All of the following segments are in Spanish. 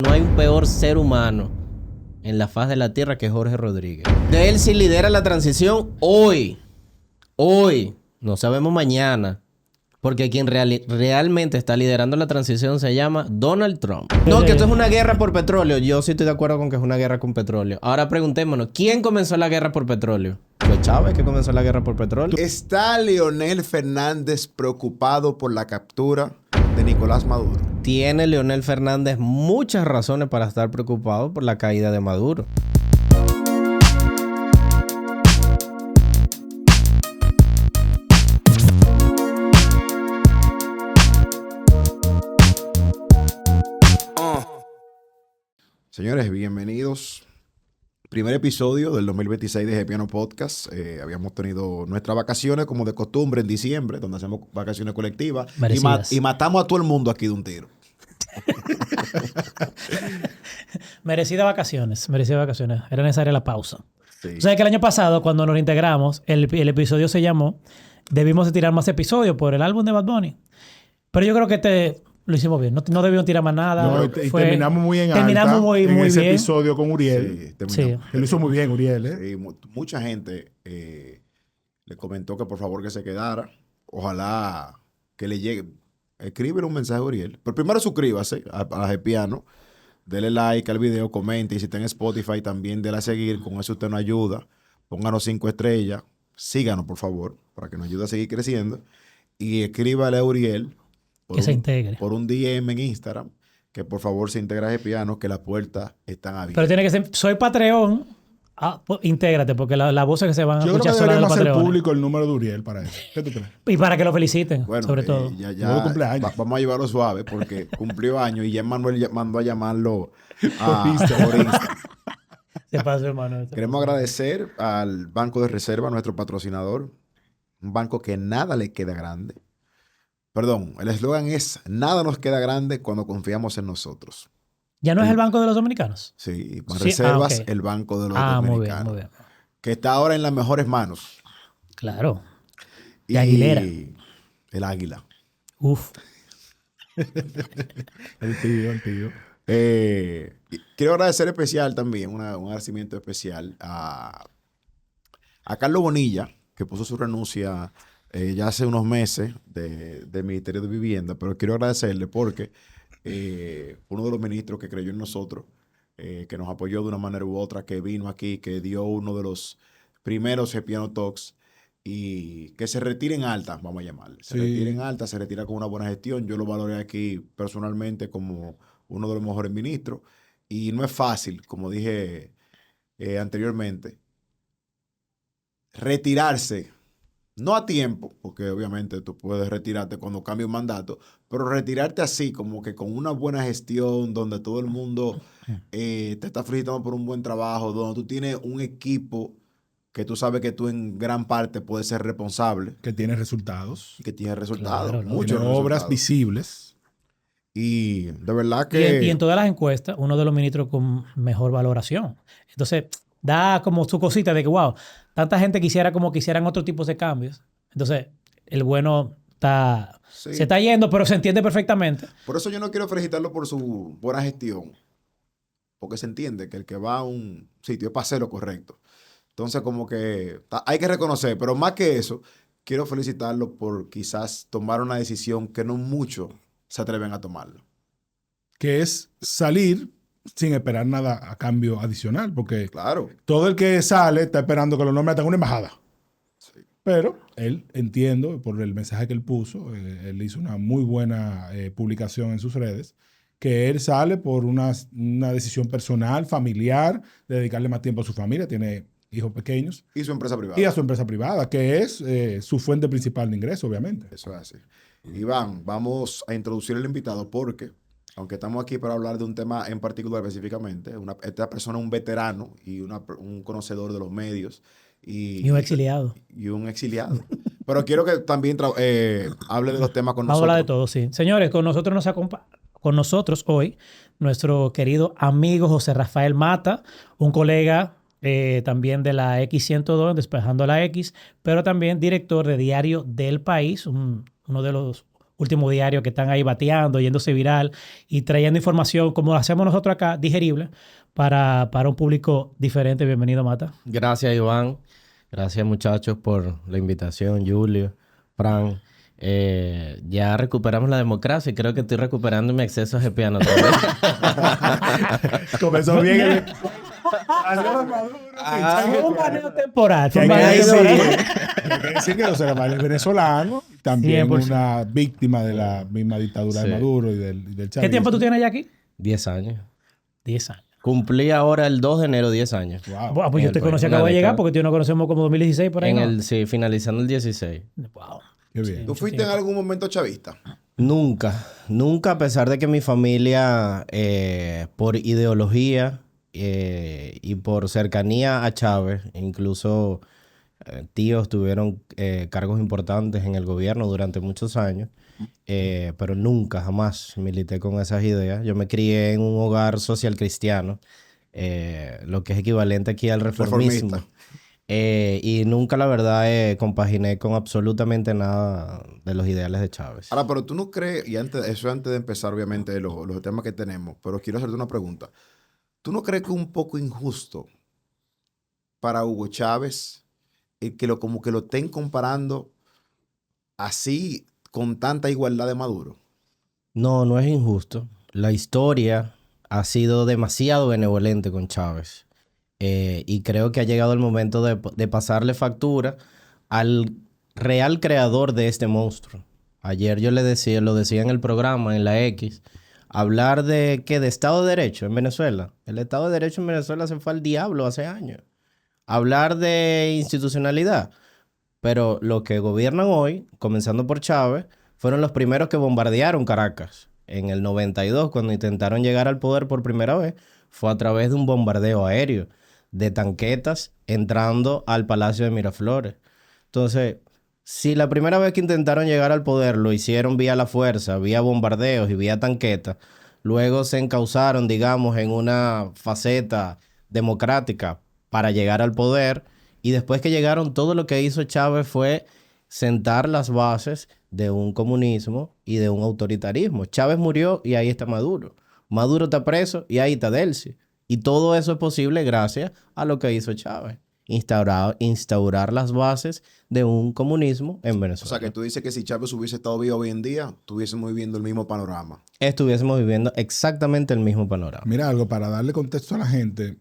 No hay un peor ser humano en la faz de la tierra que Jorge Rodríguez. De él sí lidera la transición hoy. Hoy. No sabemos mañana. Porque quien realmente está liderando la transición se llama Donald Trump. No, que esto es una guerra por petróleo. Yo sí estoy de acuerdo con que es una guerra con petróleo. Ahora preguntémonos, ¿quién comenzó la guerra por petróleo? ¿Fue Chávez que comenzó la guerra por petróleo? ¿Está Leonel Fernández preocupado por la captura de Nicolás Maduro? Tiene Leonel Fernández muchas razones para estar preocupado por la caída de Maduro. Señores, bienvenidos. Primer episodio del 2026 de Gepiano Podcast. Habíamos tenido nuestras vacaciones como de costumbre en diciembre, donde hacemos vacaciones colectivas. Y matamos a todo el mundo aquí de un tiro. Merecidas vacaciones. Era necesaria la pausa. Sí. O sea que el año pasado, cuando nos reintegramos, el episodio se llamó Debimos de tirar más episodios por el álbum de Bad Bunny. Pero yo creo que lo hicimos bien. No debimos tirar más nada. No, y terminamos muy en alta muy en ese bien. episodio con Uriel. Sí. Él lo hizo muy bien, Uriel. Sí, mucha gente le comentó que por favor que se quedara. Ojalá que le llegue. Escríbele un mensaje a Uriel. Pero primero suscríbase a Gepiano. Dele like al video, comente. Y si está en Spotify también dele a seguir. Con eso usted nos ayuda. Pónganos 5 estrellas. Síganos, por favor, para que nos ayude a seguir creciendo. Y escríbale a Uriel. Que se integre. Por un DM en Instagram, que por favor se integre a Gepiano, que las puertas están abiertas. Pero tiene que ser, soy Patreon, pues, intégrate, porque las voces que se van a Yo creo escuchar que son las de deberíamos hacer Patreon. público el número de Uriel para eso. ¿Qué tú crees? Y para que lo feliciten, Bueno, sobre todo. Ya cumpleaños. vamos a llevarlo suave porque cumplió años y ya Manuel mandó a llamarlo por Instagram. Instagram. Se pasó, hermano. Queremos agradecer al Banco de Reserva, nuestro patrocinador. Un banco que nada le queda grande. Perdón, el eslogan es: nada nos queda grande cuando confiamos en nosotros. ¿Ya no es el Banco de los Dominicanos? Sí, para Sí, reservas, okay. el Banco de los Dominicanos. Muy bien. Que está ahora en las mejores manos. Claro. Y De Aguilera. El Águila. Uf. El tío. Quiero agradecer especial también, un agradecimiento especial a Carlos Bonilla, que puso su renuncia ya hace unos meses del Ministerio de Vivienda, pero quiero agradecerle porque uno de los ministros que creyó en nosotros, que nos apoyó de una manera u otra, que vino aquí, que dio uno de los primeros Gepiano Talks y que se retira en alta, vamos a llamarle. Se retira en alta, se retira con una buena gestión. Yo lo valoré aquí personalmente como uno de los mejores ministros y no es fácil, como dije anteriormente, retirarse. No a tiempo, porque obviamente tú puedes retirarte cuando cambie un mandato, pero retirarte así, como que con una buena gestión, donde todo el mundo te está felicitando por un buen trabajo, donde tú tienes un equipo que tú sabes que tú en gran parte puedes ser responsable. Que tiene resultados. Que tiene resultados, Claro, ¿no? muchos Tiene obras resultados. visibles. Y de verdad que... Y en todas las encuestas, uno de los ministros con mejor valoración. Entonces, da como su cosita de que, wow, tanta gente quisieran otro tipo de cambios. Entonces, el bueno Sí. se está yendo, pero se entiende perfectamente. Por eso yo no quiero felicitarlo por su buena gestión, porque se entiende que el que va a un sitio es para hacer lo correcto. Entonces, como que hay que reconocer, pero más que eso, quiero felicitarlo por quizás tomar una decisión que no muchos se atreven a tomarlo. Que es salir sin esperar nada a cambio adicional. Porque Claro. todo el que sale está esperando que lo nombren en una embajada. Sí. Pero él, entiendo, por el mensaje que él puso, él hizo una muy buena publicación en sus redes, que él sale por una decisión personal, familiar, de dedicarle más tiempo a su familia. Tiene hijos pequeños. Y su empresa privada. Y a su empresa privada, que es su fuente principal de ingreso, obviamente. Eso es así. Iván, vamos a introducir al invitado porque, aunque estamos aquí para hablar de un tema en particular específicamente, esta persona es un veterano y un conocedor de los medios. Y un exiliado. Y un exiliado. Pero quiero que también hable de los temas con Vamos a nosotros. hablar de todo, sí. Señores, con nosotros hoy nuestro querido amigo José Rafael Mata, un colega también de la X102, Despejando la X, pero también director de Diario del País, uno de los últimos diarios que están ahí bateando, yéndose viral y trayendo información como lo hacemos nosotros acá, digerible, para un público diferente. Bienvenido, Mata. Gracias, Iván. Gracias, muchachos, por la invitación, Julio, Fran. Ya recuperamos la democracia y creo que estoy recuperando mi acceso a GPA también. Comenzó bien el... Fue un baneo temporal. Fue Que un hay que baneo temporal. hay que decir que José Rafael es venezolano, también 100%. una víctima de la misma dictadura de Sí. Maduro y del chavismo. ¿Qué tiempo tú tienes ya aquí? 10 años. 10 años. Cumplí ahora el 2 de enero 10 años. Wow. Bueno, pues en yo te el conocí, país. acabo de Una llegar década. porque tú no conocemos como 2016 por ahí. ¿no? Sí, finalizando el 16. Wow. Qué bien. ¿Tú fuiste en algún momento chavista? Nunca, nunca, a pesar de que mi familia, por ideología y por cercanía a Chávez, incluso tíos tuvieron cargos importantes en el gobierno durante muchos años, pero nunca, jamás milité con esas ideas. Yo me crié en un hogar social cristiano, lo que es equivalente aquí al reformismo. Reformista. Y nunca, la verdad, compaginé con absolutamente nada de los ideales de Chávez. Ahora, pero tú no crees, y antes de empezar, obviamente, los temas que tenemos, pero quiero hacerte una pregunta. ¿Tú no crees que es un poco injusto para Hugo Chávez el que como que lo estén comparando así con tanta igualdad de Maduro? No, no es injusto. La historia ha sido demasiado benevolente con Chávez. Y creo que ha llegado el momento de pasarle factura al real creador de este monstruo. Ayer yo lo decía en el programa, en la X, hablar de Estado de Derecho en Venezuela. El Estado de Derecho en Venezuela se fue al diablo hace años. Hablar de institucionalidad. Pero los que gobiernan hoy, comenzando por Chávez, fueron los primeros que bombardearon Caracas. En el 92, cuando intentaron llegar al poder por primera vez, fue a través de un bombardeo aéreo de tanquetas entrando al Palacio de Miraflores. Entonces, si la primera vez que intentaron llegar al poder lo hicieron vía la fuerza, vía bombardeos y vía tanquetas, luego se encauzaron, digamos, en una faceta democrática para llegar al poder, y después que llegaron, todo lo que hizo Chávez fue sentar las bases de un comunismo y de un autoritarismo. Chávez murió y ahí está Maduro. Maduro está preso y ahí está Delcy. Y todo eso es posible gracias a lo que hizo Chávez. Instaurar las bases de un comunismo en O Venezuela. sea, que tú dices que si Chávez hubiese estado vivo hoy en día, estuviésemos viviendo el mismo panorama. Estuviésemos viviendo exactamente el mismo panorama. Mira algo, para darle contexto a la gente,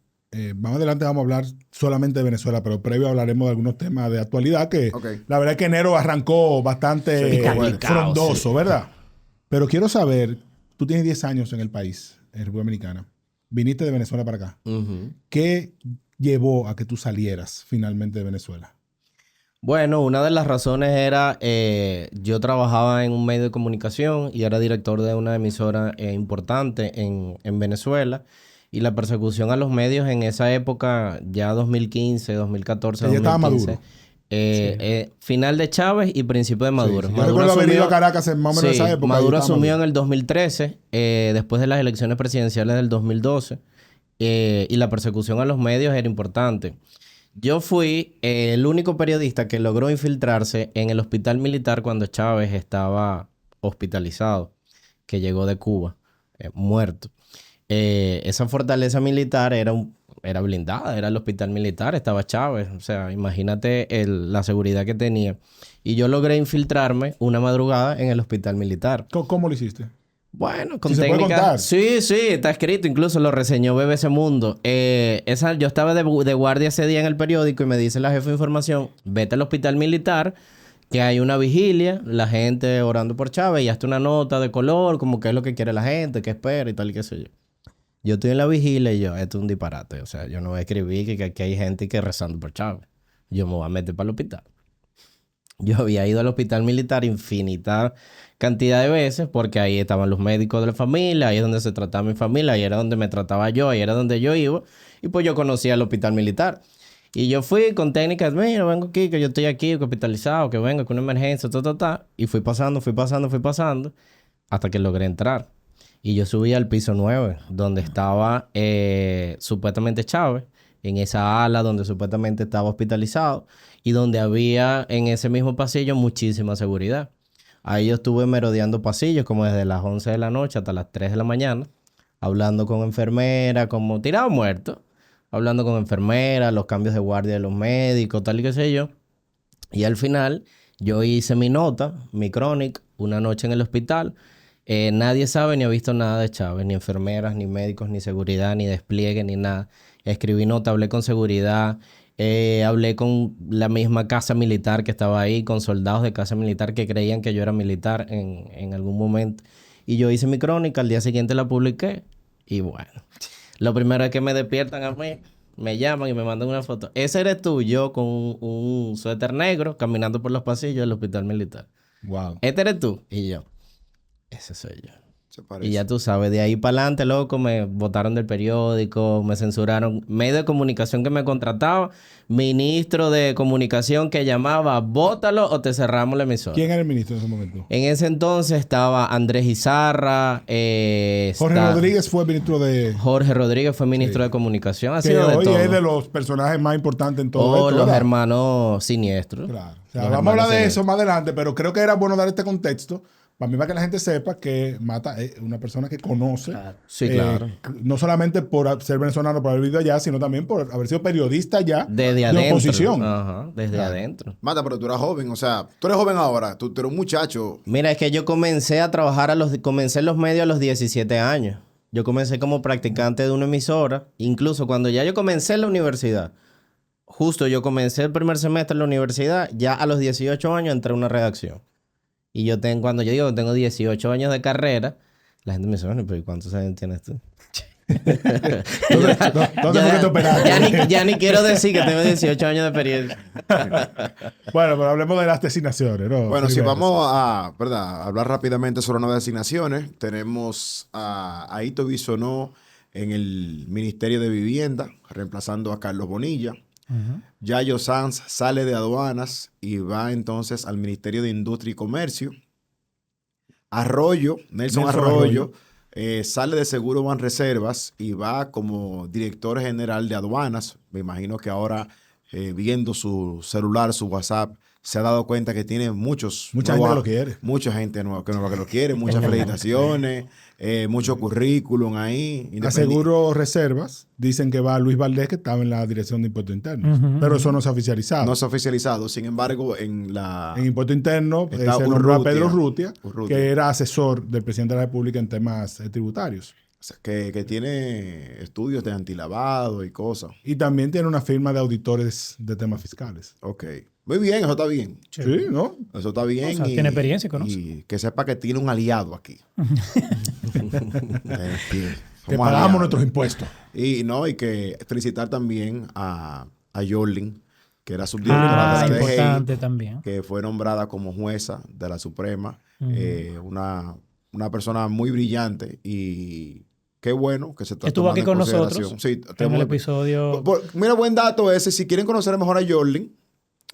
más adelante vamos a hablar solamente de Venezuela, pero previo hablaremos de algunos temas de actualidad que Ok. la verdad es que enero arrancó bastante Picado, frondoso, sí. ¿verdad? Pero quiero saber, tú tienes 10 años en el país, en República Dominicana, viniste de Venezuela para acá. Ujú. ¿Qué llevó a que tú salieras finalmente de Venezuela? Bueno, una de las razones era, yo trabajaba en un medio de comunicación y era director de una emisora importante en Venezuela, y la persecución a los medios en esa época, ya 2015, 2014, Ya estaba 2015, Maduro. final de Chávez y principio de Maduro. Sí, sí. Yo recuerdo haber ido a Caracas en más o menos Sí, esa época. Maduro y estaba asumió en el 2013, después de las elecciones presidenciales del 2012, y la persecución a los medios era importante. Yo fui el único periodista que logró infiltrarse en el hospital militar cuando Chávez estaba hospitalizado, que llegó de Cuba, muerto. Esa fortaleza militar era blindada, era el hospital militar, estaba Chávez. O sea, imagínate la seguridad que tenía. Y yo logré infiltrarme una madrugada en el hospital militar. ¿Cómo lo hiciste? Bueno, con Si se puede técnicas. contar. Sí, sí, está escrito, incluso lo reseñó BBC Mundo. Yo estaba de guardia ese día en el periódico y me dice la jefa de información: vete al hospital militar, que hay una vigilia, la gente orando por Chávez, y hazte una nota de color, como qué es lo que quiere la gente, qué espera y tal y qué sé yo. Yo estoy en la vigilia y esto es un disparate. O sea, yo no voy a escribir que aquí hay gente que rezando por Chávez. Yo me voy a meter para el hospital. Yo había ido al hospital militar infinita cantidad de veces porque ahí estaban los médicos de la familia, ahí es donde se trataba mi familia, ahí era donde me trataba yo, ahí era donde yo iba, y pues yo conocía el hospital militar. Y yo fui con técnicas: mira, vengo aquí, que yo estoy aquí hospitalizado, que vengo con una emergencia, y fui pasando, hasta que logré entrar. Y yo subí al piso 9, donde estaba supuestamente Chávez, en esa ala donde supuestamente estaba hospitalizado, y donde había en ese mismo pasillo muchísima seguridad. Ahí yo estuve merodeando pasillos como desde las 11 de la noche hasta las 3 de la mañana, hablando con enfermeras, como tirado muerto, hablando con enfermeras, los cambios de guardia de los médicos, tal y qué sé yo. Y al final yo hice mi nota, mi crónica, una noche en el hospital. Nadie sabe ni ha visto nada de Chávez, ni enfermeras, ni médicos, ni seguridad, ni despliegue, ni nada. Escribí nota, hablé con seguridad, hablé con la misma casa militar que estaba ahí, con soldados de casa militar que creían que yo era militar en algún momento. Y yo hice mi crónica, al día siguiente la publiqué. Y bueno, lo primero es que me despiertan a mí, me llaman y me mandan una foto. Ese eres tú, yo con un suéter negro, caminando por los pasillos del hospital militar. Wow. Este eres tú. Y yo, ese soy yo. Se parece. Y ya tú sabes, de ahí para adelante, loco, me botaron del periódico, me censuraron. Medio de comunicación que me contrataba, ministro de comunicación que llamaba, bótalo o te cerramos la emisora. ¿Quién era el ministro en ese momento? En ese entonces estaba Andrés Izarra. Jorge Rodríguez fue ministro de... Jorge Rodríguez fue ministro de comunicación. Ha Que sido de hoy todo. es de los personajes más importantes en todo esto, Los ¿verdad? hermanos siniestros. Claro. O sea, Los vamos a hablar hermanos de siniestros. eso más adelante, pero creo que era bueno dar este contexto para que la gente sepa que Mata es una persona que conoce. Sí, claro. No solamente por ser venezolano, por haber vivido allá, sino también por haber sido periodista allá Desde de adentro. oposición. Ajá, desde adentro. Mata, pero tú eras joven, o sea, tú eres joven ahora, tú eres un muchacho. Mira, es que yo comencé a trabajar comencé en los medios a los 17 años. Yo comencé como practicante de una emisora. Incluso cuando ya yo comencé en la universidad, justo yo comencé el primer semestre en la universidad, ya a los 18 años entré a una redacción. Y cuando yo digo que tengo 18 años de carrera, la gente me dice, bueno, pero ¿y cuántos años tienes tú? ¿Dónde fue que te operaste? Ya ni quiero decir que tengo 18 años de experiencia. Bueno, pero hablemos de las designaciones, ¿no? Bueno, si Primero. vamos a hablar rápidamente sobre nuevas designaciones, tenemos a Ito Bisonó en el Ministerio de Vivienda, reemplazando a Carlos Bonilla. Yayo Sanz sale de aduanas y va entonces al Ministerio de Industria y Comercio. Nelson Arroyo, sale de Seguro Banreservas y va como director general de aduanas. Me imagino que ahora, viendo su celular, su WhatsApp, se ha dado cuenta que tiene mucha gente que lo quiere. Mucha gente nueva que lo quiere, muchas felicitaciones, mucho currículum ahí. A Seguro Reservas dicen que va Luis Valdés, que estaba en la Dirección de Impuestos Internos. Pero eso no se ha oficializado. No se ha oficializado. Sin embargo, en Impuesto Interno está se nombró a Pedro Urrutia, que era asesor del presidente de la República en temas tributarios. o sea, que tiene estudios de antilavado y cosas. Y también tiene una firma de auditores de temas fiscales. Ok. Muy bien, eso está bien. Sí, ¿no? Eso está bien. O sea, tiene experiencia y conoce. Y que sepa que tiene un aliado aquí. Que pagamos nuestros impuestos. Y que felicitar también a Yorlin, que era subdirectora de la DGI, importante también. que fue nombrada como jueza de la Suprema. Una persona muy brillante y qué bueno que se está Estuvo aquí con nosotros Sí, en el episodio. Mira, buen dato ese. Si quieren conocer mejor a Yorlin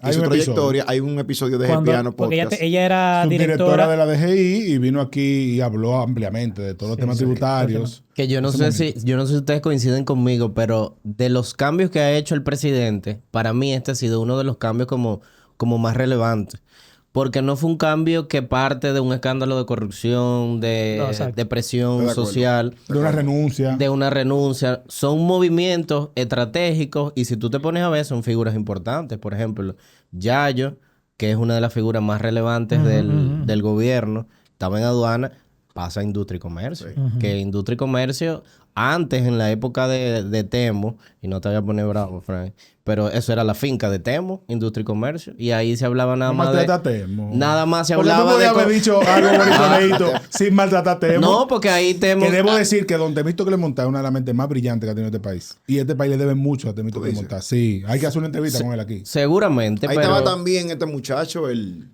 y su trayectoria, hay un episodio de Gepiano Porque Podcast. ella era Subdirectora directora de la DGI y vino aquí y habló ampliamente de todos los temas tributarios. Que yo no sé si ustedes coinciden conmigo, pero de los cambios que ha hecho el presidente, para mí este ha sido uno de los cambios como más relevantes. Porque no fue un cambio que parte de un escándalo de corrupción, de presión social. De una renuncia. De una renuncia. Son movimientos estratégicos y si tú te pones a ver, son figuras importantes. Por ejemplo, Yayo, que es una de las figuras más relevantes del gobierno, estaba en aduana, pasa a Industria y Comercio. Que Industria y Comercio, antes en la época de Temo, y no te voy a poner bravo, Frank, pero eso era la finca de Temo, Industria y Comercio, y ahí se hablaba nada más de... Temo. Nada más se Porque hablaba tú de... podías haber dicho algo bonito sin maltratar a Temo. No, porque ahí Temo... Que debo decir que don Temito Clemontá es una de las mentes más brillantes que ha tenido este país. Y este país le debe mucho a Temito Clemontá. Sí, hay que hacer una entrevista con él aquí. Seguramente, Ahí pero... estaba también este muchacho,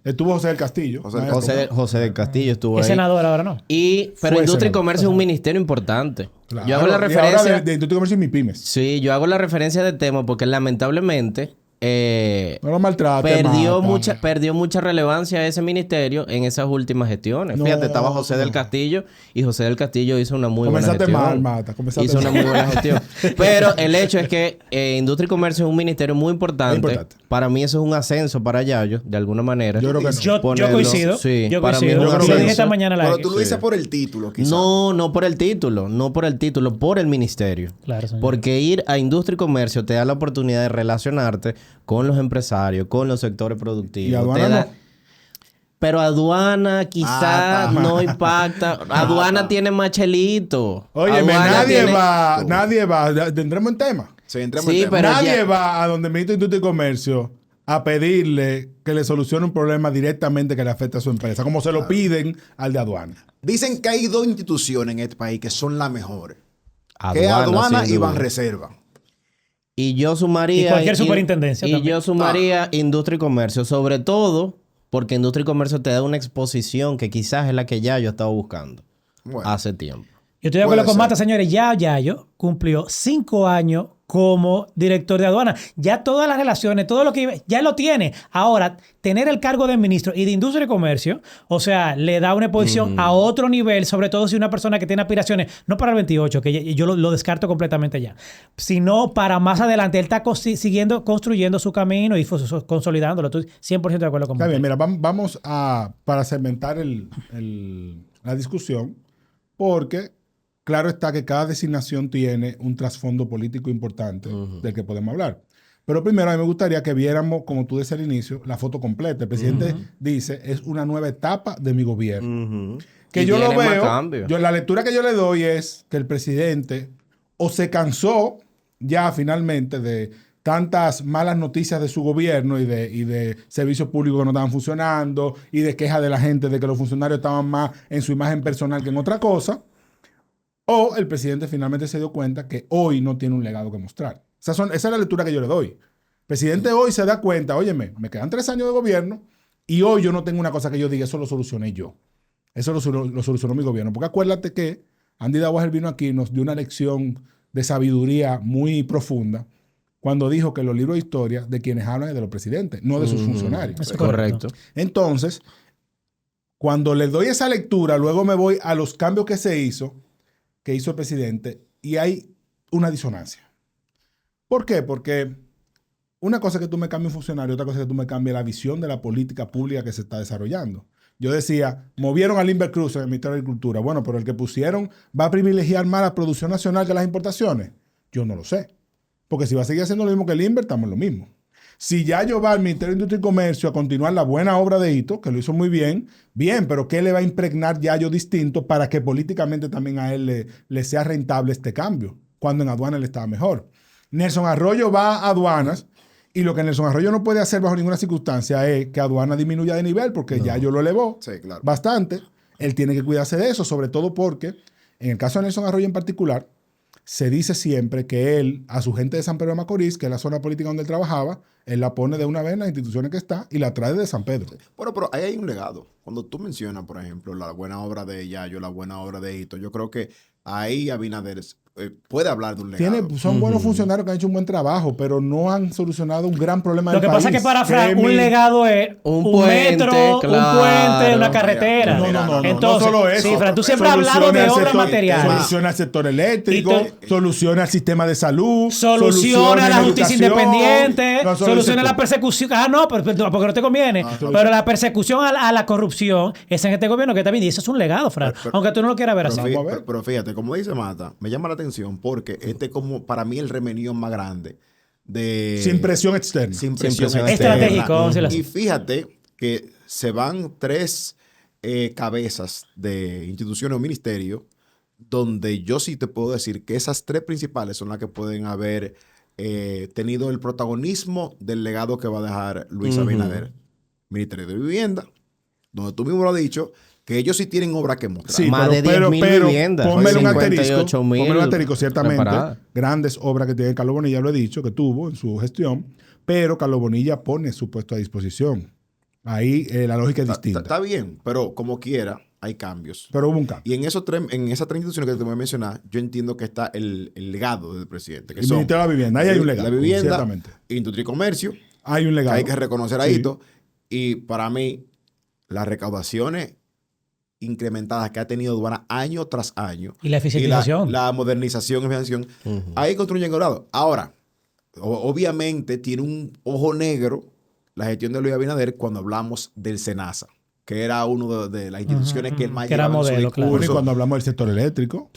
Estuvo José del Castillo. José del Castillo estuvo ahí. Es senador ahora, ¿no? Pero Fue Industria y senador. Comercio es un ministerio importante. Claro. Yo hago la Y ahora referencia... de Industria y Comercio y MIPYMES. Sí, yo hago la referencia de Temo porque lamentablemente No lo maltrate, mata. perdió mucha relevancia ese ministerio en esas últimas gestiones. No, Fíjate, estaba José del Castillo y José del Castillo hizo una muy buena Comenzaste gestión. mal, Mata. Hizo una muy buena gestión. Pero el hecho es que Industria y Comercio es un ministerio muy importante. Es importante. Para mí eso es un ascenso para Yayo, de alguna manera. Yo creo que no. Yo Ponerlo- coincido. Sí, yo para mí coincido. es un Lo ascenso. dije esta mañana Pero live. tú lo dices por el título, quizás. No por el título. No por el título. Por el ministerio. Claro, señor. Porque ir a Industria y Comercio te da la oportunidad de relacionarte con los empresarios, con los sectores productivos. Y aduana Te da- no. Pero aduana quizás no impacta. Aduana tiene machelito. Óyeme, Aduana tiene- nadie va. Tendremos en tema. Sí, entremos Sí, en tema. pero Nadie ya- va a donde el ministro de Industria y Comercio a pedirle que le solucione un problema directamente que le afecte a su empresa, como se lo piden al de aduana. Dicen que hay dos instituciones en este país que son las mejores. Que es Aduana, aduana sin y duda. Banreserva. Y yo sumaría... Y cualquier superintendencia Y también. yo sumaría Industria y Comercio. Sobre todo porque Industria y Comercio te da una exposición que quizás es la que ya yo estaba buscando Bueno. hace tiempo. Yo estoy de acuerdo Puede con ser. Mata, señores. Yayo cumplió 5 años como director de aduana. Ya todas las relaciones, todo lo que ya lo tiene. Ahora, tener el cargo de ministro y de Industria y Comercio, o sea, le da una posición a otro nivel, sobre todo si una persona que tiene aspiraciones, no para el 28, que yo lo descarto completamente ya, sino para más adelante. Él está siguiendo, construyendo su camino y consolidándolo. Estoy 100% de acuerdo con Está Mata. bien, mira, vamos para segmentar la discusión, porque claro está que cada designación tiene un trasfondo político importante del que podemos hablar. Pero primero a mí me gustaría que viéramos, como tú decías al inicio, la foto completa. El presidente dice, es una nueva etapa de mi gobierno. Que Y yo lo viene más veo, cambios. la lectura que yo le doy es que el presidente o se cansó ya finalmente de tantas malas noticias de su gobierno y de servicios públicos que no estaban funcionando y de quejas de la gente de que los funcionarios estaban más en su imagen personal que en otra cosa. O el presidente finalmente se dio cuenta que hoy no tiene un legado que mostrar. Esa es la lectura que yo le doy. El presidente hoy se da cuenta, óyeme, me quedan 3 años de gobierno y hoy yo no tengo una cosa que yo diga, eso lo solucioné yo. Eso lo solucionó mi gobierno. Porque acuérdate que Andy Dawager vino aquí y nos dio una lección de sabiduría muy profunda cuando dijo que los libros de historia de quienes hablan es de los presidentes, no de sus funcionarios. Eso es Correcto. Entonces, cuando le doy esa lectura, luego me voy a los cambios que hizo el presidente, y hay una disonancia. ¿Por qué? Porque una cosa es que tú me cambies un funcionario, otra cosa es que tú me cambies la visión de la política pública que se está desarrollando. Yo decía, movieron a Limber Cruz en el Ministerio de Agricultura. Bueno, pero el que pusieron va a privilegiar más la producción nacional que las importaciones. Yo no lo sé. Porque si va a seguir haciendo lo mismo que Limber, estamos en lo mismo. Si ya yo va al Ministerio de Industria y Comercio a continuar la buena obra de Hito, que lo hizo muy bien, pero ¿qué le va a impregnar Yayo distinto para que políticamente también a él le sea rentable este cambio? Cuando en aduanas le estaba mejor. Nelson Arroyo va a aduanas y lo que Nelson Arroyo no puede hacer bajo ninguna circunstancia es que aduana disminuya de nivel porque Yayo lo elevó bastante. Él tiene que cuidarse de eso, sobre todo porque en el caso de Nelson Arroyo en particular, se dice siempre que él, a su gente de San Pedro de Macorís, que es la zona política donde él trabajaba, él la pone de una vez en las instituciones que está y la trae de San Pedro. Bueno, pero ahí hay un legado. Cuando tú mencionas, por ejemplo, la buena obra de Yayo, la buena obra de Hito, yo creo que ahí Abinader puede hablar de un legado. Son buenos funcionarios que han hecho un buen trabajo, pero no han solucionado un gran problema Lo del que país. pasa es que para Fran, un legado es Un un puente, metro, claro. un puente, una carretera. No, Entonces, no solo eso. sí, Fran, tú siempre has hablado de Soluciona el obras sector- materiales. Soluciona el sector eléctrico, soluciona el sistema de salud, Soluciona la justicia educación, independiente, no, soluciona la persecución. Ah, no, porque no te conviene. Pero la persecución a la corrupción es en este gobierno que está bien. Y eso es un legado, Fran. Aunque tú no lo quieras ver así. Pero fíjate, como dice Mata, me llama la atención porque este es como para mí el remenión más grande de... sin presión externa. Sin presión presión externa. estratégico, vamos a decirlo así. Y fíjate que se van 3 cabezas de instituciones o ministerios donde yo sí te puedo decir que esas 3 principales son las que pueden haber tenido el protagonismo del legado que va a dejar Luis Abinader. Ministerio de Vivienda, donde tú mismo lo has dicho, que ellos sí tienen obra que mostrar. Sí, Más de 10.000 viviendas. Pónmelo un 58.000 asterisco, ciertamente. preparadas. Grandes obras que tiene Carlos Bonilla, lo he dicho, que tuvo en su gestión, pero Carlos Bonilla pone su puesto a disposición. Ahí la lógica es distinta. Está bien, pero como quiera, hay cambios. Pero hubo un cambio. Y en esas 3 instituciones que te voy a mencionar, yo entiendo que está el legado del presidente. Que El son Ministerio de la Vivienda, ahí hay un legado, la vivienda, ciertamente. Industria y Comercio Hay un que legado. hay que reconocer a Sí. Hito. Y para mí, las recaudaciones incrementadas que ha tenido aduana año tras año. Y la eficientización. Y la modernización y financiación. Ahí construyen grado. Ahora, obviamente tiene un ojo negro la gestión de Luis Abinader cuando hablamos del SENASA, que era uno de las instituciones que él más que era llevaba en su modelo, claro. Bueno, y discurso. cuando hablamos del sector eléctrico.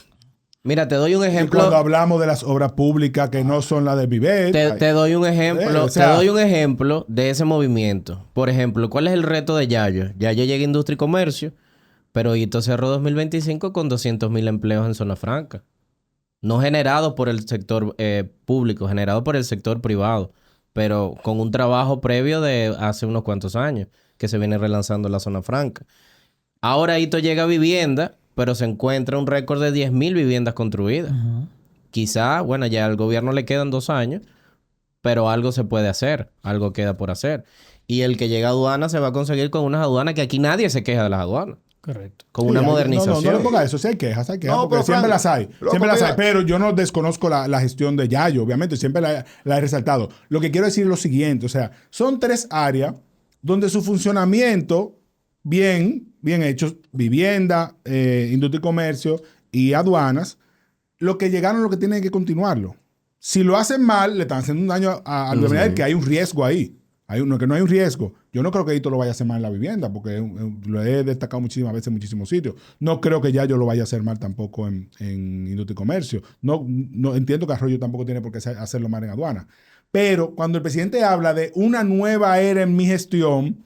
Mira, te doy un Y ejemplo. cuando hablamos de las obras públicas que no son las de Vivet. Te doy un ejemplo, o sea- te doy un ejemplo de ese movimiento. Por ejemplo, ¿cuál es el reto de Yayo? Yayo llega a Industria y Comercio, pero Hito cerró 2025 con 200,000 empleos en zona franca. No generados por el sector público, generados por el sector privado, pero con un trabajo previo de hace unos cuantos años que se viene relanzando la zona franca. Ahora Hito llega a vivienda, pero se encuentra un récord de 10,000 viviendas construidas. Quizá, bueno, ya al gobierno le quedan 2 años, pero algo se puede hacer, algo queda por hacer. Y el que llega a aduana se va a conseguir con unas aduanas que aquí nadie se queja de las aduanas. Correcto. Con Sí, una no, modernización. no le ponga eso. Sí hay quejas, No, porque pero siempre Frank, las hay. loco, Siempre las mira. hay. Pero yo no desconozco la gestión de Yayo, obviamente. Siempre la he resaltado. Lo que quiero decir es lo siguiente. O sea, son 3 áreas donde su funcionamiento bien hechos, vivienda, industria y comercio y aduanas, lo que llegaron lo que tienen que continuarlo. Si lo hacen mal, le están haciendo un daño al gobernador, que hay un riesgo ahí. Que no hay un riesgo. Yo no creo que Hito lo vaya a hacer mal en la vivienda, porque lo he destacado muchísimas veces en muchísimos sitios. No creo que Yayo lo vaya a hacer mal tampoco en industria y comercio. No entiendo que Arroyo tampoco tiene por qué hacerlo mal en aduana. Pero cuando el presidente habla de una nueva era en mi gestión,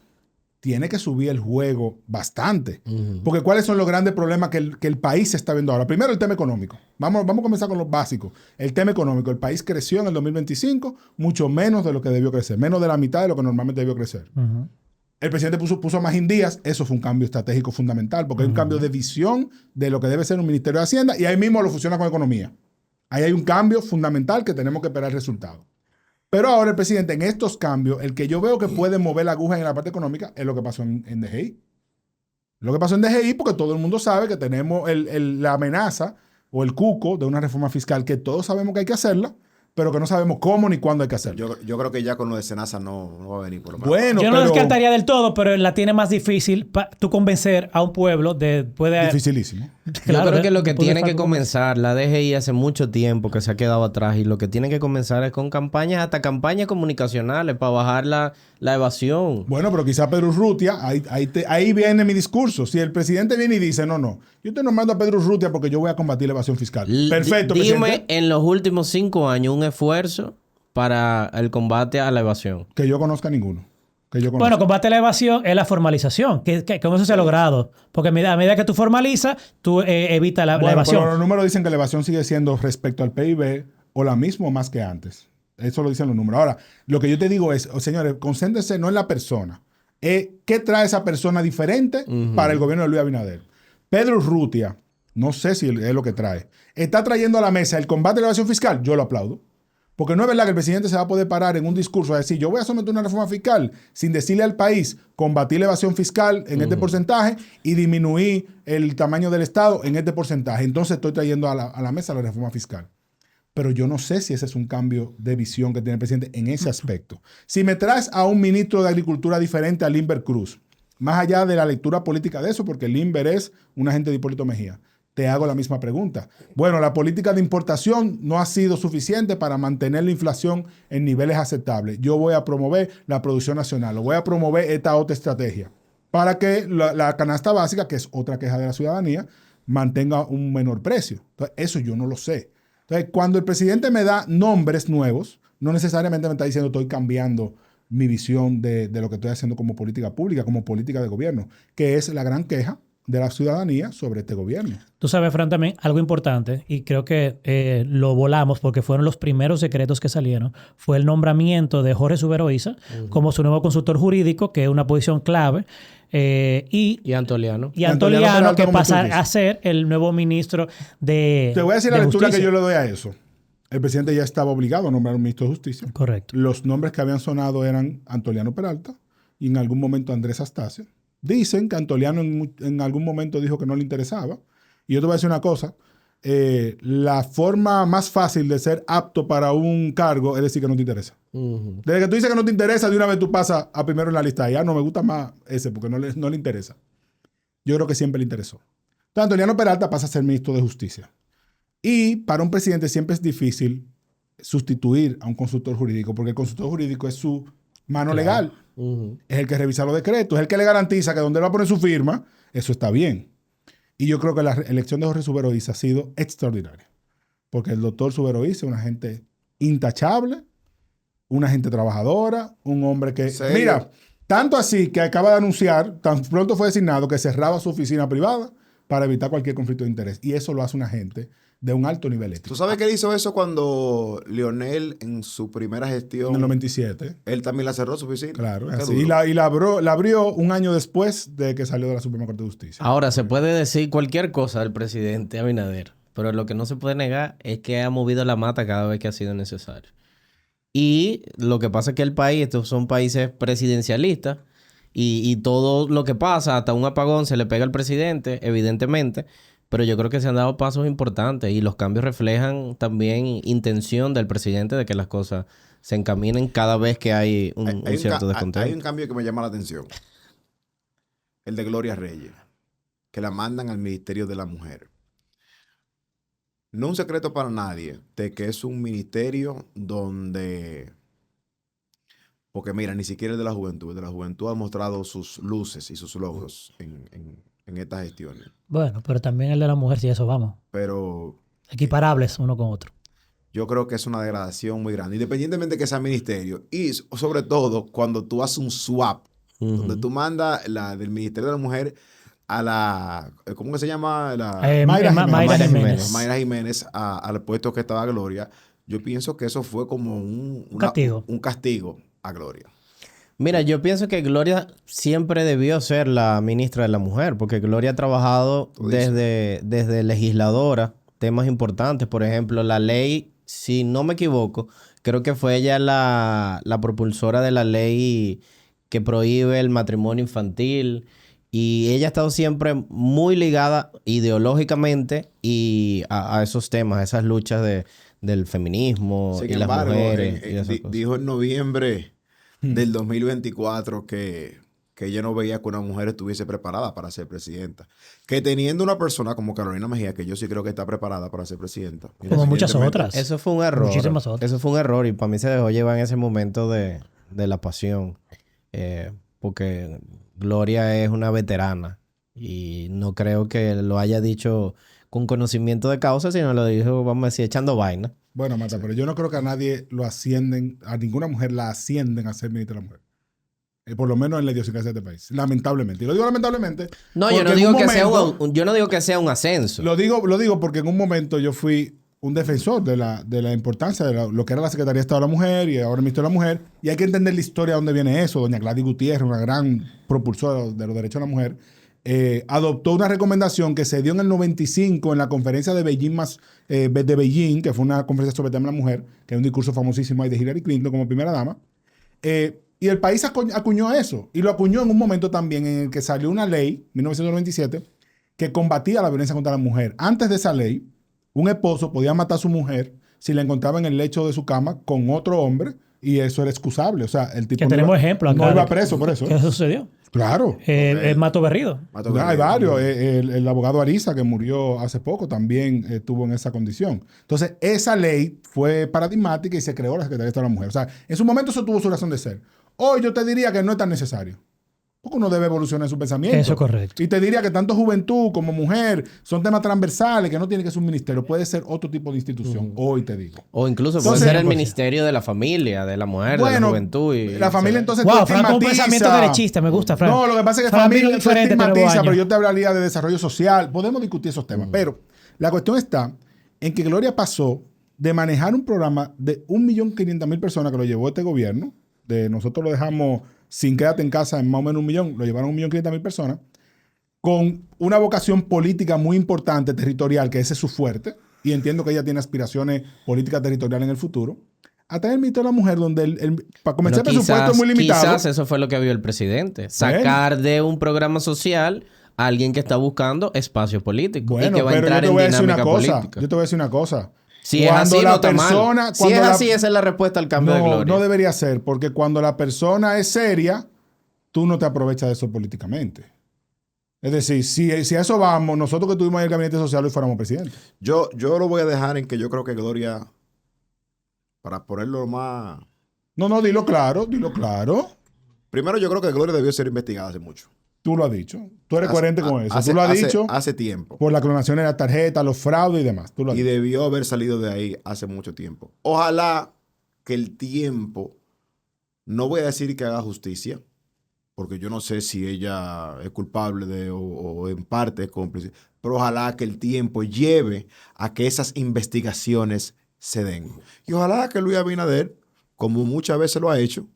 tiene que subir el juego bastante. Porque ¿cuáles son los grandes problemas que el país está viendo ahora? Primero, el tema económico. Vamos a comenzar con los básicos. El tema económico. El país creció en el 2025 mucho menos de lo que debió crecer. Menos de la mitad de lo que normalmente debió crecer. El presidente puso a Magín Díaz. Eso fue un cambio estratégico fundamental porque hay un cambio de visión de lo que debe ser un Ministerio de Hacienda y ahí mismo lo fusiona con economía. Ahí hay un cambio fundamental que tenemos que esperar el resultado. Pero ahora el presidente, en estos cambios, el que yo veo que puede mover la aguja en la parte económica es lo que pasó en DGI. Lo que pasó en DGI, porque todo el mundo sabe que tenemos la amenaza o el cuco de una reforma fiscal que todos sabemos que hay que hacerla, pero que no sabemos cómo ni cuándo hay que hacerla. Yo creo que ya con lo de SENASA no va a venir por lo menos. Bueno, Yo no pero descartaría del todo, pero la tiene más difícil tú convencer a un pueblo después de... dificilísimo. Yo creo que lo que después de tiene que Falcón. comenzar, la DGI hace mucho tiempo que se ha quedado atrás y lo que tiene que comenzar es con campañas, hasta campañas comunicacionales para bajar la evasión. Bueno, pero quizá Pedro Urrutia, ahí viene mi discurso. Si el presidente viene y dice, no, yo te mando a Pedro Urrutia porque yo voy a combatir la evasión fiscal. Perfecto, Dime presidente. en los últimos 5 años un esfuerzo para el combate a la evasión. Que yo conozca ninguno. Bueno, combate a la evasión es la formalización, que con eso se ha logrado. Porque a medida que tú formalizas, tú evitas la evasión. Pero los números dicen que la evasión sigue siendo respecto al PIB o la misma o más que antes. Eso lo dicen los números. Ahora, lo que yo te digo es, señores, concéntrense no en la persona. ¿Qué trae esa persona diferente para el gobierno de Luis Abinader? Pedro Urrutia, no sé si es lo que trae, está trayendo a la mesa el combate a la evasión fiscal. Yo lo aplaudo. Porque no es verdad que el presidente se va a poder parar en un discurso a decir, yo voy a someter una reforma fiscal sin decirle al país combatir la evasión fiscal en este porcentaje y disminuir el tamaño del Estado en este porcentaje. Entonces estoy trayendo a la mesa la reforma fiscal. Pero yo no sé si ese es un cambio de visión que tiene el presidente en ese aspecto. Si me traes a un ministro de Agricultura diferente a Limber Cruz, más allá de la lectura política de eso, porque Limber es un agente de Hipólito Mejía, te hago la misma pregunta. Bueno, la política de importación no ha sido suficiente para mantener la inflación en niveles aceptables. Yo voy a promover la producción nacional, o voy a promover esta otra estrategia para que la canasta básica, que es otra queja de la ciudadanía, mantenga un menor precio. Entonces, eso yo no lo sé. Entonces, cuando el presidente me da nombres nuevos, no necesariamente me está diciendo estoy cambiando mi visión de lo que estoy haciendo como política pública, como política de gobierno, que es la gran queja de la ciudadanía sobre este gobierno. Tú sabes, Fran, también algo importante, y creo que lo volamos porque fueron los primeros decretos que salieron, fue el nombramiento de Jorge Suberoiza como su nuevo consultor jurídico, que es una posición clave, Y Antoliano. y Antoliano, Peralta, que como tú pasa dices. a ser el nuevo ministro de Te voy a decir de la lectura Justicia. que yo le doy a eso. El presidente ya estaba obligado a nombrar un ministro de Justicia. Correcto. Los nombres que habían sonado eran Antoliano Peralta y en algún momento Andrés Astacio. Dicen que Antoliano en algún momento dijo que no le interesaba. Y yo te voy a decir una cosa. la forma más fácil de ser apto para un cargo es decir que no te interesa. Desde que tú dices que no te interesa, de una vez tú pasas a primero en la lista. Ya no me gusta más ese porque no le interesa. Yo creo que siempre le interesó. Entonces, Antoniano Peralta pasa a ser ministro de Justicia. Y para un presidente siempre es difícil sustituir a un consultor jurídico porque el consultor jurídico es su mano legal. Es el que revisa los decretos, es el que le garantiza que donde él va a poner su firma, eso está bien. Y yo creo que la elección de Jorge Suberoís ha sido extraordinaria. Porque el doctor Suberoís es una gente intachable, una gente trabajadora, un hombre que... ¿Serio? Mira, tanto así que acaba de anunciar, tan pronto fue designado, que cerraba su oficina privada para evitar cualquier conflicto de interés. Y eso lo hace una gente de un alto nivel ético. ¿Tú sabes que él hizo eso cuando Leonel, en su primera gestión, En el 97. él también la cerró su oficina? Claro, es Qué así. duro. Y la abrió un año después de que salió de la Suprema Corte de Justicia. Ahora, se puede decir cualquier cosa del presidente Abinader, pero lo que no se puede negar es que ha movido la mata cada vez que ha sido necesario. Y lo que pasa es que el país, estos son países presidencialistas, y todo lo que pasa, hasta un apagón, se le pega al presidente, evidentemente, pero yo creo que se han dado pasos importantes y los cambios reflejan también intención del presidente de que las cosas se encaminen cada vez que hay un cierto descontento. Hay un cambio que me llama la atención. El de Gloria Reyes, que la mandan al Ministerio de la Mujer. No un secreto para nadie de que es un ministerio donde... Porque mira, ni siquiera el de la juventud ha mostrado sus luces y sus logros en estas gestiones. Bueno, pero también el de la mujer, sí, eso vamos. Pero Equiparables uno con otro. yo creo que es una degradación muy grande, independientemente de que sea ministerio. Y sobre todo cuando tú haces un swap, donde tú mandas la del Ministerio de la Mujer a la... ¿Cómo que se llama? Mayra Mayra Jiménez. Mayra Jiménez al puesto que estaba Gloria. Yo pienso que eso fue como un castigo. Un castigo a Gloria. Mira, yo pienso que Gloria siempre debió ser la ministra de la Mujer, porque Gloria ha trabajado desde legisladora, temas importantes. Por ejemplo, la ley, si no me equivoco, creo que fue ella la propulsora de la ley que prohíbe el matrimonio infantil. Y ella ha estado siempre muy ligada ideológicamente y a esos temas, a esas luchas del feminismo Sin y las embargo, mujeres. Y esas cosas. dijo en noviembre del 2024 que ella no veía que una mujer estuviese preparada para ser presidenta. Que teniendo una persona como Carolina Mejía, que yo sí creo que está preparada para ser presidenta. Como muchas Evidentemente, otras. Eso fue un error. Muchísimas otras. Eso fue un error y para mí se dejó llevar en ese momento de la pasión. Porque Gloria es una veterana y no creo que lo haya dicho con conocimiento de causa, sino lo dijo, vamos a decir, echando vaina. Bueno, Mata, pero yo no creo que a nadie lo ascienden, a ninguna mujer la ascienden a ser ministra de la mujer. Por lo menos en la idiosincrasia de este país. Lamentablemente. Y lo digo lamentablemente. No, yo no digo que sea un ascenso. Lo digo porque en un momento yo fui un defensor de la importancia de lo que era la Secretaría de Estado de la Mujer y ahora el Ministerio de la Mujer. Y hay que entender la historia de dónde viene eso. Doña Gladys Gutiérrez, una gran propulsora de los derechos de la mujer, adoptó una recomendación que se dio en el 95 en la conferencia de Beijing, que fue una conferencia sobre el tema de la mujer, que es un discurso famosísimo ahí de Hillary Clinton como primera dama. Y el país acuñó eso. Y lo acuñó en un momento también en el que salió una ley, 1997, que combatía la violencia contra la mujer. Antes de esa ley, un esposo podía matar a su mujer si la encontraba en el lecho de su cama con otro hombre y eso era excusable. O sea, el tipo Que tenemos ejemplos acá. no iba preso por eso. ¿Qué sucedió? Claro. Mato Berrido. Hay varios. El abogado Ariza, que murió hace poco, también estuvo en esa condición. Entonces, esa ley fue paradigmática y se creó la Secretaría de Estado de la Mujer. O sea, en su momento eso tuvo su razón de ser. Hoy yo te diría que no es tan necesario. Porque uno debe evolucionar en su pensamiento. Eso es correcto. Y te diría que tanto juventud como mujer son temas transversales, que no tiene que ser un ministerio. Puede ser otro tipo de institución. Hoy te digo. O incluso Entonces, puede ser el ministerio de la familia, de la mujer, de la juventud. Y la familia entonces Wow, tú Frank, con un estigmatizas. pensamiento derechista. Me gusta, Frank. No, lo que pasa es que Frank, familia mira tú diferente, tenemos estigmatiza, años. pero yo te hablaría de desarrollo social. Podemos discutir esos temas. Pero la cuestión está en que Gloria pasó de manejar un programa de 1.500.000 personas que lo llevó este gobierno. Nosotros lo dejamos sin quédate en casa en más o menos 1 millón. Lo llevaron 1.500.000 personas. Con una vocación política muy importante, territorial, que ese es su fuerte. Y entiendo que ella tiene aspiraciones políticas territoriales en el futuro. A tener el Ministerio de la Mujer, donde para comenzar el presupuesto es muy limitado. Quizás eso fue lo que vio el presidente. Sacar de un programa social alguien que está buscando espacio político y Bueno, que va a pero entrar yo te en voy a decir una dinámica cosa. política. Yo te voy a decir una cosa. Si es así, no está mal. Si es así, esa es la respuesta al cambio de gloria. No debería ser, porque cuando la persona es seria, tú no te aprovechas de eso políticamente. Es decir, si a eso vamos, nosotros que estuvimos en el gabinete social hoy fuéramos presidentes. Yo lo voy a dejar en que yo creo que Gloria, para ponerlo más... No, dilo claro, dilo claro. Primero, yo creo que Gloria debió ser investigada hace mucho. Tú lo has dicho. Tú eres coherente con eso. Hace- Tú lo has hace- dicho Hace tiempo. por la clonación de la tarjeta, los fraudes y demás. Tú lo has Y dicho. debió haber salido de ahí hace mucho tiempo. Ojalá que el tiempo, no voy a decir que haga justicia, porque yo no sé si ella es culpable o en parte es cómplice, pero ojalá que el tiempo lleve a que esas investigaciones se den. Y ojalá que Luis Abinader, como muchas veces lo ha hecho,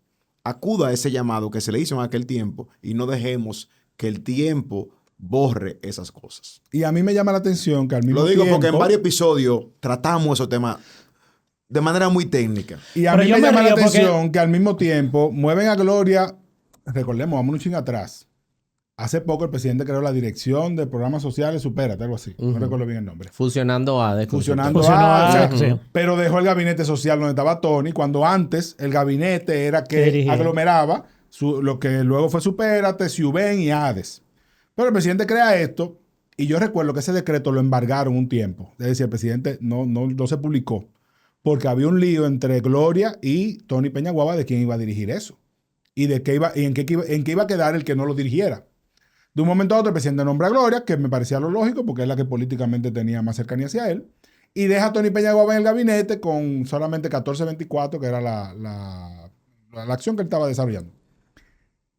acuda a ese llamado que se le hizo en aquel tiempo y no dejemos que el tiempo borre esas cosas. Y a mí me llama la atención que al mismo Lo digo tiempo... porque en varios episodios tratamos esos temas de manera muy técnica. Y a Pero mí yo me me llama la río porque- atención que al mismo tiempo mueven a Gloria. Recordemos, vamos un ching atrás. Hace poco el presidente creó la dirección de programas sociales, Supérate, algo así. No recuerdo bien el nombre. Fusionando ADE. con Fusionando Fusionó a, a- o sea, sí. pero dejó el gabinete social donde estaba Tony, cuando antes el gabinete era que Dirigía. aglomeraba lo que luego fue Supérate, Ciuben y Hades. Pero el presidente crea esto y yo recuerdo que ese decreto lo embargaron un tiempo. Es decir, el presidente no se publicó porque había un lío entre Gloria y Tony Peñaguaba de quién iba a dirigir eso y de qué iba y en qué iba a quedar el que no lo dirigiera. De un momento a otro el presidente nombra a Gloria, que me parecía lo lógico porque es la que políticamente tenía más cercanía hacia él, y deja a Tony Peñaguaba en el gabinete con solamente 1424, que era la acción que él estaba desarrollando.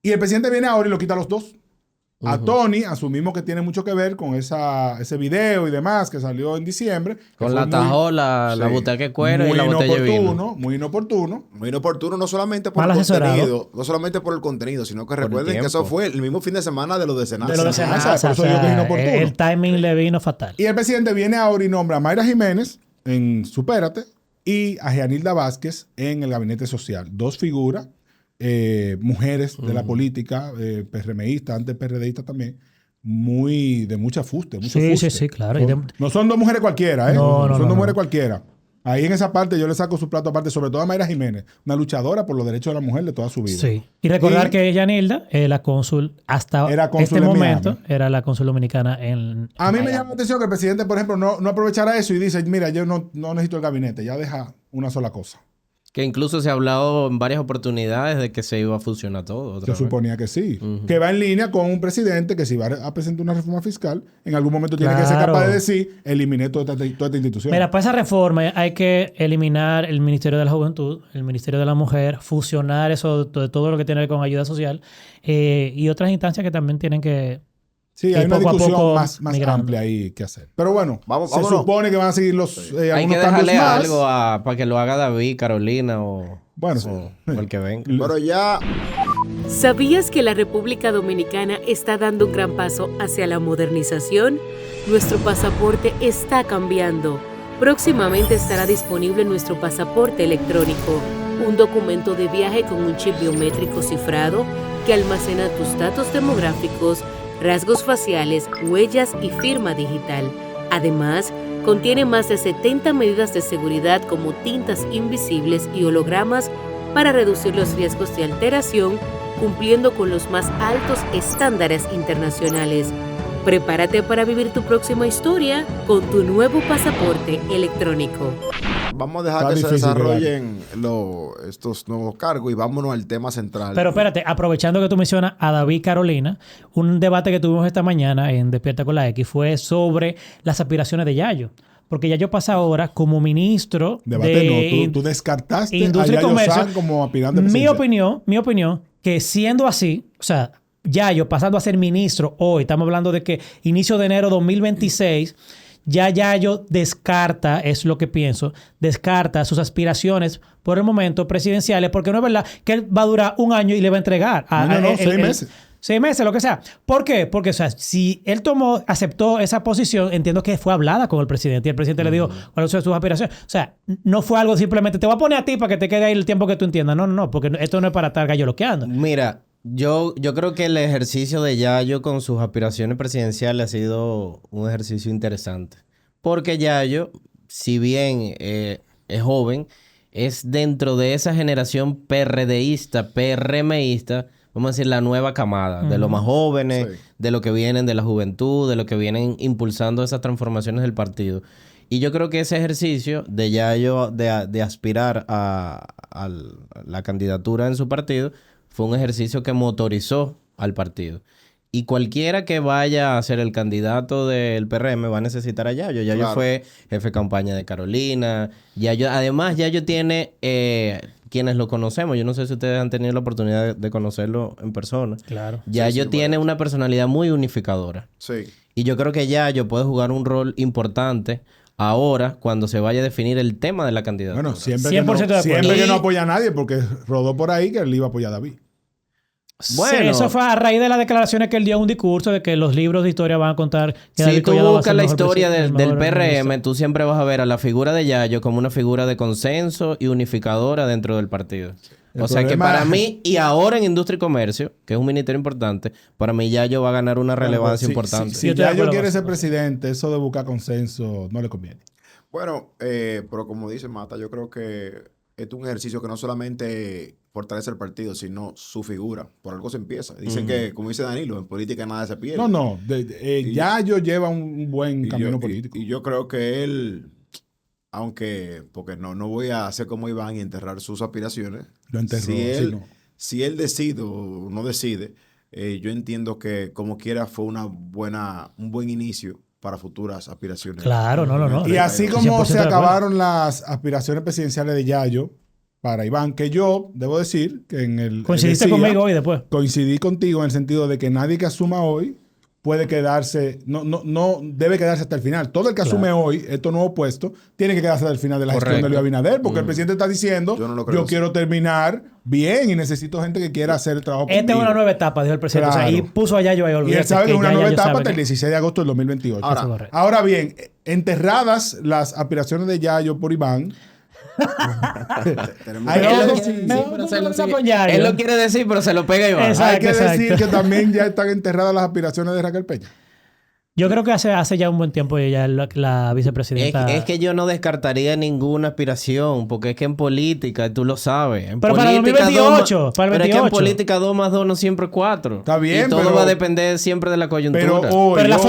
Y el presidente viene ahora y lo quita a los dos. A Tony, asumimos que tiene mucho que ver con ese video y demás que salió en diciembre. Con la tajola, la sí, butaca de cuero y la botella de vino. Muy inoportuno. Muy inoportuno, no solamente por Mal el asesorado. contenido, no solamente por el contenido, sino que el recuerden que eso tiempo. fue el mismo fin de semana de lo de Senasa. De lo de Senasa, Senasa, por eso o digo que es sea, inoportuno. el timing le vino fatal. Y el presidente viene ahora y nombra a Mayra Jiménez en Supérate y a Jeanilda Vázquez en el Gabinete Social. Dos figuras, mujeres de la política, PRMistas, antes PRDistas también, de mucha fuste, mucho Sí, fuste. sí, claro. Y de- No son dos mujeres cualquiera, ¿eh? No, son no, dos no. mujeres cualquiera. Ahí en esa parte yo le saco su plato aparte, sobre todo a Mayra Jiménez, una luchadora por los derechos de la mujer de toda su vida. Sí. Y recordar Y- que Yanilda, la cónsul, hasta Era cónsul este en momento, Miami. era la cónsul dominicana en A mí me Miami. llama la atención que el presidente, por ejemplo, no aprovechara eso y dice, mira, yo no necesito el gabinete, ya deja una sola cosa. Que incluso se ha hablado en varias oportunidades de que se iba a fusionar todo. otra Yo vez. suponía que sí. Que va en línea con un presidente que si va a presentar una reforma fiscal, en algún momento tiene que ser Claro. capaz de decir, eliminé toda esta institución. Mira, para esa reforma hay que eliminar el Ministerio de la Juventud, el Ministerio de la Mujer, fusionar eso de todo lo que tiene que ver con ayuda social y otras instancias que también tienen que... sí, y hay una poco a discusión poco más migrando. amplia ahí que hacer. Pero bueno, Vámonos. se supone que van a seguir los Hay algunos que cambios dejarle más. algo para que lo haga David, Carolina o el que venga. Pero ya ¿Sabías que la República Dominicana está dando un gran paso hacia la modernización? Nuestro pasaporte está cambiando. Próximamente estará disponible nuestro pasaporte electrónico, un documento de viaje con un chip biométrico cifrado que almacena tus datos demográficos, rasgos faciales, huellas y firma digital. Además, contiene más de 70 medidas de seguridad como tintas invisibles y hologramas para reducir los riesgos de alteración, cumpliendo con los más altos estándares internacionales. Prepárate para vivir tu próxima historia con tu nuevo pasaporte electrónico. vamos a dejar Está que se difícil desarrollen estos nuevos cargos y vámonos al tema central. Pero espérate, aprovechando que tú mencionas a David Carolina, un debate que tuvimos esta mañana en Despierta con la X fue sobre las aspiraciones de Yayo. Porque Yayo pasa ahora como ministro Debate de no, tú descartaste Industria a y Yayo Comercio. San como aspirante Mi presidencial. opinión, que siendo así, o sea, Yayo pasando a ser ministro hoy, estamos hablando de que inicio de enero 2026, ya Yayo descarta, es lo que pienso, descarta sus aspiraciones por el momento presidenciales, porque no es verdad que él va a durar un año y le va a entregar. No, 6 meses. 6 meses, lo que sea. ¿Por qué? Porque, o sea, si él aceptó esa posición, entiendo que fue hablada con el presidente y el presidente le dijo cuáles son sus aspiraciones. O sea, no fue algo simplemente, te voy a poner a ti para que te quede ahí el tiempo que tú entiendas. No, porque esto no es para estar galloloqueando. Mira, Yo creo que el ejercicio de Yayo con sus aspiraciones presidenciales ha sido un ejercicio interesante. Porque Yayo, si bien es joven, es dentro de esa generación PRDista, PRMista, vamos a decir, la nueva camada, de los más jóvenes, Sí. de los que vienen de la juventud, de los que vienen impulsando esas transformaciones del partido. Y yo creo que ese ejercicio de Yayo de aspirar a la candidatura en su partido fue un ejercicio que motorizó al partido. Y cualquiera que vaya a ser el candidato del PRM va a necesitar a Yayo. Yayo Claro. fue jefe de campaña de Carolina. Además, Yayo tiene quienes lo conocemos. Yo no sé si ustedes han tenido la oportunidad de conocerlo en persona. Claro. Yayo sí, tiene bueno. una personalidad muy unificadora. Sí. Y yo creo que Yayo puede jugar un rol importante ahora cuando se vaya a definir el tema de la candidatura. Bueno, siempre, 100% de acuerdo. siempre que Y- no apoya a nadie, porque rodó por ahí que él iba a apoyar a David. Bueno. Sí, eso fue a raíz de las declaraciones que él dio en un discurso de que los libros de historia van a contar que Si David tú Collado va a ser buscas el la mejor historia presidente, del el mejor PRM, ministro. tú siempre vas a ver a la figura de Yayo como una figura de consenso y unificadora dentro del partido. El O sea que problema- para mí, y ahora en Industria y Comercio, que es un ministerio importante, para mí Yayo va a ganar una relevancia Si- importante. Si Yo estoy de Yayo acuerdo quiere con ser eso. presidente, eso de buscar consenso no le conviene. Bueno, pero como dice Mata, yo creo que esto es un ejercicio que no solamente fortalece el partido, sino su figura. Por algo se empieza. Dicen que, como dice Danilo, en política nada se pierde. No. Yayo lleva un buen Y camino yo, político. y yo creo que él, aunque, porque no voy a hacer como Iván y enterrar sus aspiraciones. Lo enterró, Si sí, él, no. si él decide o no decide, yo entiendo que como quiera fue un buen inicio para futuras aspiraciones. Claro, no. Y así como 100% se de acuerdo. acabaron las aspiraciones presidenciales de Yayo para Iván, que yo debo decir que en el... Coincidiste decía- conmigo hoy después. Coincidí contigo en el sentido de que nadie que asuma hoy puede quedarse, no debe quedarse hasta el final. Todo el que asume hoy estos nuevos puestos tiene que quedarse hasta el final de la gestión de Correcto. Luis Abinader, porque el presidente está diciendo, Yo no lo creo yo así. quiero terminar bien y necesito gente que quiera hacer el trabajo Esta es conmigo. una nueva etapa, dijo el presidente. O sea, y Claro. puso a Yayo ahí. Y él olvídate sabe que es una ya nueva Yayo etapa sabe hasta el que- 16 de agosto del 2028. Ahora, Eso es correcto. Ahora bien, enterradas las aspiraciones de Yayo por Iván, tenemos Hay que- que Pero- decir- no, pero no, se lo no, sigue. con Yayo. Él lo quiere decir, pero se lo pega Iván. Exacto. hay que decir exacto. que también ya están enterradas las aspiraciones de Raquel Peña. Yo creo que hace ya un buen tiempo ya la vicepresidenta... Es que yo no descartaría ninguna aspiración, porque es que en política, tú lo sabes. En Pero para el política, 2028, para el pero es que en 28. política 2 más 2 no siempre es 4. Está bien, y todo pero- va a depender siempre de la coyuntura. Pero la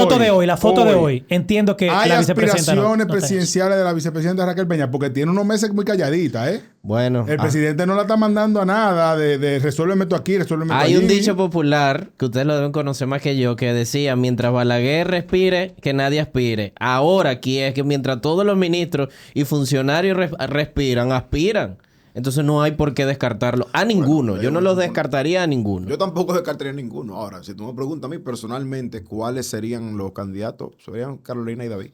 foto de hoy, entiendo que hay la vicepresidenta no aspiraciones está en eso. presidenciales de la vicepresidenta Raquel Peña, porque tiene unos meses muy calladita, ¿eh? Bueno, El presidente no la está mandando a nada de resuélveme esto aquí, resuélveme esto hay allí. un dicho popular que ustedes lo deben conocer más que yo, que decía, mientras Balaguer respire, que nadie aspire. Ahora aquí es que mientras todos los ministros y funcionarios respiran, aspiran. Entonces no hay por qué descartarlo a ninguno. Yo no los descartaría a ninguno. Yo tampoco descartaría ninguno. Ahora, si tú me preguntas a mí personalmente cuáles serían los candidatos, serían Carolina y David.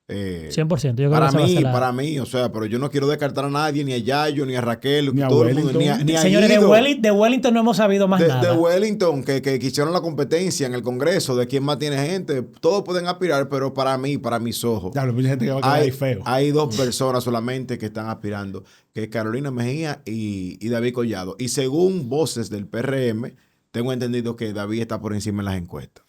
100%. Yo creo Para que esa va a ser la- para mí, o sea, pero yo no quiero descartar a nadie, ni a Yayo, ni a Raquel, Ni a todo el mundo, Wellington. ni a Señores, de Guido. Wellington no hemos sabido más De nada. Wellington, que quisieron la competencia en el Congreso, de quién más tiene gente, todos pueden aspirar, pero para mí, para mis ojos, Ya, mucha gente que va a quedar ahí feo. hay dos personas solamente que están aspirando, que es Carolina Mejía y David Collado. Y según voces del PRM, tengo entendido que David está por encima en las encuestas.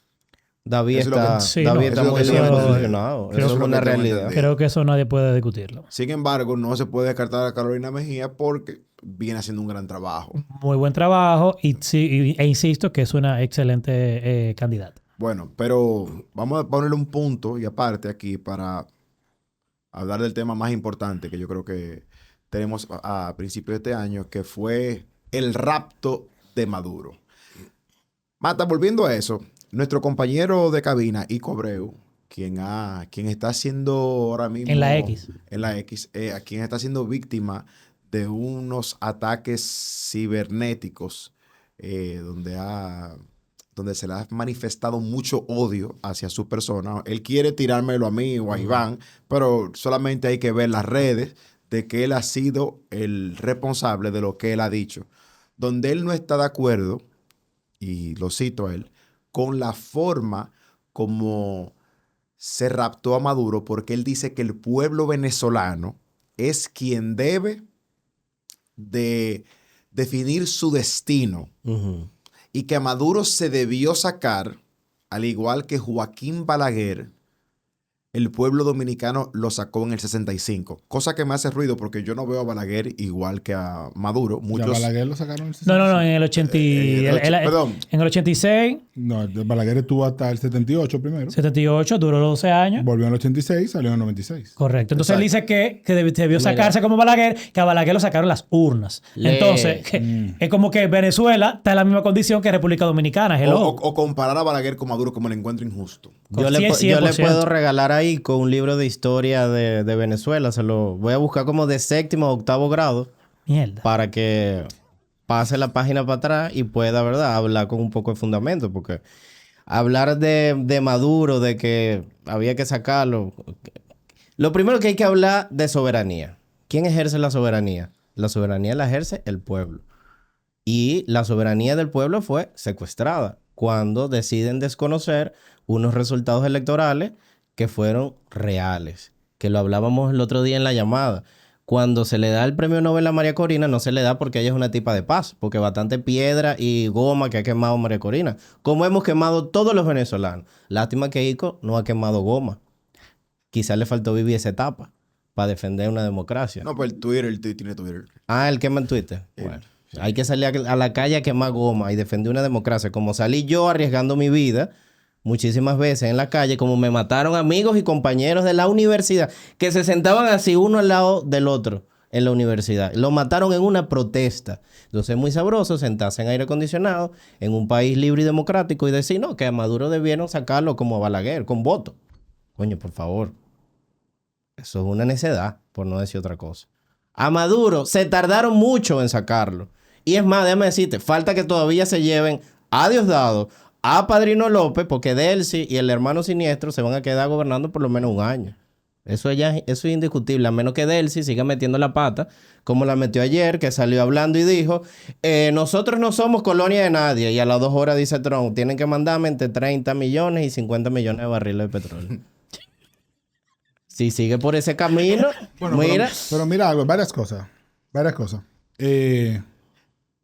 David Eso es lo está, que- Sí, David no, está eso es lo muy que bien tengo posicionado. entendido. Eso es lo una que tengo realidad. entendido. Creo que eso nadie puede discutirlo. Sin embargo, no se puede descartar a Carolina Mejía porque viene haciendo un gran trabajo. Muy buen trabajo y sí, e insisto que es una excelente candidata. Bueno, pero vamos a ponerle un punto y aparte aquí para hablar del tema más importante que yo creo que tenemos a principios de este año, que fue el rapto de Maduro. Mata, volviendo a eso, nuestro compañero de cabina, Ico Abreu, quien está haciendo ahora mismo... En la X. En la X, a quien está siendo víctima de unos ataques cibernéticos donde se le ha manifestado mucho odio hacia su persona. Él quiere tirármelo a mí o a Iván, pero solamente hay que ver las redes de que él ha sido el responsable de lo que él ha dicho. Donde él no está de acuerdo, y lo cito a él, con la forma como se raptó a Maduro, porque él dice que el pueblo venezolano es quien debe de definir su destino. Ujú. y que a Maduro se debió sacar, al igual que Joaquín Balaguer, el pueblo dominicano lo sacó en el 65. Cosa que me hace ruido porque yo no veo a Balaguer igual que a Maduro. ¿Ya Balaguer lo sacaron en el 65? No, en el 80 perdón. En el 86, No, Balaguer estuvo hasta el 78 primero. 78, duró 12 años. Volvió en el 86, salió en el 96. Correcto. Entonces él Exacto. dice que debió Mira. sacarse como Balaguer, que a Balaguer lo sacaron las urnas. Entonces, es como que Venezuela está en la misma condición que República Dominicana. Hello. O comparar a Balaguer con Maduro como el encuentro injusto. Yo le 100%. puedo regalar ahí con un libro de historia de Venezuela. Se lo voy a buscar como de 7º o 8º grado Mierda. para que pase la página para atrás y pueda, ¿verdad?, hablar con un poco de fundamento. Porque hablar de Maduro, de que había que sacarlo. Lo primero que hay que hablar de soberanía. ¿Quién ejerce la soberanía? La soberanía la ejerce el pueblo. Y la soberanía del pueblo fue secuestrada cuando deciden desconocer unos resultados electorales que fueron reales. Que lo hablábamos el otro día en la llamada. Cuando se le da el premio Nobel a María Corina, no se le da porque ella es una tipa de paz, porque bastante piedra y goma que ha quemado María Corina, como hemos quemado todos los venezolanos. Lástima que Ico no ha quemado goma. Quizás le faltó vivir esa etapa para defender una democracia. No, pues el Twitter, el Twitter tiene Twitter. Ah, el quema en Twitter. Bueno, hay que salir a la calle a quemar goma y defender una democracia. Como salí yo arriesgando mi vida muchísimas veces en la calle, como me mataron amigos y compañeros de la universidad, que se sentaban así uno al lado del otro en la universidad. Lo mataron en una protesta. Entonces es muy sabroso sentarse en aire acondicionado en un país libre y democrático y decir, no, que a Maduro debieron sacarlo como a Balaguer, con voto. Coño, por favor. Eso es una necedad, por no decir otra cosa. A Maduro se tardaron mucho en sacarlo. Y es más, déjame decirte, falta que todavía se lleven a Diosdado, a Padrino López, porque Delcy y el hermano siniestro se van a quedar gobernando por lo menos un año. Eso es indiscutible, a menos que Delcy siga metiendo la pata, como la metió ayer, que salió hablando y dijo, nosotros no somos colonia de nadie. Y a las 2 horas dice Trump, tienen que mandarme entre 30 millones y 50 millones de barriles de petróleo. Si sigue por ese camino, Bueno, mira. pero mira algo, varias cosas.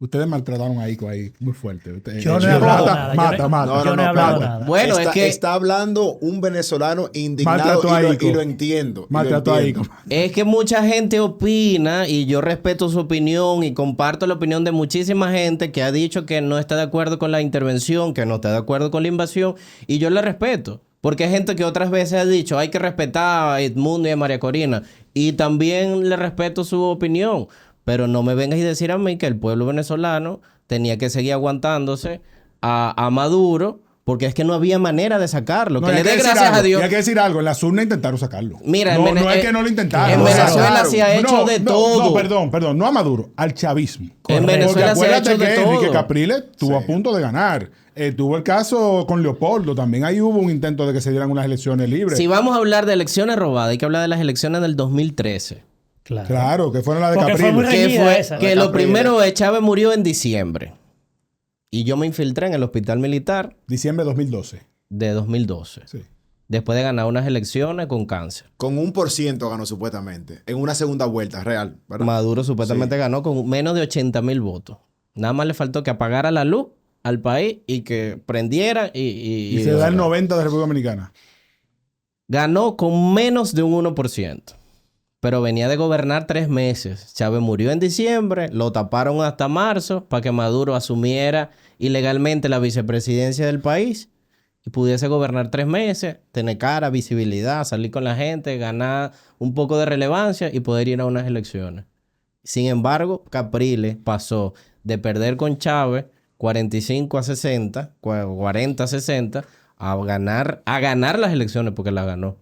Ustedes maltrataron a Ico ahí muy fuerte. Yo no he hablado nada. Mata. Yo no he hablado nada. Bueno, está, es que está hablando un venezolano indignado Maltrató a Ico. y lo entiendo. Maltrató a Ico. es que mucha gente opina y yo respeto su opinión y comparto la opinión de muchísima gente que ha dicho que no está de acuerdo con la intervención, que no está de acuerdo con la invasión, y yo le respeto. Porque hay gente que otras veces ha dicho hay que respetar a Edmundo y a María Corina, y también le respeto su opinión. Pero no me vengas y decir a mí que el pueblo venezolano tenía que seguir aguantándose a Maduro, porque es que no había manera de sacarlo. No, que hay le que dé decir gracias algo, a Dios. y hay que decir algo. En las urnas intentaron sacarlo. Mira, no es que no lo intentaron. En Lo Venezuela sacaron. se ha hecho de todo. No, perdón. No a Maduro, al chavismo. En Venezuela se ha hecho de todo. Enrique Capriles estuvo a punto de ganar. Tuvo el caso con Leopoldo. También ahí hubo un intento de que se dieran unas elecciones libres. Si vamos a hablar de elecciones robadas, hay que hablar de las elecciones del 2013. Claro, que fueron las de Porque fue muy Capriles. reñida esa. Que lo primero, Chávez murió en diciembre. Y yo me infiltré en el hospital militar Diciembre de 2012. de 2012. Sí. Después de ganar unas elecciones con cáncer. Con 1% ganó supuestamente. En una segunda vuelta, real. ¿verdad? Maduro supuestamente ganó con menos de 80,000 votos. Nada más le faltó que apagara la luz al país y que prendiera Y se da el 90% de República Dominicana. Ganó con menos de un 1%. Pero venía de gobernar 3 meses. Chávez murió en diciembre, lo taparon hasta marzo para que Maduro asumiera ilegalmente la vicepresidencia del país y pudiese gobernar 3 meses, tener cara, visibilidad, salir con la gente, ganar un poco de relevancia y poder ir a unas elecciones. Sin embargo, Capriles pasó de perder con Chávez 45 a 60, 40 a 60, a ganar las elecciones porque las ganó.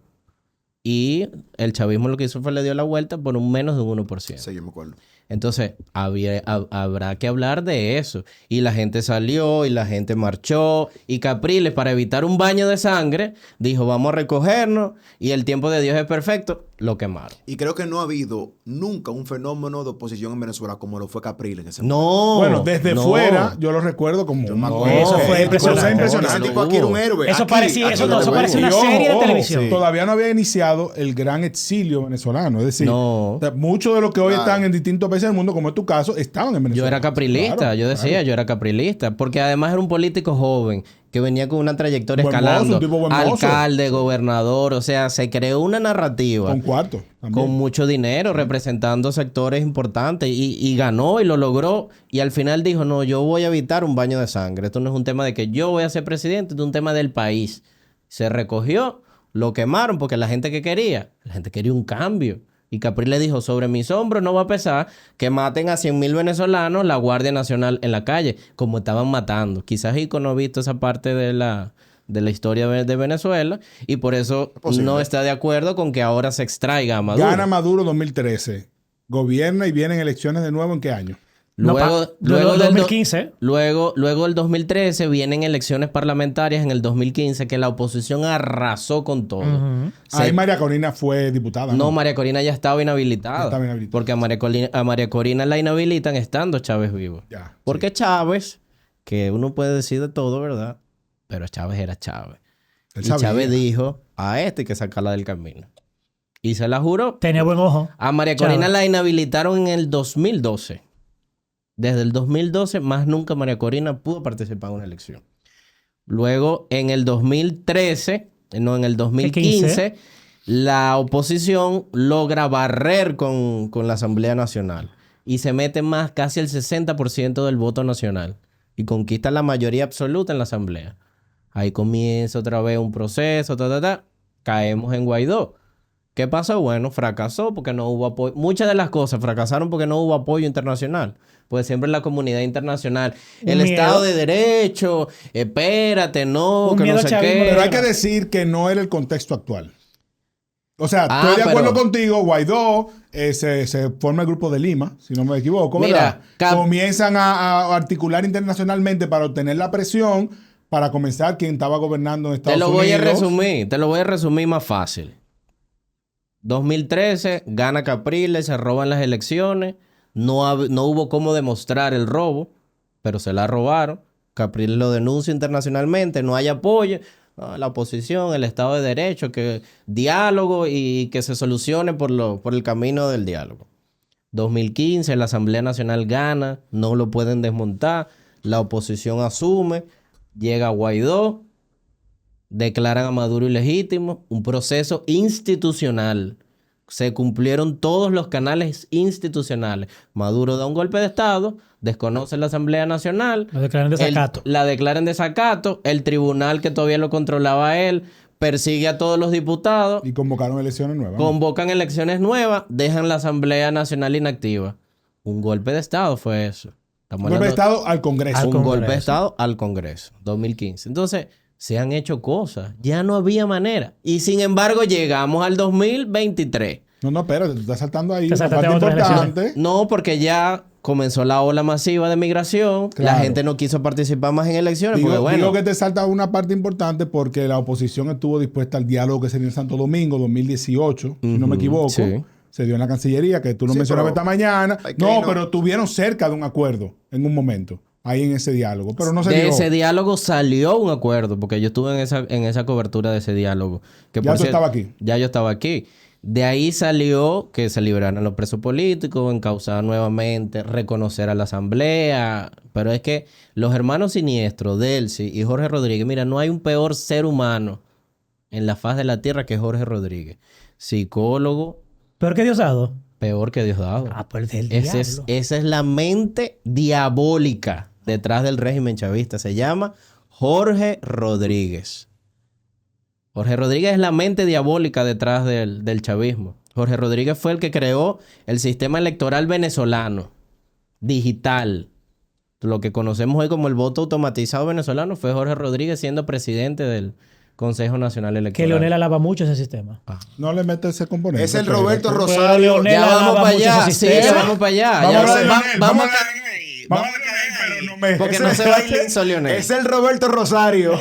Y el chavismo lo que hizo fue le dio la vuelta por un menos de un 1%. Sí, yo me acuerdo. Entonces, habrá que hablar de eso. Y la gente salió y la gente marchó. Y Capriles, para evitar un baño de sangre, dijo, vamos a recogernos y el tiempo de Dios es perfecto. lo quemaron. Y creo que no ha habido nunca un fenómeno de oposición en Venezuela como lo fue Capriles en ese momento. No. Bueno, desde no. fuera, yo lo recuerdo como... Eso fue impresionante. Ese tipo aquí era un héroe. Eso Aquí, parecía, aquí eso, no eso lo parecía una vemos. serie de Ojo, televisión. sí. Todavía no había iniciado el gran exilio venezolano. Es decir, No. muchos de los que hoy Claro. están en distintos países del mundo, como es tu caso, estaban en Venezuela. Yo era caprilista, Claro, yo decía, claro. yo era caprilista, porque además era un político joven que venía con una trayectoria Buen escalando, mozo, un tipo buen mozo. alcalde, gobernador, o sea, se creó una narrativa Con cuarto. También. con mucho dinero, representando sectores importantes y ganó y lo logró y al final dijo, no, yo voy a evitar un baño de sangre, esto no es un tema de que yo voy a ser presidente, es un tema del país. Se recogió, lo quemaron porque la gente quería un cambio. Y Capriles dijo, sobre mis hombros no va a pesar que maten a 100,000 venezolanos la Guardia Nacional en la calle, como estaban matando. Quizás Ico no ha visto esa parte de la historia de Venezuela y por eso no está de acuerdo con que ahora se extraiga a Maduro. Gana Maduro 2013. Gobierna y vienen elecciones de nuevo, ¿en qué año? Luego del 2015. Luego del 2013 vienen elecciones parlamentarias en el 2015 que la oposición arrasó con todo. Ahí María Corina fue diputada. No, María Corina ya estaba inhabilitada. Estaba inhabilitada. Porque a María Corina la inhabilitan estando Chávez vivo. Ya, Porque Chávez, que uno puede decir de todo, ¿verdad? Pero Chávez era Chávez. Él Y sabía. Chávez dijo, a este hay que sacarla del camino. Y se la juró. Tenía buen ojo. A María Corina Chávez. la inhabilitaron en el 2012. Desde el 2012, más nunca María Corina pudo participar en una elección. Luego, en el 2013, no, en el 2015, la oposición logra barrer con la Asamblea Nacional y se mete más, casi el 60% del voto nacional y conquista la mayoría absoluta en la Asamblea. Ahí comienza otra vez un proceso, caemos en Guaidó. ¿Qué pasó? Bueno, fracasó porque no hubo apoyo. Muchas de las cosas fracasaron porque no hubo apoyo internacional. Pues siempre la comunidad internacional. El Miedo. Estado de Derecho, espérate, no, Un que no miedo sé chavismo qué. Pero hay que decir que no era el contexto actual. O sea, Ah, estoy de acuerdo pero- contigo, Guaidó, se forma el grupo de Lima, si no me equivoco, Mira, ¿verdad? Comienzan a articular internacionalmente para obtener la presión para comenzar quien estaba gobernando en Estados Te lo Unidos. te lo voy a resumir más fácil. 2013, gana Capriles, se roban las elecciones. No hubo cómo demostrar el robo, pero se la robaron. Capriles lo denuncia internacionalmente, no hay apoyo. No, la oposición, el Estado de Derecho, que diálogo y que se solucione por el camino del diálogo. 2015, la Asamblea Nacional gana, no lo pueden desmontar, la oposición asume, llega Guaidó, declaran a Maduro ilegítimo, un proceso institucional. Se cumplieron todos los canales institucionales. Maduro da un golpe de Estado, desconoce la Asamblea Nacional. Lo declaran desacato. La declaran desacato. El tribunal que todavía lo controlaba a él persigue a todos los diputados. Y convocaron elecciones nuevas. Convocan elecciones nuevas, dejan la Asamblea Nacional inactiva. Un golpe de Estado fue eso. Estamos Un golpe de hablando- Estado al Congreso. Al un Congreso. golpe de Estado al Congreso, 2015. Entonces, se han hecho cosas. Ya no había manera. Y sin embargo, llegamos al 2023. No, espérate, tú estás saltando ahí Te una saltaste parte otras importante. No, porque ya comenzó la ola masiva de migración. La Claro. gente no quiso participar más en elecciones. Digo, porque bueno, digo que te salta una parte importante porque la oposición estuvo dispuesta al diálogo que se dio en Santo Domingo 2018, si no me equivoco. sí. Se dio en la Cancillería, que tú lo Sí, mencionabas pero esta mañana. hay que No, no- pero estuvieron cerca de un acuerdo en un momento, ahí en ese diálogo. Pero no se de dio. ese diálogo salió un acuerdo, porque yo estuve en esa cobertura de ese diálogo. Que Ya por tú cierto, estabas aquí. Ya yo estaba aquí. De ahí salió que se liberaran los presos políticos, encauzar nuevamente, reconocer a la asamblea. Pero es que los hermanos siniestros, Delcy y Jorge Rodríguez, mira, no hay un peor ser humano en la faz de la tierra que Jorge Rodríguez. Psicólogo, Peor que Diosdado. peor que Diosdado. Ah, pues del Esa diablo. es la mente diabólica detrás del régimen chavista. Se llama Jorge Rodríguez. Jorge Rodríguez es la mente diabólica detrás del chavismo. Jorge Rodríguez fue el que creó el sistema electoral venezolano, digital. Lo que conocemos hoy como el voto automatizado venezolano fue Jorge Rodríguez siendo presidente del Consejo Nacional Que Electoral. Leonel alaba mucho ese sistema. No le metes ese componente. Es el pero- Roberto Pero Rosario. Leonel Ya vamos alaba para mucho allá. ese Sí, ya sistema. vamos para allá. Vamos Ya a hablar de vamos Leonel, vamos vamos a a hablar de Leonel. Vamos a hablar de Leonel, pero no me... porque Ese- no se va a ir Leonel. Es el Roberto Rosario.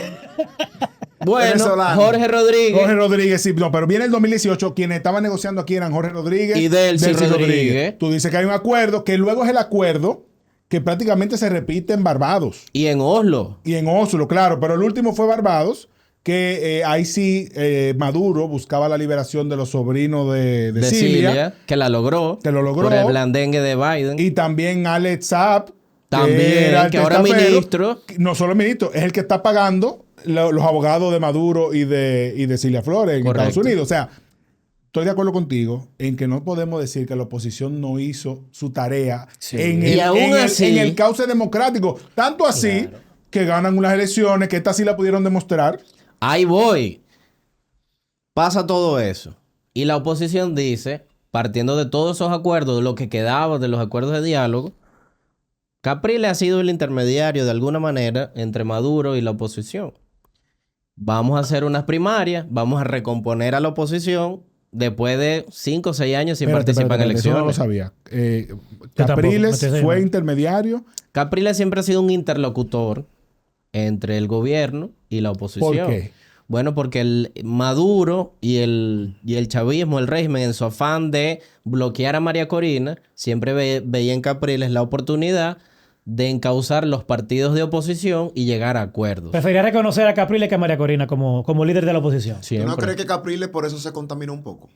Bueno, Venezolano. Jorge Rodríguez. Jorge Rodríguez, sí, no, pero viene el 2018, quienes estaban negociando aquí eran Jorge Rodríguez Y Delcy Rodríguez. Tú dices que hay un acuerdo, que luego es el acuerdo que prácticamente se repite en Barbados Y en Oslo. y en Oslo, claro, pero el último fue Barbados, que ahí sí Maduro buscaba la liberación de los sobrinos de De Cilia, Cilia, que la logró. que lo logró, Por el blandengue de Biden. y también Alex Saab, También, era el que ahora testaferro, ministro. no solo ministro, es el que está pagando los abogados de Maduro y de Cilia Flores en Correcto. Estados Unidos. O sea, estoy de acuerdo contigo en que no podemos decir que la oposición no hizo su tarea Y aún así- en el cauce democrático. Tanto así que ganan unas elecciones, que estas sí la pudieron demostrar. Ahí voy. Pasa todo eso. Y la oposición dice, partiendo de todos esos acuerdos, de lo que quedaba de los acuerdos de diálogo, Capriles ha sido el intermediario de alguna manera entre Maduro y la oposición. Vamos a hacer unas primarias, vamos a recomponer a la oposición después de 5 o 6 años sin participar en Eso no lo elecciones. sabía. tampoco, Capriles me estoy fue diciendo. intermediario. Capriles siempre ha sido un interlocutor entre el gobierno y la oposición. ¿Por qué? Bueno, porque el Maduro y el chavismo, el régimen, en su afán de bloquear a María Corina, siempre veía en Capriles la oportunidad de encauzar los partidos de oposición y llegar a acuerdos. Prefería reconocer a Capriles que a María Corina como líder de la oposición. ¿Tú Siempre. no crees que Capriles por eso se contaminó un poco?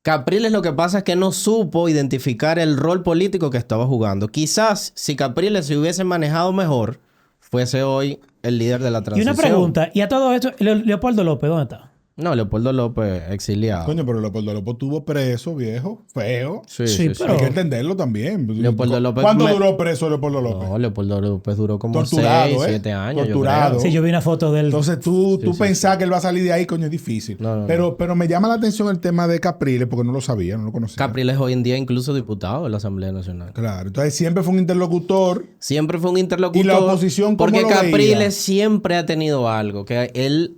Capriles lo que pasa es que no supo identificar el rol político que estaba jugando. Quizás si Capriles se hubiese manejado mejor, fuese hoy el líder de la Y transición. una pregunta, y a todo esto, Leopoldo López, ¿dónde está? No, Leopoldo López exiliado. Coño, pero Leopoldo López tuvo preso, viejo, feo. Sí, Sí, sí, sí. pero- Hay que entenderlo también. Leopoldo López ¿Cuánto me- duró preso Leopoldo López? No, Leopoldo López duró como Torturado, 6, ¿eh? 7 años. yo Torturado. creo. Sí, yo vi una foto del... Entonces tú Sí, sí, pensás que él va a salir de ahí, coño, es difícil. No, no, pero me llama la atención el tema de Capriles, porque no lo sabía, no lo conocía. Capriles hoy en día incluso diputado de la Asamblea Nacional. Claro, entonces siempre fue un interlocutor. Siempre fue un interlocutor. ¿Y la oposición cómo Porque lo veía? Capriles siempre ha tenido algo. Que él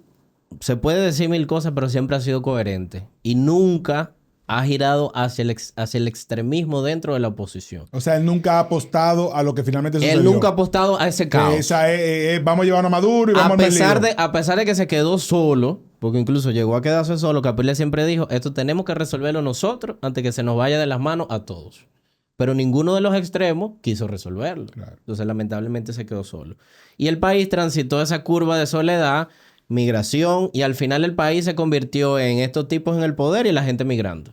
se puede decir mil cosas, pero siempre ha sido coherente. Y nunca ha girado hacia el extremismo dentro de la oposición. O sea, él nunca ha apostado a lo que finalmente sucedió. Él nunca ha apostado a ese caos. Esa vamos a llevar a Maduro y vamos A a armar pesar, lío. a pesar de que se quedó solo, porque incluso llegó a quedarse solo, Capriles siempre dijo, esto tenemos que resolverlo nosotros antes que se nos vaya de las manos a todos. Pero ninguno de los extremos quiso resolverlo. Claro. Entonces, lamentablemente, se quedó solo. Y el país transitó esa curva de soledad, migración, y al final el país se convirtió en estos tipos en el poder y la gente migrando.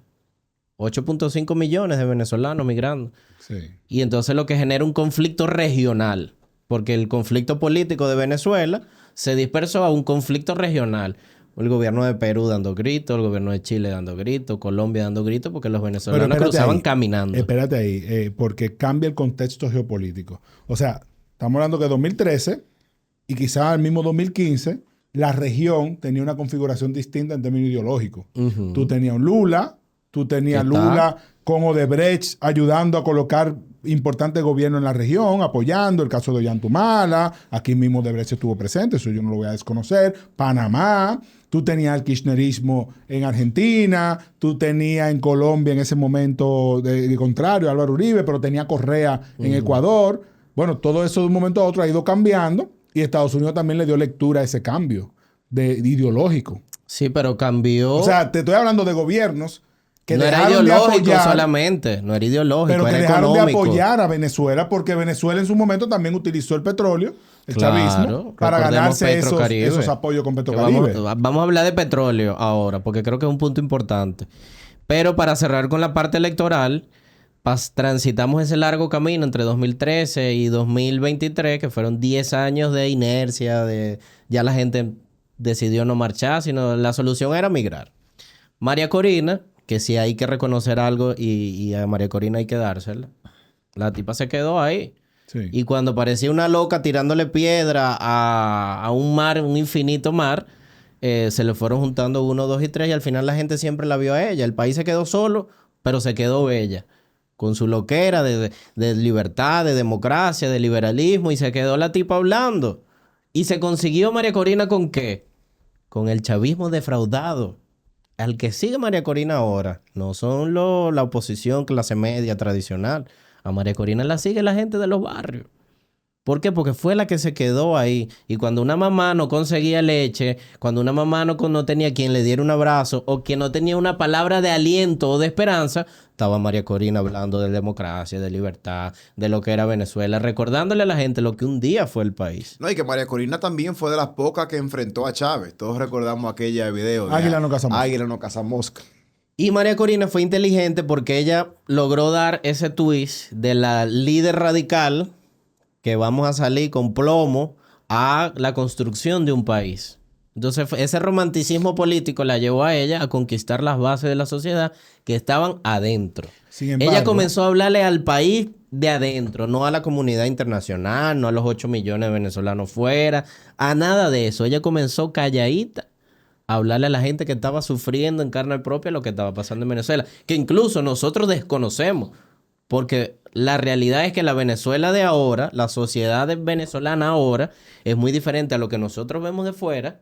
8.5 millones de venezolanos migrando. Sí. Y entonces lo que genera un conflicto regional, porque el conflicto político de Venezuela se dispersó a un conflicto regional. El gobierno de Perú dando gritos, el gobierno de Chile dando gritos, Colombia dando gritos, porque los venezolanos Pero espérate cruzaban ahí. caminando. Espérate ahí, porque cambia el contexto geopolítico. O sea, estamos hablando que 2013 y quizás el mismo 2015, la región tenía una configuración distinta en términos ideológicos. Ujú. Tú tenías un Lula, tú tenías ¿Qué tal? Lula con Odebrecht ayudando a colocar importantes gobiernos en la región, apoyando el caso de Ollantumala, aquí mismo Odebrecht estuvo presente, eso yo no lo voy a desconocer, Panamá, tú tenías el kirchnerismo en Argentina, tú tenías en Colombia en ese momento de contrario, Álvaro Uribe, pero tenía Correa en Ecuador. Bueno, todo eso de un momento a otro ha ido cambiando y Estados Unidos también le dio lectura a ese cambio de ideológico. Sí, pero cambió. O sea, te estoy hablando de gobiernos que no era dejaron de ideológico apoyar, solamente, no era ideológico, pero que era dejaron económico. de apoyar a Venezuela porque Venezuela en su momento también utilizó el petróleo, el Claro, chavismo, para recordemos ganarse Petrocaribe. esos apoyos con Que Petrocaribe. vamos a hablar de petróleo ahora, porque creo que es un punto importante. Pero para cerrar con la parte electoral, transitamos ese largo camino entre 2013 y 2023, que fueron 10 años de inercia, ya la gente decidió no marchar, sino la solución era migrar. María Corina, que sí hay que reconocer algo y a María Corina hay que dársela, la tipa se quedó ahí. Sí. Y cuando parecía una loca tirándole piedra a un mar, un infinito mar, se le fueron juntando 1, 2 y 3 y al final la gente siempre la vio a ella. El país se quedó solo, pero se quedó ella. Con su loquera de libertad, de democracia, de liberalismo y se quedó la tipa hablando. ¿Y se consiguió María Corina con qué? Con el chavismo defraudado. Al que sigue María Corina ahora no son la oposición clase media tradicional. A María Corina la sigue la gente de los barrios. ¿Por qué? Porque fue la que se quedó ahí. Y cuando una mamá no conseguía leche, cuando una mamá no tenía quien le diera un abrazo o quien no tenía una palabra de aliento o de esperanza, estaba María Corina hablando de democracia, de libertad, de lo que era Venezuela, recordándole a la gente lo que un día fue el país. No, y que María Corina también fue de las pocas que enfrentó a Chávez. Todos recordamos aquella video de Águila no caza mosca. Águila no caza mosca. Y María Corina fue inteligente porque ella logró dar ese twist de la líder radical que vamos a salir con plomo a la construcción de un país. Entonces, ese romanticismo político la llevó a ella a conquistar las bases de la sociedad que estaban adentro. Sin embargo, Ella comenzó a hablarle al país de adentro, no a la comunidad internacional, no a los 8 millones de venezolanos fuera, a nada de eso. Ella comenzó calladita a hablarle a la gente que estaba sufriendo en carne propia lo que estaba pasando en Venezuela, que incluso nosotros desconocemos. Porque la realidad es que la Venezuela de ahora, la sociedad venezolana ahora, es muy diferente a lo que nosotros vemos de fuera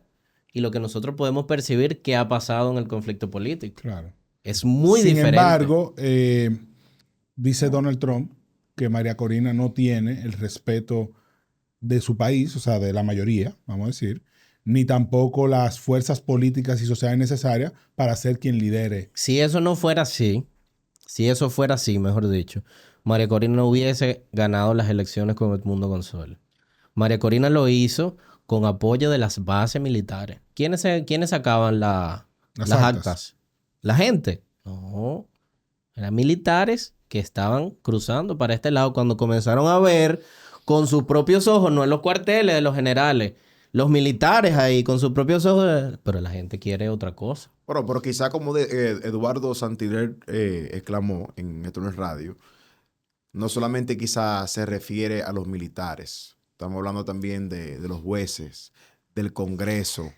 y lo que nosotros podemos percibir que ha pasado en el conflicto político. Claro. Es muy Sin diferente. embargo, dice Donald Trump que María Corina no tiene el respeto de su país, o sea, de la mayoría, vamos a decir, ni tampoco las fuerzas políticas y sociales necesarias para ser quien lidere. Si eso no fuera así, si eso fuera así, mejor dicho, María Corina no hubiese ganado las elecciones con Edmundo González. María Corina lo hizo con apoyo de las bases militares. ¿Quiénes sacaban las actas? ¿La gente? No. Eran militares que estaban cruzando para este lado cuando comenzaron a ver con sus propios ojos, no en los cuarteles de los generales, los militares ahí con sus propios ojos, pero la gente quiere otra cosa. Bueno, pero quizá como Eduardo Santiler exclamó en Esto No Es Radio, no solamente quizá se refiere a los militares, estamos hablando también de los jueces, del Congreso.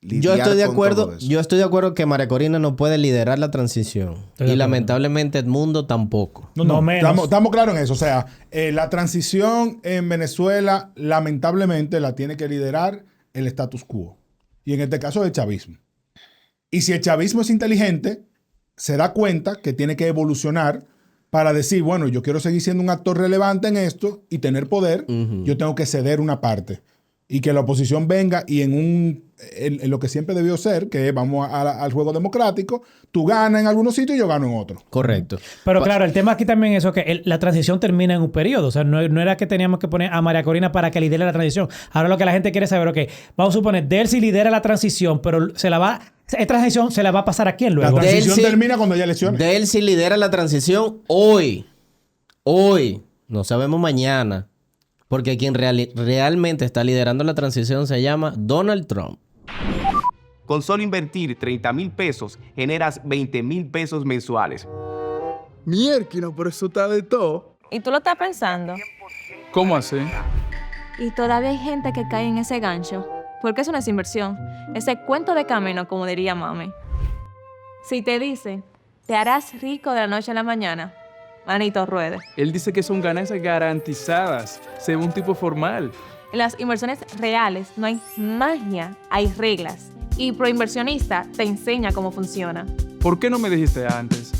Yo estoy de acuerdo que María Corina no puede liderar la transición. Y lamentablemente Edmundo tampoco. No menos. Estamos claros en eso. O sea, la transición en Venezuela, lamentablemente, la tiene que liderar el status quo. Y en este caso, el chavismo. Y si el chavismo es inteligente, se da cuenta que tiene que evolucionar para decir, bueno, yo quiero seguir siendo un actor relevante en esto y tener poder, yo tengo que ceder una parte. Y que la oposición venga y en lo que siempre debió ser, que es, vamos al juego democrático, tú ganas en algunos sitios y yo gano en otros. Correcto. Pero claro, el tema aquí también es eso, que la transición termina en un periodo. O sea, no era que teníamos que poner a María Corina para que lidere la transición. Ahora lo que la gente quiere saber, ok, vamos a suponer, Delcy lidera la transición, pero esta transición se la va a pasar a quién luego. La transición Delcy termina cuando haya elecciones. Delcy lidera la transición hoy. Hoy. No sabemos mañana. Porque quien realmente está liderando la transición se llama Donald Trump. Con solo invertir 30,000 pesos, generas 20,000 pesos mensuales. Mierda, pero eso está de todo. ¿Y tú lo estás pensando? ¿Cómo así? Y todavía hay gente que cae en ese gancho. Porque eso no es inversión. Ese cuento de camino, como diría mami. Si te dicen, te harás rico de la noche a la mañana, manito ruede. Él dice que son ganancias garantizadas. Se ve un tipo formal. En las inversiones reales no hay magia, hay reglas. Y Proinversionista te enseña cómo funciona. ¿Por qué no me dijiste antes?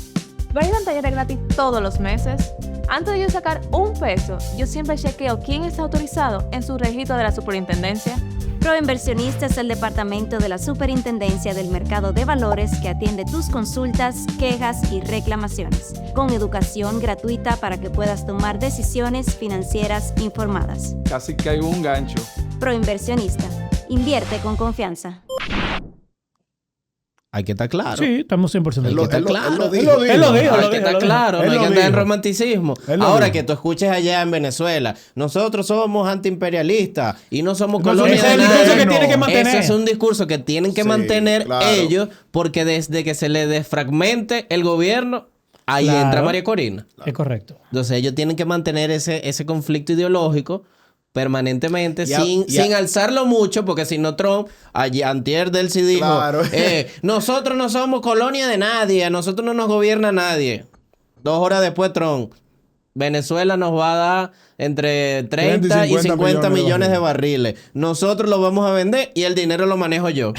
¿Verdad talleres gratis todos los meses? Antes de yo sacar un peso, yo siempre chequeo quién está autorizado en su registro de la superintendencia. Proinversionista es el departamento de la Superintendencia del Mercado de Valores que atiende tus consultas, quejas y reclamaciones, con educación gratuita para que puedas tomar decisiones financieras informadas. Casi caigo un gancho. Proinversionista. Invierte con confianza. Hay que estar claro. Sí, estamos 100% Hay que estar claro. Él lo dijo. Hay que estar claro. No hay que andar en romanticismo. Él lo Ahora dijo. que tú escuches allá en Venezuela, nosotros somos antiimperialistas y no somos No, colonia ese de es el discurso nadie. que tienen que mantener. Ese es un discurso que tienen que Sí, mantener claro. ellos porque desde que se les desfragmente el gobierno, ahí Claro. entra María Corina. Es correcto. Entonces ellos tienen que mantener ese conflicto ideológico permanentemente sin alzarlo mucho, porque si no Trump, antier Delcy dijo, Claro. nosotros no somos colonia de nadie, a nosotros no nos gobierna nadie. 2 horas después Trump, Venezuela nos va a dar entre 30 y 50 millones de barriles. Nosotros lo vamos a vender y el dinero lo manejo yo.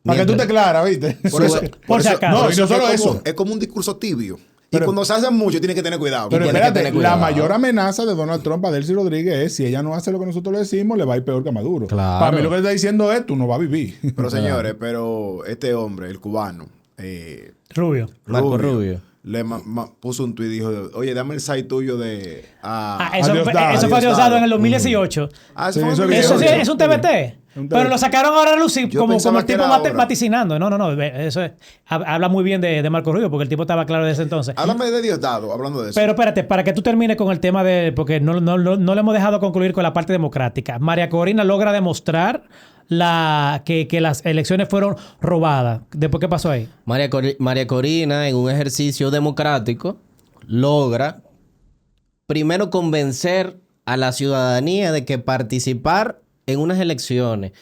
Para que tú te claras, ¿viste? Por eso, Por si acaso. No, y no solo es como, eso. es como un discurso tibio. Y cuando se hacen mucho, tiene que tener cuidado. Pero tiene que espérate, tener cuidado. la mayor amenaza de Donald Trump a Delcy Rodríguez es si ella no hace lo que nosotros le decimos, le va a ir peor que a Maduro. Claro. Para mí lo que está diciendo es, tú no vas a vivir. Pero señores, pero este hombre, el cubano, Rubio. Marco Rubio. le puso un tuit y dijo, oye, dame el site tuyo de... Eso Adiós, Dado. fue Adiós, Diosdado Dado. en el 2018. Sí, fue un eso video. Eso sí, Sí. es un TBT. Un Pero TBT. lo sacaron ahora a lucir Yo como pensaba el que tipo era ahora. vaticinando. No. Eso es, habla muy bien de Marco Rubio porque el tipo estaba claro desde entonces. Háblame de Diosdado, hablando de eso. Pero espérate, para que tú termines con el tema de... Porque no le hemos dejado concluir con la parte democrática. María Corina logra demostrar que las elecciones fueron robadas. ¿Después qué pasó ahí? María Corina, en un ejercicio democrático, logra primero convencer a la ciudadanía de que participar en unas elecciones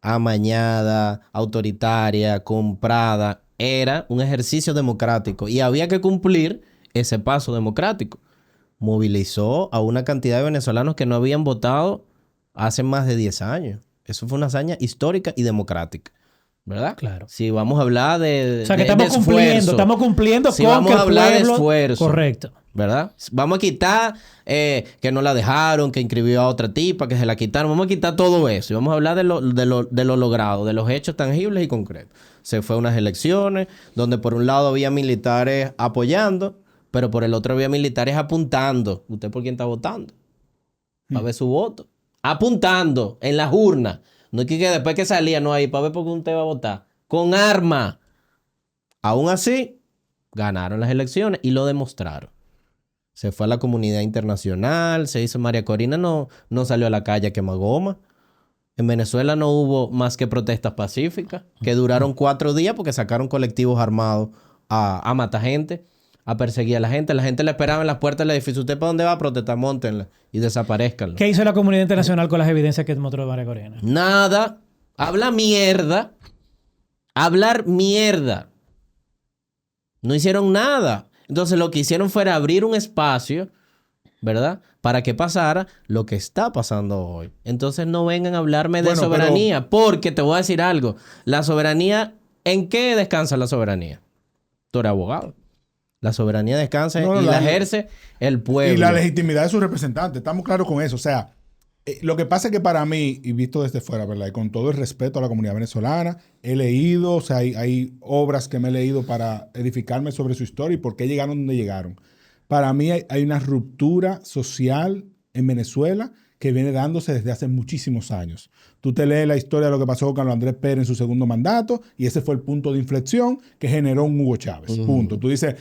amañada, autoritaria, comprada, era un ejercicio democrático y había que cumplir ese paso democrático. Movilizó a una cantidad de venezolanos que no habían votado hace más de 10 años. Eso fue una hazaña histórica y democrática. ¿Verdad? Claro. Si vamos a hablar de O sea, que de estamos cumpliendo Si con vamos que a hablar de pueblo... esfuerzo. Correcto. ¿Verdad? Vamos a quitar que no la dejaron, que inscribió a otra tipa, que se la quitaron. Vamos a quitar todo eso y vamos a hablar de lo logrado, de los hechos tangibles y concretos. Se fue a unas elecciones donde por un lado había militares apoyando, pero por el otro había militares apuntando. ¿Usted por quién está votando? Para ver su voto. Apuntando en las urnas. No es que después que salía, no hay para ver por qué usted va a votar. Con arma. Aún así, ganaron las elecciones y lo demostraron. Se fue a la comunidad internacional, se hizo... María Corina no salió a la calle a quemar goma. En Venezuela no hubo más que protestas pacíficas, que duraron 4 días porque sacaron colectivos armados a matar gente, a perseguir a la gente. La gente le esperaba en las puertas del edificio. ¿Usted para dónde va a protestar? Móntenla y desaparezcanlo. ¿Qué hizo la comunidad internacional con las evidencias que mostró María Corina? Nada. Habla mierda. Hablar mierda. No hicieron nada. Entonces lo que hicieron fue abrir un espacio, ¿verdad? Para que pasara lo que está pasando hoy. Entonces no vengan a hablarme de soberanía, porque te voy a decir algo. La soberanía, ¿en qué descansa la soberanía? Tú eres abogado. La soberanía descansa y la ejerce el pueblo. Y la legitimidad de sus representantes. Estamos claros con eso. O sea, lo que pasa es que para mí, y visto desde fuera, ¿verdad? Y con todo el respeto a la comunidad venezolana, he leído, o sea, hay obras que me he leído para edificarme sobre su historia y por qué llegaron donde llegaron. Para mí hay una ruptura social en Venezuela que viene dándose desde hace muchísimos años. Tú te lees la historia de lo que pasó con Carlos Andrés Pérez en su segundo mandato y ese fue el punto de inflexión que generó un Hugo Chávez. Punto. Tú dices,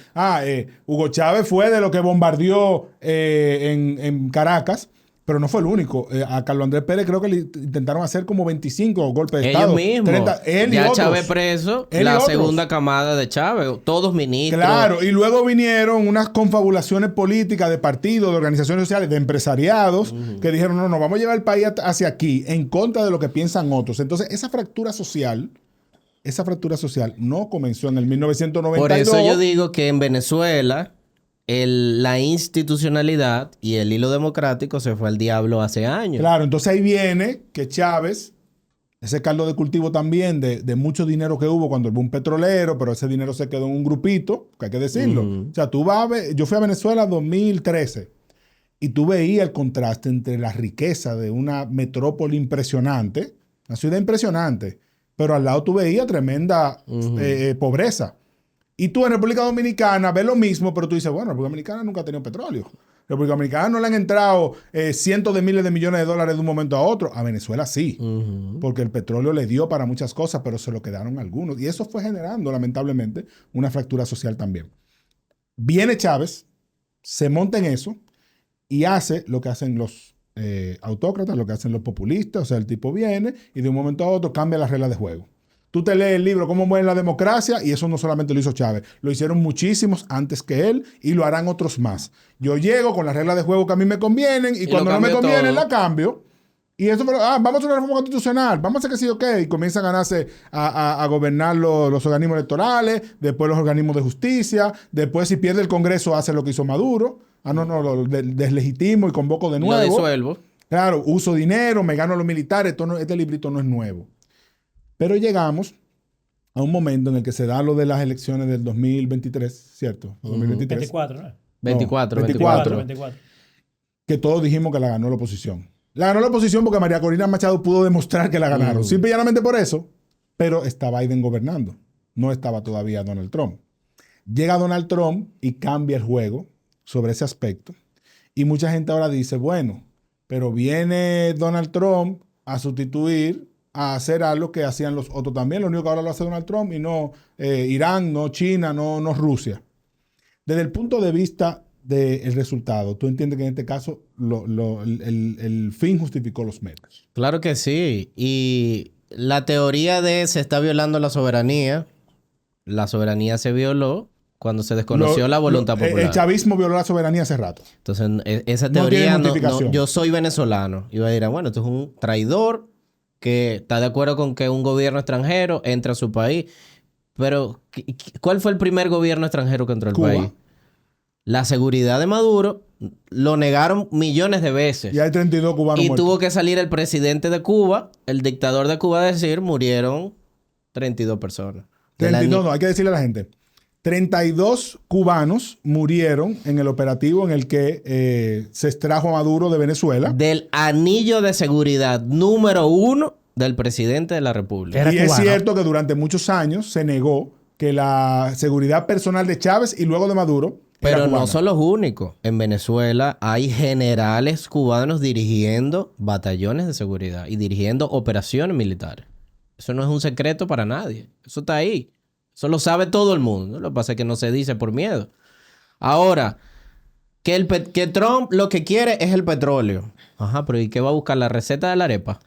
Hugo Chávez fue de lo que bombardeó en Caracas, pero no fue el único. A Carlos Andrés Pérez creo que le intentaron hacer como 25 golpes de Estado. Ellos mismos. 30, él y ya otros. Chávez preso, Él y la otros. segunda camada de Chávez, todos ministros. Claro, y luego vinieron unas confabulaciones políticas de partidos, de organizaciones sociales, de empresariados, que dijeron, no, vamos a llevar el país hacia aquí, en contra de lo que piensan otros. Entonces, esa fractura social no comenzó en el 1992. Por eso yo digo que en Venezuela la institucionalidad y el hilo democrático se fue al diablo hace años. Claro, entonces ahí viene que Chávez, ese caldo de cultivo también de mucho dinero que hubo cuando el boom petrolero, pero ese dinero se quedó en un grupito, que hay que decirlo. O sea, yo fui a Venezuela en 2013 y tú veías el contraste entre la riqueza de una metrópoli impresionante, una ciudad impresionante, pero al lado tú veías tremenda pobreza. Y tú en República Dominicana ves lo mismo, pero tú dices, bueno, República Dominicana nunca ha tenido petróleo. República Dominicana no le han entrado cientos de miles de millones de dólares de un momento a otro. A Venezuela sí, porque el petróleo le dio para muchas cosas, pero se lo quedaron algunos. Y eso fue generando, lamentablemente, una fractura social también. Viene Chávez, se monta en eso y hace lo que hacen los autócratas, lo que hacen los populistas. O sea, el tipo viene y de un momento a otro cambia las reglas de juego. Tú te lees el libro Cómo muere la democracia y eso no solamente lo hizo Chávez, lo hicieron muchísimos antes que él y lo harán otros más. Yo llego con las reglas de juego que a mí me convienen y cuando no me convienen la cambio. Y eso fue, vamos a hacer una reforma constitucional, vamos a hacer que sí, ok. Y comienzan a ganarse a gobernar los organismos electorales, después los organismos de justicia, después si pierde el Congreso hace lo que hizo Maduro. Lo deslegitimo y convoco de nuevo. Lo disuelvo. Claro, uso dinero, me gano a los militares, este librito no es nuevo. Pero llegamos a un momento en el que se da lo de las elecciones del 2023, ¿cierto? 2023. 24, ¿no? 24. Que todos dijimos que la ganó la oposición. La ganó la oposición porque María Corina Machado pudo demostrar que la ganaron. Simple y llanamente por eso. Pero está Biden gobernando. No estaba todavía Donald Trump. Llega Donald Trump y cambia el juego sobre ese aspecto. Y mucha gente ahora dice, bueno, pero viene Donald Trump a sustituir, a hacer algo que hacían los otros también. Lo único que ahora lo hace Donald Trump y no Irán, no China, no Rusia. Desde el punto de vista del resultado, ¿tú entiendes que en este caso el fin justificó los medios? Claro que sí. Y la teoría de se está violando la soberanía se violó cuando se desconoció la voluntad popular. El chavismo violó la soberanía hace rato. Entonces, esa teoría, yo soy venezolano. Y va a decir, bueno, esto es un traidor que está de acuerdo con que un gobierno extranjero entre a su país. Pero, ¿cuál fue el primer gobierno extranjero que entró al país? La seguridad de Maduro lo negaron millones de veces. Y hay 32 cubanos muertos. Y tuvo que salir el presidente de Cuba, el dictador de Cuba, a decir, murieron 32 personas. 32, no, hay que decirle a la gente. 32 cubanos murieron en el operativo en el que se extrajo a Maduro de Venezuela. Del anillo de seguridad número 1 del presidente de la República. Y es cierto que durante muchos años se negó que la seguridad personal de Chávez y luego de Maduro era Pero cubana. no son los únicos. En Venezuela hay generales cubanos dirigiendo batallones de seguridad y dirigiendo operaciones militares. Eso no es un secreto para nadie. Eso está ahí. Eso lo sabe todo el mundo. Lo que pasa es que no se dice por miedo. Ahora, que Trump lo que quiere es el petróleo. Ajá, pero ¿y qué va a buscar? ¿La receta de la arepa?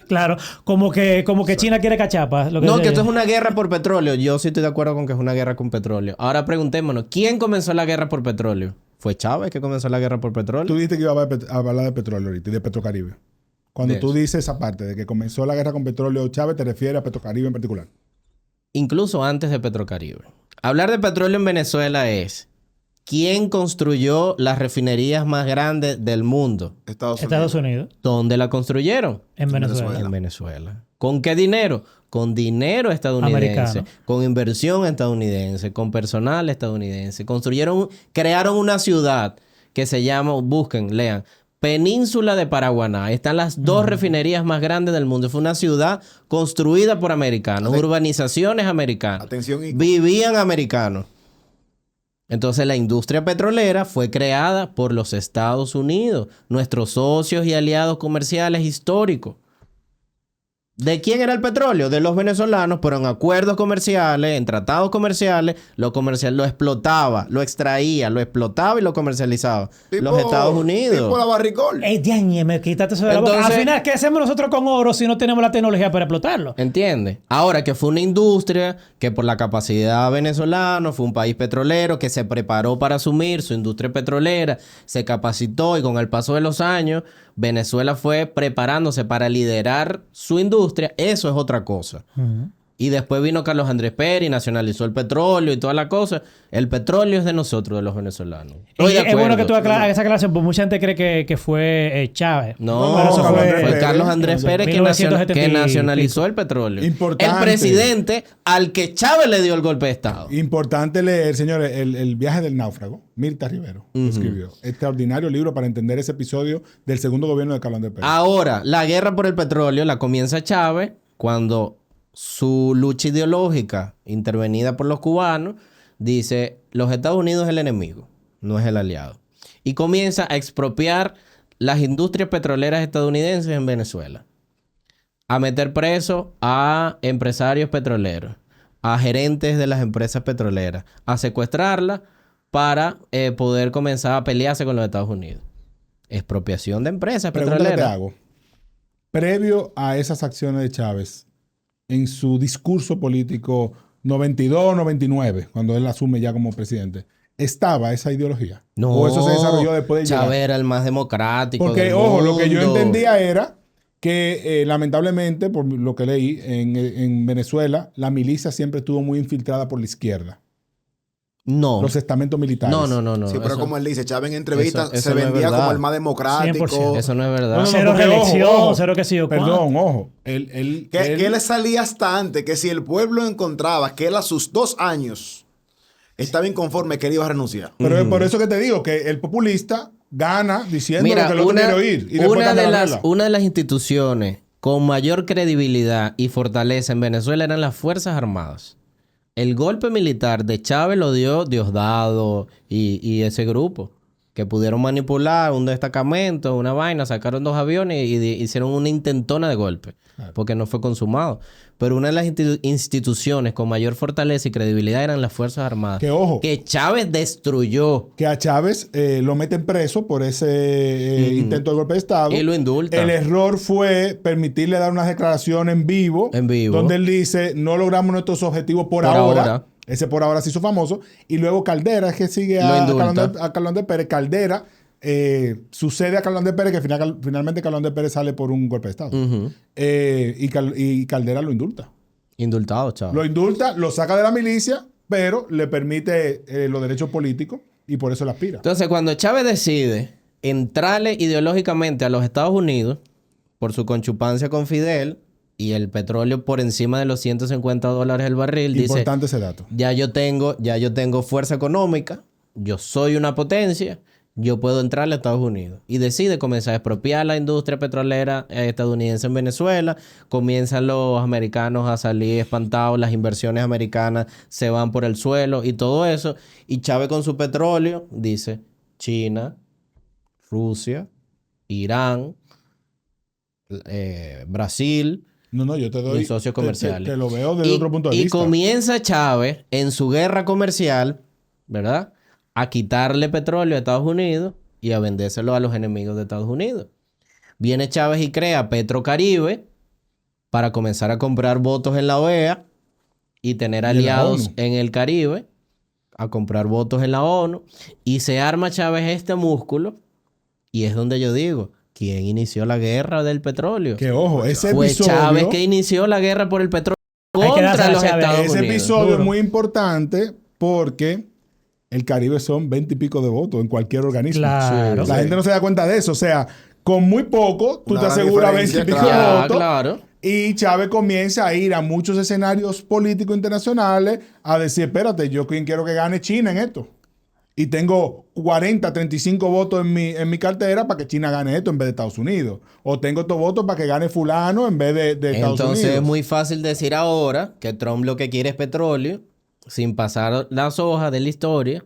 Claro, como que China quiere cachapas. No, que esto es una guerra por petróleo. Yo sí estoy de acuerdo con que es una guerra con petróleo. Ahora preguntémonos, ¿quién comenzó la guerra por petróleo? ¿Fue Chávez que comenzó la guerra por petróleo? Tú dijiste que iba a hablar de petróleo ahorita y de Petrocaribe. Cuando tú dices esa parte de que comenzó la guerra con petróleo Chávez, te refieres a Petrocaribe en particular. Incluso antes de Petrocaribe. Hablar de petróleo en Venezuela es ¿quién construyó las refinerías más grandes del mundo? Estados Unidos. ¿Dónde la construyeron? En Venezuela. En Venezuela. ¿Con qué dinero? Con dinero estadounidense. Americano. Con inversión estadounidense. Con personal estadounidense. Crearon una ciudad que se llama, busquen, lean, Península de Paraguaná. Están las dos refinerías más grandes del mundo. Fue una ciudad construida por americanos. Urbanizaciones americanas. Atención, Ico. Vivían americanos. Entonces la industria petrolera fue creada por los Estados Unidos, nuestros socios y aliados comerciales históricos. ¿De quién era el petróleo? De los venezolanos, pero en acuerdos comerciales, en tratados comerciales, lo explotaba, lo extraía, lo explotaba y lo comercializaba. Los Estados Unidos. Tipo la barricol. Diañe, me quitaste eso de la boca. Entonces- Al final, ¿qué hacemos nosotros con oro si no tenemos la tecnología para explotarlo? ¿Entiendes? Ahora que fue una industria que por la capacidad venezolana fue un país petrolero que se preparó para asumir su industria petrolera, se capacitó y con el paso de los años Venezuela fue preparándose para liderar su industria. Eso es otra cosa. Y después vino Carlos Andrés Pérez y nacionalizó el petróleo y toda la cosa. El petróleo es de nosotros, de los venezolanos. Estoy de Es bueno que acuerdo. tú hagas esa aclaración, porque mucha gente cree que fue Chávez. No, Pero eso fue Carlos Andrés Pérez que 1970 y nacionalizó el petróleo. Importante. El presidente al que Chávez le dio el golpe de Estado. Importante leer, señores, el viaje del náufrago. Mirta Rivero escribió. Extraordinario libro para entender ese episodio del segundo gobierno de Carlos Andrés Pérez. Ahora, la guerra por el petróleo la comienza Chávez cuando su lucha ideológica, intervenida por los cubanos, dice, los Estados Unidos es el enemigo, no es el aliado. Y comienza a expropiar las industrias petroleras estadounidenses en Venezuela. A meter preso a empresarios petroleros, a gerentes de las empresas petroleras, a secuestrarlas para poder comenzar a pelearse con los Estados Unidos. Expropiación de empresas Pregunta que te petroleras. hago. Previo a esas acciones de Chávez, en su discurso político 92-99, cuando él asume ya como presidente, ¿estaba esa ideología? No, ¿O eso se desarrolló después de llegar? Chávez era el más democrático Porque, del ojo, lo que yo mundo. entendía era que lamentablemente, por lo que leí, en Venezuela, la milicia siempre estuvo muy infiltrada por la izquierda. No. Los estamentos militares. No. Sí, pero eso- como él dice, Chávez en entrevistas eso se no es vendía verdad. como el más democrático. 100%. Eso no es verdad. No, no, Cero porque, reelección, cero que sí yo Perdón, ojo. Él Que le salía hasta antes que si el pueblo encontraba que él a sus 2 años estaba inconforme, que él iba a renunciar. Pero es por eso que te digo que el populista gana diciendo Mira, lo que el otro quiere oír. Y después cambia la regla. una de las instituciones con mayor credibilidad y fortaleza en Venezuela eran las Fuerzas Armadas. El golpe militar de Chávez lo dio Diosdado y ese grupo, que pudieron manipular un destacamento, una vaina, sacaron 2 aviones y hicieron una intentona de golpe, porque no fue consumado. Pero una de las instituciones con mayor fortaleza y credibilidad eran las Fuerzas Armadas. Que ojo. Que Chávez destruyó. Que a Chávez lo meten preso por ese intento de golpe de Estado. Y lo indulta. El error fue permitirle dar unas declaraciones en vivo. En vivo. Donde él dice, no logramos nuestros objetivos por ahora. Ese por ahora se hizo famoso. Y luego Caldera, que sigue a Carlos Andrés Pérez. Caldera sucede a Carlos Andrés Pérez, que finalmente Carlos Andrés Pérez sale por un golpe de Estado. Y Caldera lo indulta. Indultado, Chávez. Lo indulta, lo saca de la milicia, pero le permite los derechos políticos y por eso le aspira. Entonces, cuando Chávez decide entrarle ideológicamente a los Estados Unidos por su conchupancia con Fidel y el petróleo por encima de los $150 el barril, Importante dice, ese dato. ya yo tengo fuerza económica, yo soy una potencia, yo puedo entrarle a Estados Unidos. Y decide comenzar a expropiar la industria petrolera estadounidense en Venezuela. Comienzan los americanos a salir espantados, las inversiones americanas se van por el suelo y todo eso. Y Chávez con su petróleo dice, China, Rusia, Irán, Brasil, No, yo te doy... mis socios comerciales. Te lo veo desde otro punto de y vista. comienza Chávez en su guerra comercial, ¿verdad?, a quitarle petróleo a Estados Unidos y a vendérselo a los enemigos de Estados Unidos. Viene Chávez y crea Petrocaribe para comenzar a comprar votos en la OEA y tener aliados en el Caribe, a comprar votos en la ONU. Y se arma Chávez este músculo y es donde yo digo, ¿quién inició la guerra del petróleo? Que ojo, ese Fue episodio... Chávez que inició la guerra por el petróleo contra los Estados Unidos. Ese episodio Duro. es muy importante porque el Caribe son 20 y pico de votos en cualquier organismo. Claro. La gente no se da cuenta de eso. O sea, con muy poco, tú Una te gran aseguras 20 y diferencia, pico de claro. votos. Claro. Y Chávez comienza a ir a muchos escenarios políticos internacionales a decir, espérate, yo quiero que gane China en esto. Y tengo 40, 35 votos en mi cartera para que China gane esto en vez de Estados Unidos. O tengo estos votos para que gane fulano en vez de Estados Unidos. Entonces es muy fácil decir ahora que Trump lo que quiere es petróleo, sin pasar las hojas de la historia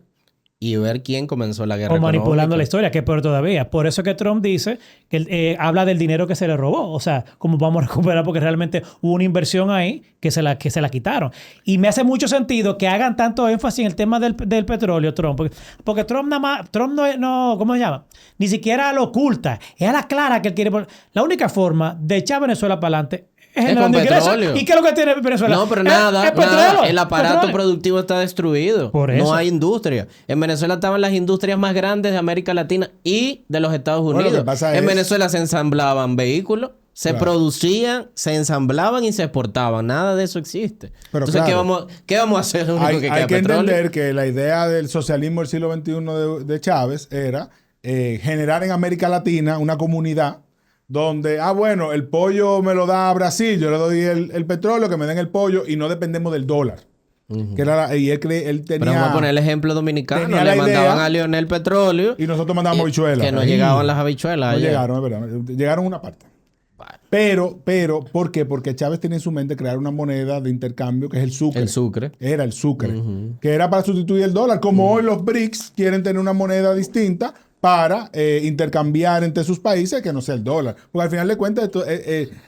y ver quién comenzó la guerra O manipulando económica. la historia, que es peor todavía. Por eso que Trump dice que habla del dinero que se le robó. O sea, cómo vamos a recuperar, porque realmente hubo una inversión ahí que se la quitaron. Y me hace mucho sentido que hagan tanto énfasis en el tema del petróleo, Trump. Porque Trump nada más, Trump no, ¿cómo se llama? Ni siquiera lo oculta. Es a la clara que él quiere. La única forma de echar Venezuela para adelante es con generando ingresos. petróleo. ¿Y qué es lo que tiene Venezuela? No, pero Es nada. petróleo. El aparato Petróleo. productivo está destruido. Por eso. No hay industria. En Venezuela estaban las industrias más grandes de América Latina y de los Estados Bueno, Unidos. lo que pasa En es- Venezuela se ensamblaban vehículos, se Claro. producían, se ensamblaban y se exportaban. Nada de eso existe. Pero Entonces, claro, ¿qué vamos a hacer? Lo único Hay queda que petróleo. entender que la idea del socialismo del siglo XXI de Chávez era generar en América Latina una comunidad donde, bueno, el pollo me lo da Brasil, yo le doy el petróleo, que me den el pollo y no dependemos del dólar. Que era y él tenía... Pero vamos a poner el ejemplo dominicano. tenía Le la idea- mandaban a Lionel petróleo Y nosotros mandábamos habichuelas. que no Ahí. llegaban las habichuelas. No allá. llegaron, es verdad. Llegaron una parte. Pero, ¿por qué? Porque Chávez tenía en su mente crear una moneda de intercambio que es el sucre. El sucre. Era el sucre. Que era para sustituir el dólar. Como hoy los BRICS quieren tener una moneda distinta para intercambiar entre sus países que no sea el dólar. Porque al final de cuentas,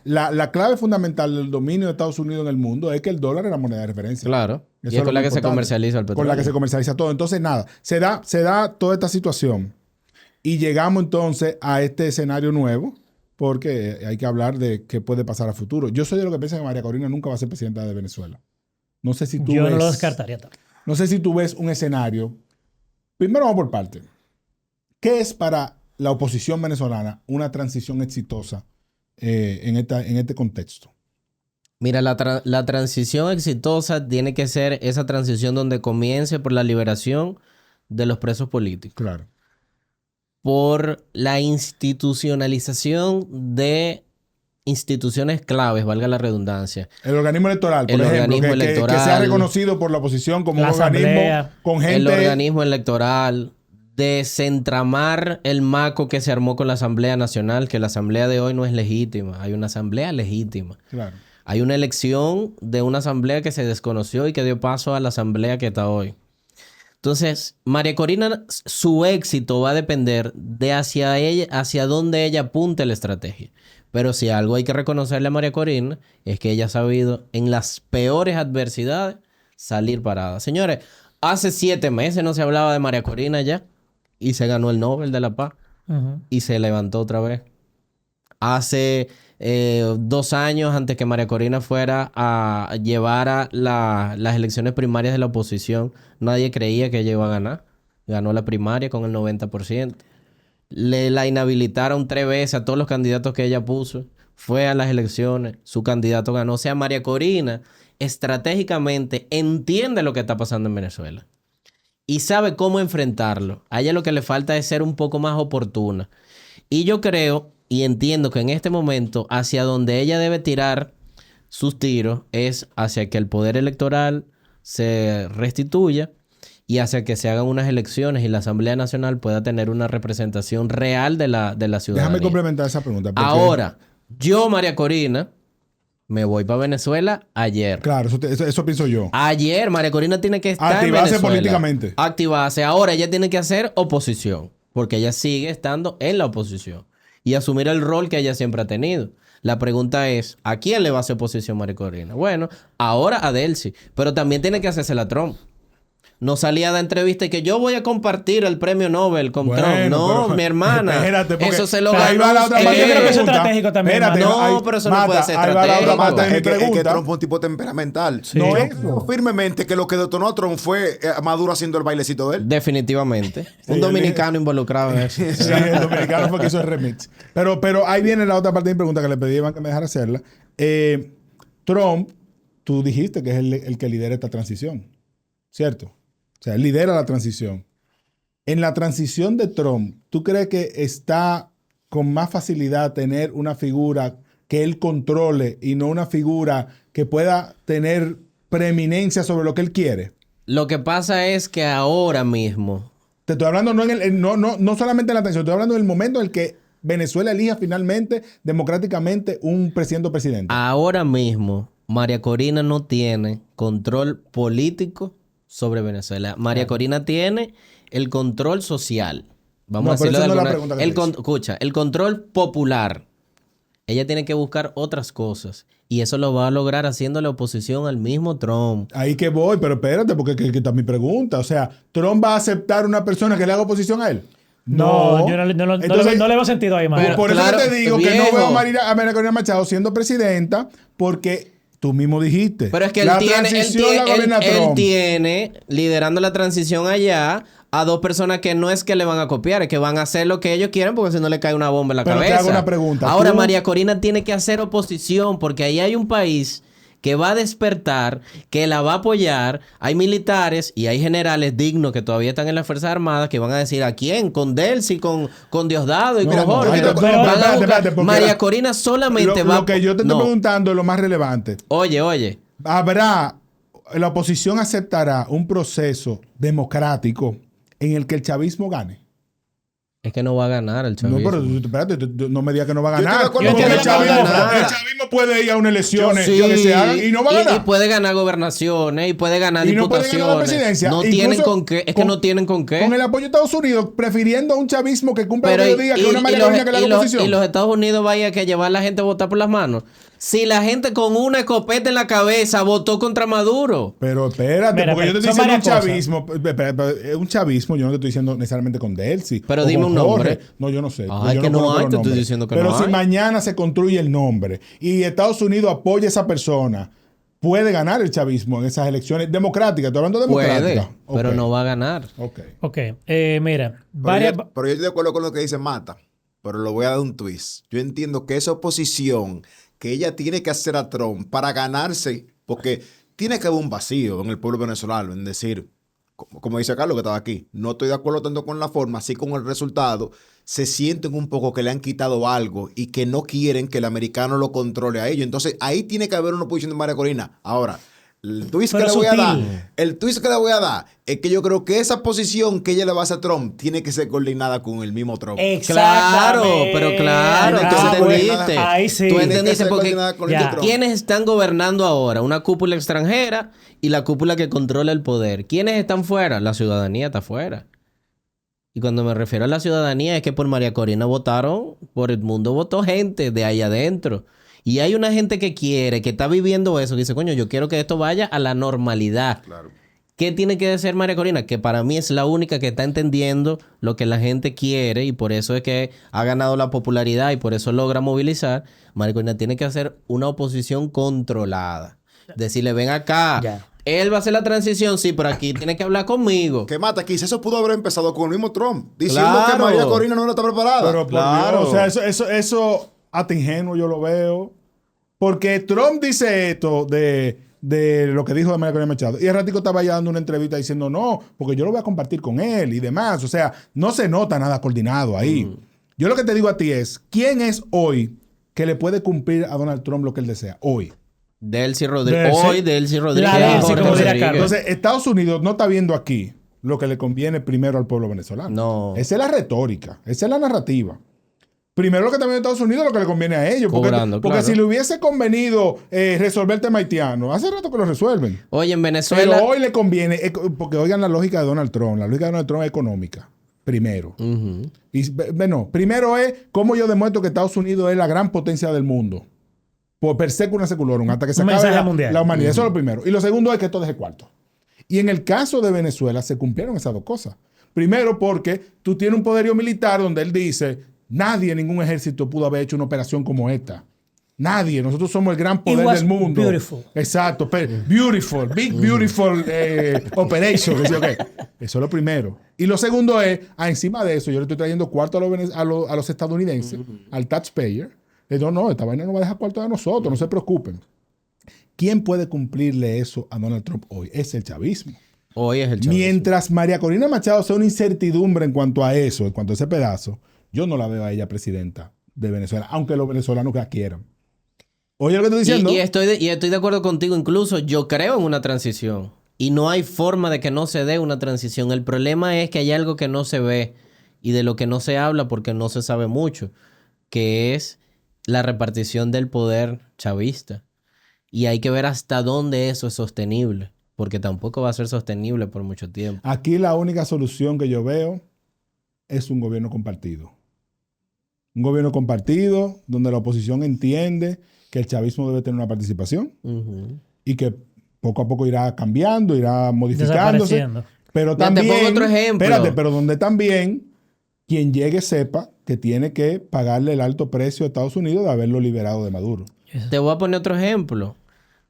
la clave fundamental del dominio de Estados Unidos en el mundo es que el dólar es la moneda de referencia. Claro. Eso Y es lo con la que se importante. comercializa el petróleo. Con la que se comercializa todo. Entonces, nada, se da toda esta situación y llegamos entonces a este escenario nuevo porque hay que hablar de qué puede pasar a futuro. Yo soy de lo que piensa que María Corina nunca va a ser presidenta de Venezuela. No sé si tú Yo ves... no lo descartaría tanto. No sé si tú ves un escenario. Primero vamos por parte. ¿Qué es para la oposición venezolana una transición exitosa en este contexto? Mira, la transición exitosa tiene que ser esa transición donde comience por la liberación de los presos políticos. Claro. Por la institucionalización de instituciones claves, valga la redundancia. El organismo electoral, por El ejemplo, organismo que electoral, sea reconocido por la oposición como la un organismo asamblea, con gente... El organismo electoral, desentramar el maco que se armó con la Asamblea Nacional, que la Asamblea de hoy no es legítima. Hay una Asamblea legítima. Claro. Hay una elección de una Asamblea que se desconoció y que dio paso a la Asamblea que está hoy. Entonces, María Corina, su éxito va a depender de hacia dónde ella apunte la estrategia. Pero si algo hay que reconocerle a María Corina es que ella ha sabido en las peores adversidades salir parada. Señores, hace 7 meses no se hablaba de María Corina ya y se ganó el Nobel de la Paz y se levantó otra vez. Hace 2 años antes que María Corina fuera a llevar a las elecciones primarias de la oposición, nadie creía que ella iba a ganar. Ganó la primaria con el 90%. La inhabilitaron 3 veces a todos los candidatos que ella puso. Fue a las elecciones, su candidato ganó. O sea, María Corina estratégicamente entiende lo que está pasando en Venezuela y sabe cómo enfrentarlo. A ella lo que le falta es ser un poco más oportuna. Y yo creo y entiendo que en este momento hacia donde ella debe tirar sus tiros es hacia que el poder electoral se restituya y hacia que se hagan unas elecciones y la Asamblea Nacional pueda tener una representación real de la ciudadanía. Déjame complementar esa pregunta. Ahora, yo, María Corina, me voy para Venezuela ayer. Claro, eso pienso yo. Ayer, María Corina tiene que estar activarse en Venezuela. políticamente. Activarse. Ahora ella tiene que hacer oposición, porque ella sigue estando en la oposición y asumir el rol que ella siempre ha tenido. La pregunta es, ¿a quién le va a hacer oposición María Corina? Bueno, ahora a Delcy, pero también tiene que hacerse la Trump. No salía de entrevista y que yo voy a compartir el premio Nobel con Trump. No, mi hermana. Espérate, porque eso se lo ahí va ganó la otra parte Yo de creo que la es pregunta. estratégico también, Espérate, no, pero eso no puede ser ahí va la otra parte de mi Es que pregunta. Trump fue un tipo temperamental. Sí. No Yo creo firmemente que lo que detonó a Trump fue Maduro haciendo el bailecito de él. Definitivamente. Un dominicano involucrado en eso. Sí, el dominicano fue que hizo el remix. Pero ahí viene la otra parte de mi pregunta que le pedí a Iván que me dejara hacerla. Trump, tú dijiste que es el que lidera esta transición, ¿cierto? O sea, él lidera la transición. En la transición de Trump, ¿tú crees que está con más facilidad tener una figura que él controle y no una figura que pueda tener preeminencia sobre lo que él quiere? Lo que pasa es que ahora mismo... Te estoy hablando no solamente en la transición, estoy hablando en el momento en el que Venezuela elija finalmente, democráticamente, un presidente o presidente. Ahora mismo, María Corina no tiene control político sobre Venezuela. María Corina tiene el control social. Vamos a decirlo de alguna manera. Escucha, el control popular. Ella tiene que buscar otras cosas. Y eso lo va a lograr haciéndole oposición al mismo Trump. Ahí que voy, pero espérate, porque que está mi pregunta. O sea, ¿Trump va a aceptar una persona que le haga oposición a él? No, yo no le veo sentido ahí, María. Por claro, eso que te digo viejo. que no veo a María Corina Machado siendo presidenta, porque tú mismo dijiste. Pero es que él tiene liderando la transición allá a 2 personas que no es que le van a copiar, es que van a hacer lo que ellos quieren porque si no le cae una bomba en la Pero cabeza. te hago una pregunta. Ahora María Corina tiene que hacer oposición porque ahí hay un país que va a despertar, que la va a apoyar. Hay militares y hay generales dignos que todavía están en las Fuerzas Armadas que van a decir ¿a quién? Con Delcy, con Diosdado y con Jorge. María Corina solamente va... Lo que yo te estoy preguntando es lo más relevante. Oye. La oposición aceptará un proceso democrático en el que el chavismo gane. Es que no va a ganar el chavismo. No, pero espérate, no me digas que no va a ganar. El chavismo puede ir a unas elecciones que se hagan y no va a ganar. Y puede ganar gobernaciones y puede ganar y no puede diputaciones. ganar la presidencia. No Incluso tienen con qué. Es que no tienen con qué. Con el apoyo de Estados Unidos, prefiriendo a un chavismo que cumpla lo que yo diga que una María Corina que le haga oposición. Y los Estados Unidos vaya que llevar a la gente a votar por las manos. Si la gente con una escopeta en la cabeza votó contra Maduro. Pero espérate, porque yo te estoy diciendo un chavismo. Es un chavismo, yo no te estoy diciendo necesariamente con Delcy. Pero dime un nombre. No, yo no sé. Ay, que no hay, te estoy diciendo que no hay. Pero si mañana se construye el nombre y Estados Unidos apoya a esa persona, puede ganar el chavismo en esas elecciones democráticas. Estoy hablando de democráticas. Puede, pero no va a ganar. Ok. Mira. Pero yo estoy de acuerdo con lo que dice Mata, pero lo voy a dar un twist. Yo entiendo que esa oposición que ella tiene que hacer a Trump para ganarse, porque tiene que haber un vacío en el pueblo venezolano, en decir, como dice Carlos que estaba aquí, no estoy de acuerdo tanto con la forma, así con el resultado, se sienten un poco que le han quitado algo y que no quieren que el americano lo controle a ellos. Entonces ahí tiene que haber una posición de María Corina. Ahora, el twist que le voy a dar es que yo creo que esa posición que ella le va a hacer a Trump tiene que ser coordinada con el mismo Trump. Claro, pero claro, tú entendiste. Ahí sí. Tú entendiste Tiene que ser porque coordinada con el Trump. ¿quiénes están gobernando ahora? Una cúpula extranjera y la cúpula que controla el poder. ¿Quiénes están fuera? La ciudadanía está fuera. Y cuando me refiero a la ciudadanía es que por María Corina votaron, por el mundo votó gente de ahí adentro. Y hay una gente que quiere, que está viviendo eso, que dice, coño, yo quiero que esto vaya a la normalidad. Claro. ¿Qué tiene que hacer María Corina? Que para mí es la única que está entendiendo lo que la gente quiere y por eso es que ha ganado la popularidad y por eso logra movilizar. María Corina tiene que hacer una oposición controlada. Decirle, ven acá. Ya. Él va a hacer la transición, sí, pero aquí tiene que hablar conmigo. Que mata, quizás eso pudo haber empezado con el mismo Trump, diciendo Claro. que María Corina no está preparada. Pero por Claro. Dios, o sea, eso hasta ingenuo yo lo veo. Porque Trump dice esto de lo que dijo de María Corina Machado. Y el ratico estaba ya dando una entrevista diciendo, no, porque yo lo voy a compartir con él y demás. O sea, no se nota nada coordinado ahí. Yo lo que te digo a ti es, ¿quién es hoy que le puede cumplir a Donald Trump lo que él desea? Hoy. Delcy Rodríguez. Delcy. Hoy Delcy Rodríguez. La Delcy, Jorge como diría Rodríguez. Carlos. Entonces, Estados Unidos no está viendo aquí lo que le conviene primero al pueblo venezolano. No. Esa es la retórica, esa es la narrativa. Primero lo que está viendo Estados Unidos es lo que le conviene a ellos. Porque, Cobrando, porque claro. si le hubiese convenido resolver el tema haitiano, hace rato que lo resuelven. Oye, en Venezuela... Pero hoy le conviene, porque oigan la lógica de Donald Trump. La lógica de Donald Trump es económica, primero. Ujú. Y bueno, primero es cómo yo demuestro que Estados Unidos es la gran potencia del mundo. Por per secula seculorum, hasta que se Un acabe mensaje mundial. la humanidad. Eso es lo primero. Y lo segundo es que todo es el cuarto. Y en el caso de Venezuela se cumplieron esas dos cosas. Primero porque tú tienes un poderío militar donde él dice, nadie, ningún ejército pudo haber hecho una operación como esta. Nadie. Nosotros somos el gran poder was del mundo. beautiful. Exacto. Beautiful. Big beautiful operation. Eso es lo primero. Y lo segundo es, encima de eso, yo le estoy trayendo cuarto a los estadounidenses, al taxpayer. No, esta vaina no va a dejar cuarto a nosotros, no se preocupen. ¿Quién puede cumplirle eso a Donald Trump hoy? Es el chavismo. Hoy es el chavismo. Mientras María Corina Machado sea una incertidumbre en cuanto a eso, en cuanto a ese pedazo, yo no la veo a ella presidenta de Venezuela, aunque los venezolanos la quieran. Oye lo que estoy diciendo. Y estoy de acuerdo contigo. Incluso yo creo en una transición. Y no hay forma de que no se dé una transición. El problema es que hay algo que no se ve y de lo que no se habla porque no se sabe mucho, que es la repartición del poder chavista. Y hay que ver hasta dónde eso es sostenible, porque tampoco va a ser sostenible por mucho tiempo. Aquí la única solución que yo veo es un gobierno compartido. Un gobierno compartido donde la oposición entiende que el chavismo debe tener una participación Ujú. y que poco a poco irá cambiando, irá modificándose. Desapareciendo. Pero Ya te también, pongo otro ejemplo. espérate, pero donde también quien llegue sepa que tiene que pagarle el alto precio a Estados Unidos de haberlo liberado de Maduro. Te voy a poner otro ejemplo.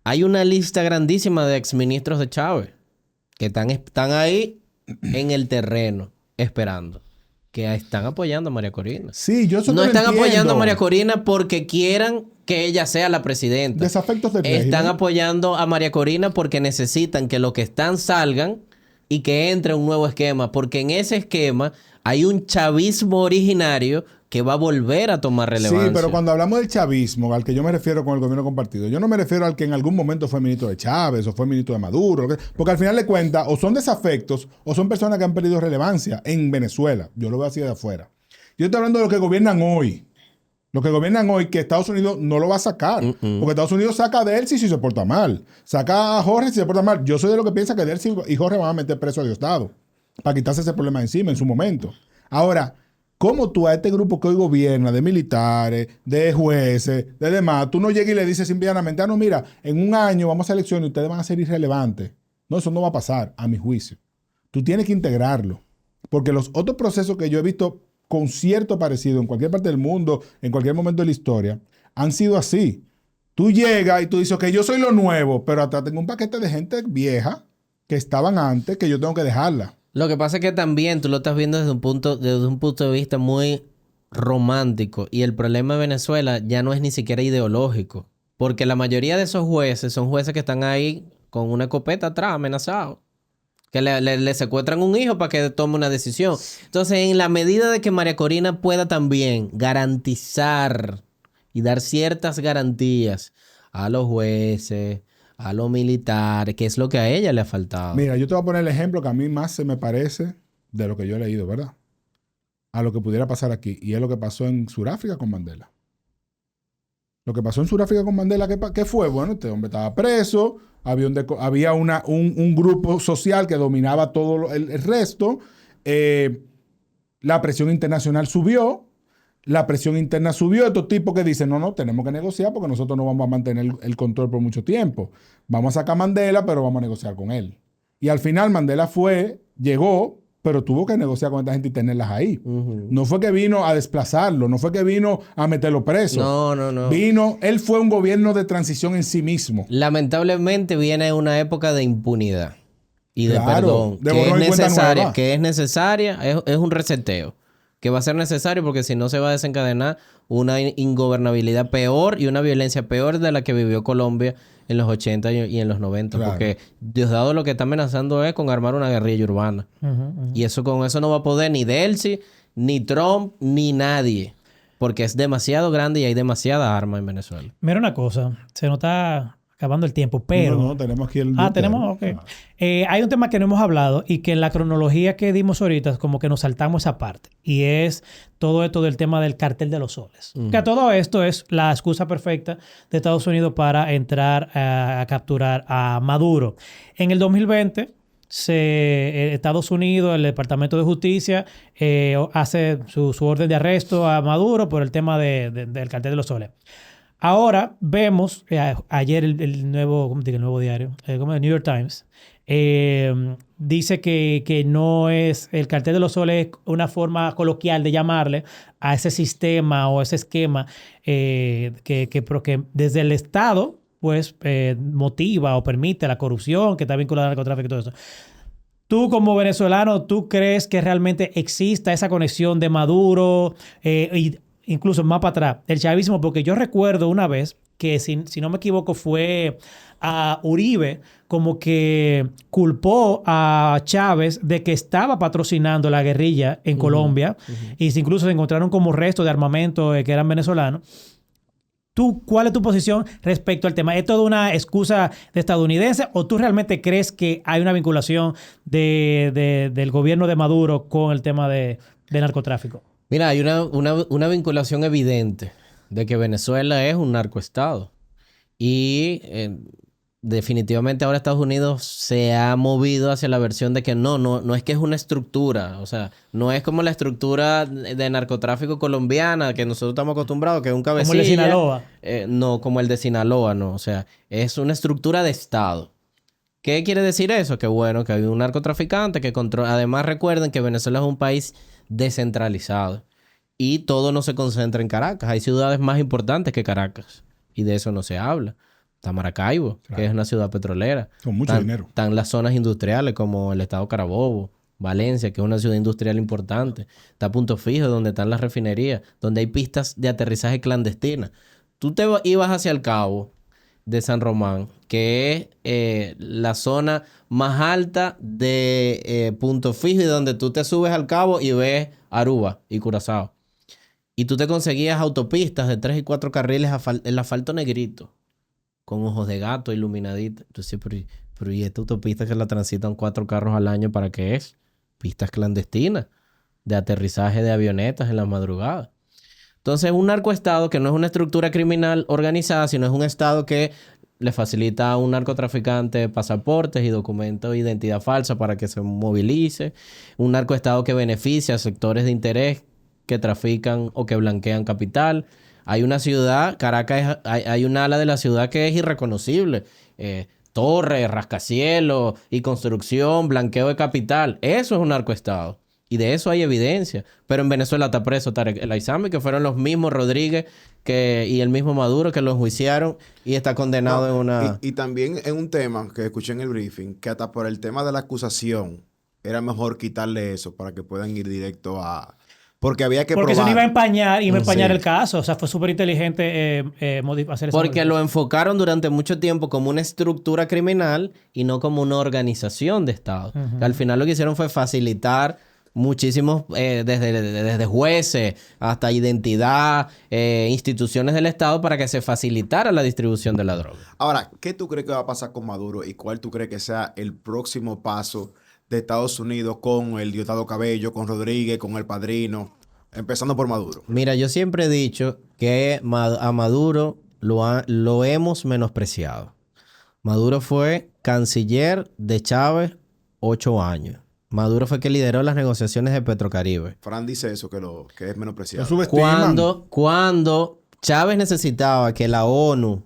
Hay una lista grandísima de exministros de Chávez que están ahí en el terreno esperando, que están apoyando a María Corina. Sí, yo eso No lo están entiendo. apoyando a María Corina porque quieran que ella sea la presidenta. Desafectos del Están régimen. apoyando a María Corina porque necesitan que los que están salgan y que entre un nuevo esquema, porque en ese esquema hay un chavismo originario que va a volver a tomar relevancia. Sí, pero cuando hablamos del chavismo, al que yo me refiero con el gobierno compartido, yo no me refiero al que en algún momento fue ministro de Chávez o fue ministro de Maduro, porque al final de cuentas o son desafectos o son personas que han perdido relevancia en Venezuela. Yo lo veo así de afuera. Yo estoy hablando de los que gobiernan hoy. Los que gobiernan hoy, que Estados Unidos no lo va a sacar. Porque Estados Unidos saca a Delcy si se porta mal. Saca a Jorge si se porta mal. Yo soy de los que piensa que Delcy y Jorge van a meter preso a Diosdado para quitarse ese problema encima en su momento. Ahora, ¿cómo tú a este grupo que hoy gobierna, de militares, de jueces, de demás, tú no llegas y le dices simplemente, no, mira, en un año vamos a elecciones y ustedes van a ser irrelevantes? No, eso no va a pasar, a mi juicio. Tú tienes que integrarlo. Porque los otros procesos que yo he visto con cierto parecido en cualquier parte del mundo, en cualquier momento de la historia, han sido así. Tú llegas y tú dices, ok, yo soy lo nuevo, pero atrás tengo un paquete de gente vieja que estaban antes que yo tengo que dejarla. Lo que pasa es que también tú lo estás viendo desde un punto de vista muy romántico. Y el problema de Venezuela ya no es ni siquiera ideológico. Porque la mayoría de esos jueces son jueces que están ahí con una escopeta atrás, amenazados. Que le secuestran un hijo para que tome una decisión. Entonces, en la medida de que María Corina pueda también garantizar y dar ciertas garantías a los jueces, a los militares, que es lo que a ella le ha faltado. Mira, yo te voy a poner el ejemplo que a mí más se me parece de lo que yo he leído, ¿verdad? A lo que pudiera pasar aquí. Y es lo que pasó en Sudáfrica con Mandela. Lo que pasó en Sudáfrica con Mandela, ¿qué fue? Bueno, este hombre estaba preso, había un grupo social que dominaba todo el resto, la presión internacional subió, estos tipos que dicen, no, tenemos que negociar porque nosotros no vamos a mantener el control por mucho tiempo. Vamos a sacar a Mandela, pero vamos a negociar con él. Y al final Mandela llegó, pero tuvo que negociar con esta gente y tenerlas ahí. No fue que vino a desplazarlo, no fue que vino a meterlo preso. No. Él fue un gobierno de transición en sí mismo. Lamentablemente viene una época de impunidad y de perdón, de borrón y cuenta nueva. que es necesaria, es un reseteo, que va a ser necesario porque si no se va a desencadenar una ingobernabilidad peor y una violencia peor de la que vivió Colombia en los 80 y en los 90. Claro. Porque Diosdado lo que está amenazando es con armar una guerrilla urbana. Y con eso no va a poder ni Delcy, ni Trump, ni nadie. Porque es demasiado grande y hay demasiada arma en Venezuela. Mira una cosa. Se nos está acabando el tiempo, pero... No, tenemos aquí el... tenemos... Ok. Hay un tema que no hemos hablado y que en la cronología que dimos ahorita como que nos saltamos esa parte. Y es todo esto del tema del cartel de los soles. Que todo esto es la excusa perfecta de Estados Unidos para entrar a capturar a Maduro. En el 2020... Estados Unidos, el Departamento de Justicia, hace su orden de arresto a Maduro por el tema del cartel de los soles. Ahora vemos, ayer el nuevo diario, como el New York Times, dice que no es, el cartel de los soles es una forma coloquial de llamarle a ese sistema o ese esquema que desde el Estado pues motiva o permite la corrupción que está vinculada al narcotráfico y todo eso. Tú como venezolano, ¿tú crees que realmente exista esa conexión de Maduro y incluso más para atrás, el chavismo? Porque yo recuerdo una vez que, si no me equivoco, fue a Uribe como que culpó a Chávez de que estaba patrocinando la guerrilla en Colombia y incluso se encontraron como restos de armamento que eran venezolanos. ¿Cuál es tu posición respecto al tema? ¿Es toda una excusa de estadounidense o tú realmente crees que hay una vinculación del gobierno de Maduro con el tema de narcotráfico? Mira, hay una vinculación evidente de que Venezuela es un narcoestado. Y definitivamente ahora Estados Unidos se ha movido hacia la versión de que no es que es una estructura. O sea, no es como la estructura de narcotráfico colombiana que nosotros estamos acostumbrados, que es un cabecilla. Como el de Sinaloa. No, como el de Sinaloa, no. O sea, es una estructura de Estado. ¿Qué quiere decir eso? Que bueno, que hay un narcotraficante que controla. Además, recuerden que Venezuela es un país descentralizado y todo no se concentra en Caracas. Hay ciudades más importantes que Caracas y de eso no se habla. Está Maracaibo, claro, que es una ciudad petrolera. Con mucho dinero. Están las zonas industriales como el estado Carabobo, Valencia, que es una ciudad industrial importante. Está Punto Fijo, donde están las refinerías, donde hay pistas de aterrizaje clandestinas. Tú te ibas hacia el Cabo de San Román, que es la zona más alta de Punto Fijo y donde tú te subes al Cabo y ves Aruba y Curazao. Y tú te conseguías autopistas de 3 y 4 carriles, el asfalto negrito, con ojos de gato iluminadita. Entonces, pero ¿y esta autopista que la transitan 4 carros al año para qué es? Pistas clandestinas de aterrizaje de avionetas en las madrugadas. Entonces, un narcoestado que no es una estructura criminal organizada, sino es un estado que le facilita a un narcotraficante pasaportes y documentos de identidad falsa para que se movilice. Un narcoestado que beneficia a sectores de interés que trafican o que blanquean capital. Hay una ciudad, Caracas, hay un ala de la ciudad que es irreconocible. Torres, rascacielos y construcción, blanqueo de capital. Eso es un narcoestado. Y de eso hay evidencia. Pero en Venezuela está preso Tarek El Aizami, que fueron los mismos Rodríguez y el mismo Maduro que lo enjuiciaron y está condenado en una... Y también en un tema que escuché en el briefing, que hasta por el tema de la acusación era mejor quitarle eso para que puedan ir directo a... porque había que Porque probar. eso no iba a empañar, Sí. el caso. O sea, fue súper inteligente hacer eso. Porque lo enfocaron durante mucho tiempo como una estructura criminal y no como una organización de Estado. Que al final lo que hicieron fue facilitar muchísimos, desde jueces hasta identidad, instituciones del Estado para que se facilitara la distribución de la droga. Ahora, ¿qué tú crees que va a pasar con Maduro y cuál tú crees que sea el próximo paso de Estados Unidos con el Diosdado Cabello, con Rodríguez, con El Padrino, empezando por Maduro? Mira, yo siempre he dicho que a Maduro lo hemos menospreciado. Maduro fue canciller de Chávez 8 años. Maduro fue que lideró las negociaciones de Petrocaribe. Fran dice eso, que es menospreciado. Lo subestiman. Cuando Chávez necesitaba que la ONU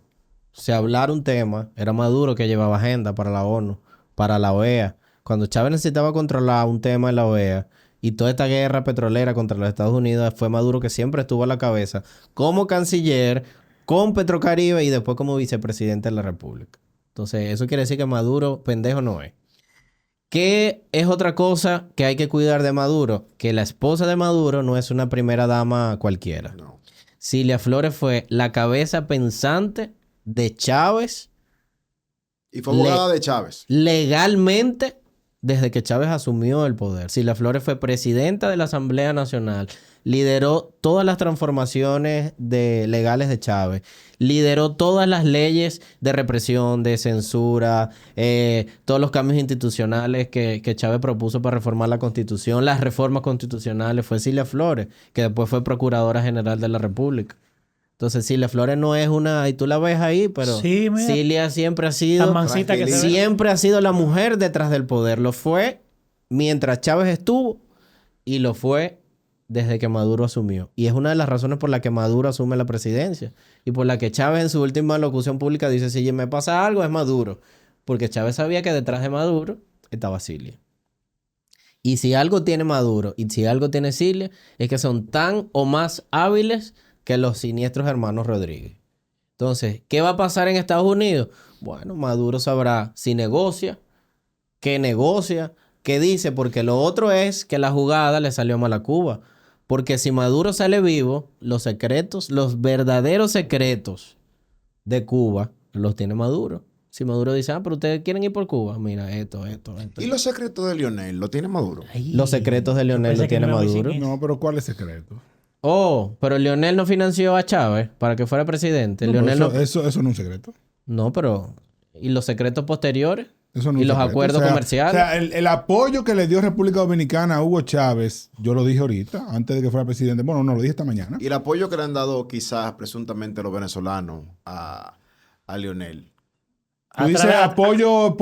se hablara un tema, era Maduro que llevaba agenda para la ONU, para la OEA. Cuando Chávez necesitaba controlar un tema en la OEA y toda esta guerra petrolera contra los Estados Unidos, fue Maduro que siempre estuvo a la cabeza como canciller, con Petrocaribe y después como vicepresidente de la República. Entonces, eso quiere decir que Maduro pendejo no es. ¿Qué es otra cosa que hay que cuidar de Maduro? Que la esposa de Maduro no es una primera dama cualquiera. No. Cilia Flores fue la cabeza pensante de Chávez Y fue abogada de Chávez. legalmente desde que Chávez asumió el poder. Cilia Flores fue presidenta de la Asamblea Nacional, lideró todas las transformaciones legales de Chávez, lideró todas las leyes de represión, de censura, todos los cambios institucionales que Chávez propuso para reformar la Constitución, las reformas constitucionales. Fue Cilia Flores, que después fue Procuradora General de la República. Entonces, Cilia Flores no es una... Y tú la ves ahí, pero Sí, mira. Cilia siempre ha sido... Tan mansita que se ve. Siempre ha sido la mujer detrás del poder. Lo fue mientras Chávez estuvo y lo fue desde que Maduro asumió. Y es una de las razones por las que Maduro asume la presidencia y por la que Chávez en su última locución pública dice, si me pasa algo es Maduro. Porque Chávez sabía que detrás de Maduro estaba Cilia. Y si algo tiene Maduro y si algo tiene Cilia, es que son tan o más hábiles que los siniestros hermanos Rodríguez. Entonces, ¿qué va a pasar en Estados Unidos? Bueno, Maduro sabrá si negocia, qué dice, porque lo otro es que la jugada le salió mal a Cuba. Porque si Maduro sale vivo, los secretos, los verdaderos secretos de Cuba, los tiene Maduro. Si Maduro dice, pero ustedes quieren ir por Cuba, mira, esto. ¿Y los secretos de Lionel lo tiene Maduro? Los secretos de Lionel pensé lo que tiene no me voy Maduro. sin No, pero ¿cuál es el secreto? Oh, pero Lionel no financió a Chávez para que fuera presidente. No, Lionel pero no... eso no es un secreto. No, pero... ¿Y los secretos posteriores? Eso no ¿Y es un los secreto. acuerdos comerciales? O sea, el apoyo que le dio República Dominicana a Hugo Chávez, yo lo dije ahorita, antes de que fuera presidente. Bueno, no, lo dije esta mañana. Y el apoyo que le han dado quizás presuntamente los venezolanos a Lionel. Tú dices apoyo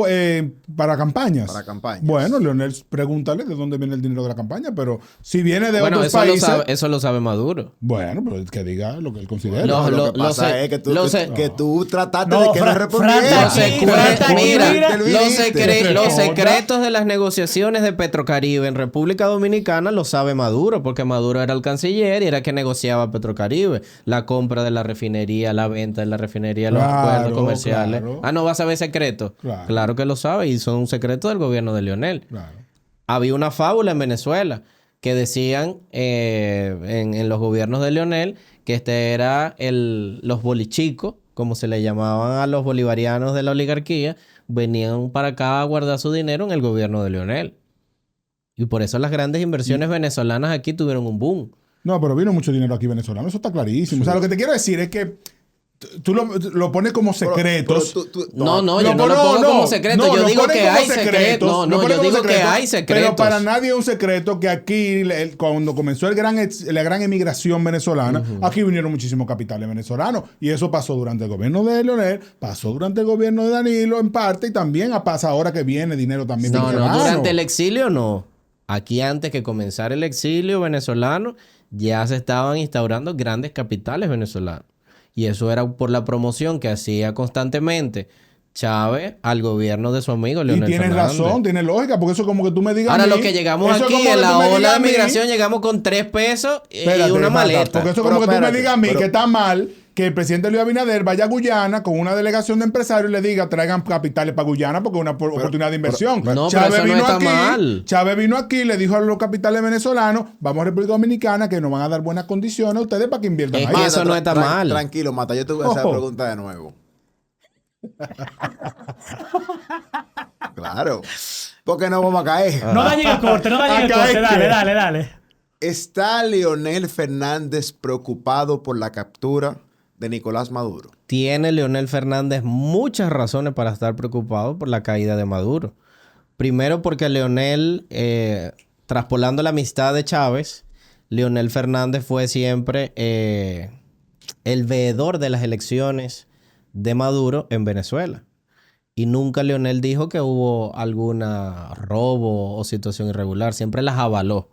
para campañas. Para campañas. Bueno, Leonel, pregúntale de dónde viene el dinero de la campaña, pero si viene de Bueno, otros eso países... eso lo sabe Maduro. Bueno, pero que diga lo que él considera. No, Lo que pasa es que tú trataste No, de que no Fran respondiera. Los secretos de las negociaciones de Petrocaribe en República Dominicana lo sabe Maduro, porque Maduro era el canciller y era el que negociaba Petrocaribe. La compra de la refinería, la venta de la refinería, los Claro, acuerdos comerciales. claro. Ah, no vas a saber secretos. Claro que lo sabe y son secretos del gobierno de Lionel. Claro. Había una fábula en Venezuela que decían en los gobiernos de Lionel que era los bolichicos, como se le llamaban a los bolivarianos de la oligarquía, venían para acá a guardar su dinero en el gobierno de Lionel. Y por eso las grandes inversiones venezolanas aquí tuvieron un boom. No, pero vino mucho dinero aquí venezolano, eso está clarísimo. O sea, lo que te quiero decir es que tú lo pones como secretos. No, yo no lo pongo como secreto. Yo digo que hay secretos. No, yo digo que hay secretos. Pero para nadie es un secreto que aquí, cuando comenzó la gran emigración venezolana, aquí vinieron muchísimos capitales venezolanos. Y eso pasó durante el gobierno de Leonel, pasó durante el gobierno de Danilo en parte, y también pasa ahora que viene dinero también venezolano. No, durante el exilio no. Aquí antes que comenzara el exilio venezolano, ya se estaban instaurando grandes capitales venezolanos. Y eso era por la promoción que hacía constantemente Chávez al gobierno de su amigo Leonel Fernández. Y tienes razón, tiene lógica, porque eso es como que tú me digas. Ahora, lo que llegamos aquí en la ola de migración, llegamos con 3 pesos y una maleta. Porque eso es como que tú me digas a mí que está mal que el presidente Luis Abinader vaya a Guyana con una delegación de empresarios y le diga traigan capitales para Guyana porque es una oportunidad de inversión. No, pero eso no está mal. Chávez vino aquí, le dijo a los capitales venezolanos, vamos a República Dominicana que nos van a dar buenas condiciones a ustedes para que inviertan ahí. Eso no está mal. Tranquilo, Mata, yo te voy a hacer la pregunta de nuevo. Claro. Porque no vamos a caer. No dañen el corte, no dañen el corte. Dale. ¿Está Leonel Fernández preocupado por la captura de Nicolás Maduro? Tiene Leonel Fernández muchas razones para estar preocupado por la caída de Maduro. Primero porque Leonel, traspolando la amistad de Chávez, Leonel Fernández fue siempre el veedor de las elecciones de Maduro en Venezuela. Y nunca Leonel dijo que hubo alguna robo o situación irregular. Siempre las avaló.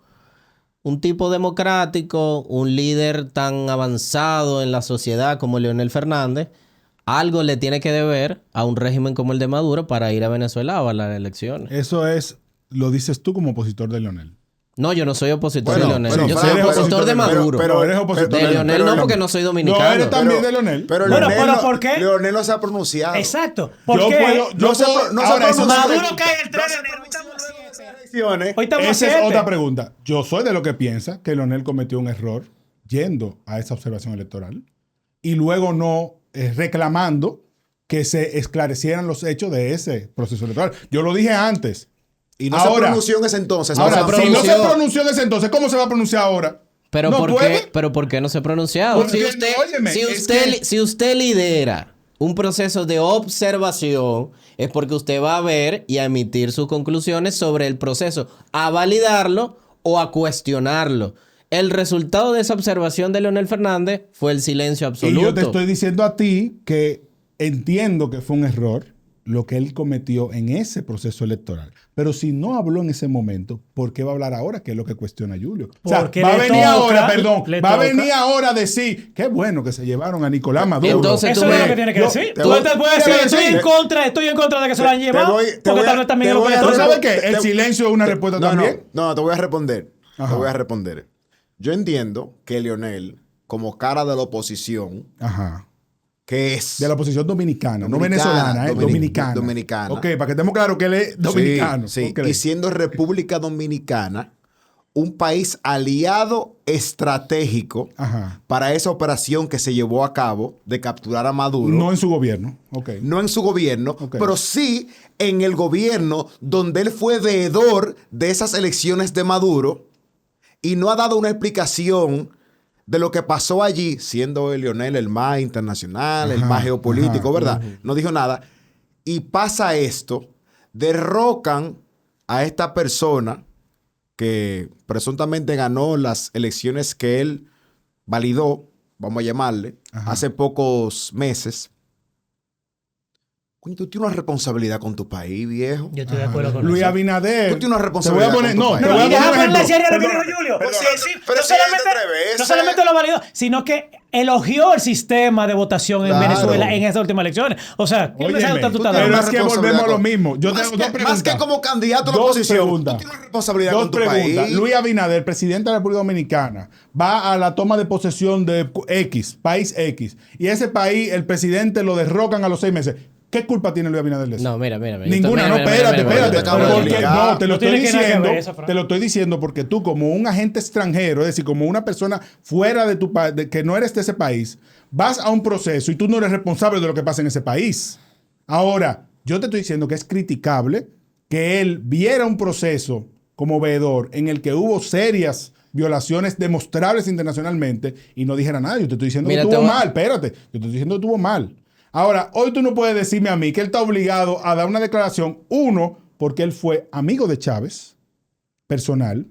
Un tipo democrático, un líder tan avanzado en la sociedad como Leonel Fernández, algo le tiene que deber a un régimen como el de Maduro para ir a Venezuela a avalar elecciones. Eso lo dices tú como opositor de Leonel. No, yo no soy opositor de Leonel. Bueno, yo soy opositor de Maduro. Pero eres opositor de Leonel no, porque no soy dominicano. No, eres también de Leonel. Pero Bueno, Leonel, ¿por qué? Leonel no se ha pronunciado. Exacto. ¿Por qué? Maduro cae el 3 de enero. Hoy estamos Esa es 7. otra pregunta. Yo soy de lo que piensa que Leonel cometió un error yendo a esa observación electoral y luego no reclamando que se esclarecieran los hechos de ese proceso electoral. Yo lo dije antes. Y no se pronunció en ese entonces. Ahora, si no se pronunció en ese entonces, ¿cómo se va a pronunciar ahora? Pero, ¿No ¿por qué no se ha pronunciado? Porque, Si usted lidera un proceso de observación, es porque usted va a ver y a emitir sus conclusiones sobre el proceso, a validarlo o a cuestionarlo. El resultado de esa observación de Leonel Fernández fue el silencio absoluto. Y yo te estoy diciendo a ti que entiendo que fue un error lo que él cometió en ese proceso electoral. Pero si no habló en ese momento, ¿por qué va a hablar ahora? Que es lo que cuestiona Julio. O sea, va a venir ahora a decir, qué bueno que se llevaron a Nicolás Maduro. Entonces, eso es lo que tiene que decir. Tú te puedes decir, estoy en contra de que se lo han llevado. Porque tal vez también lo puede decir. ¿Sabes qué? El silencio es una respuesta también. No, te voy a responder. Ajá. Te voy a responder. Yo entiendo que Leonel, como cara de la oposición, ajá, que es de la oposición dominicana, no venezolana, dominicana. Dominicana. Ok, para que estemos claros que él es dominicano. Sí. Okay. Y siendo República Dominicana un país aliado estratégico, ajá, para esa operación que se llevó a cabo de capturar a Maduro. No en su gobierno. Okay. No en su gobierno, okay, pero sí en el gobierno donde él fue veedor de esas elecciones de Maduro y no ha dado una explicación de lo que pasó allí, siendo Leonel el más internacional, ajá, el más geopolítico, ajá, ¿verdad? Ajá. No dijo nada. Y pasa esto, derrocan a esta persona que presuntamente ganó las elecciones que él validó, vamos a llamarle, ajá, hace pocos meses. Coño, tú tienes una responsabilidad con tu país, viejo. Yo estoy de acuerdo con Luis Abinader. Tú tienes una responsabilidad con tu país. No, y déjame ponerle a lo que dijo Julio. No solamente lo validó, sino que elogió el sistema de votación en Venezuela en estas últimas elecciones. O sea, ¿qué mensaje tú estás dando? Pero es que volvemos a lo mismo. Yo tengo dos preguntas. Más que como candidato a la oposición, tú tienes una responsabilidad con tu país. Luis Abinader, presidente de la República Dominicana, va a la toma de posesión de X, país X, y ese país, el presidente lo derrocan a los 6 meses. ¿Qué culpa tiene Luis Abinader de eso? No, mira. Ninguna, no, espérate. No, te lo estoy diciendo. Te lo estoy diciendo porque tú, como un agente extranjero, es decir, como una persona fuera de tu país, que no eres de ese país, vas a un proceso y tú no eres responsable de lo que pasa en ese país. Ahora, yo te estoy diciendo que es criticable que él viera un proceso como veedor en el que hubo serias violaciones demostrables internacionalmente y no dijera nada. Yo te estoy diciendo que estuvo mal. Espérate. Yo te estoy diciendo que estuvo mal. Ahora, hoy tú no puedes decirme a mí que él está obligado a dar una declaración, uno, porque él fue amigo de Chávez, personal,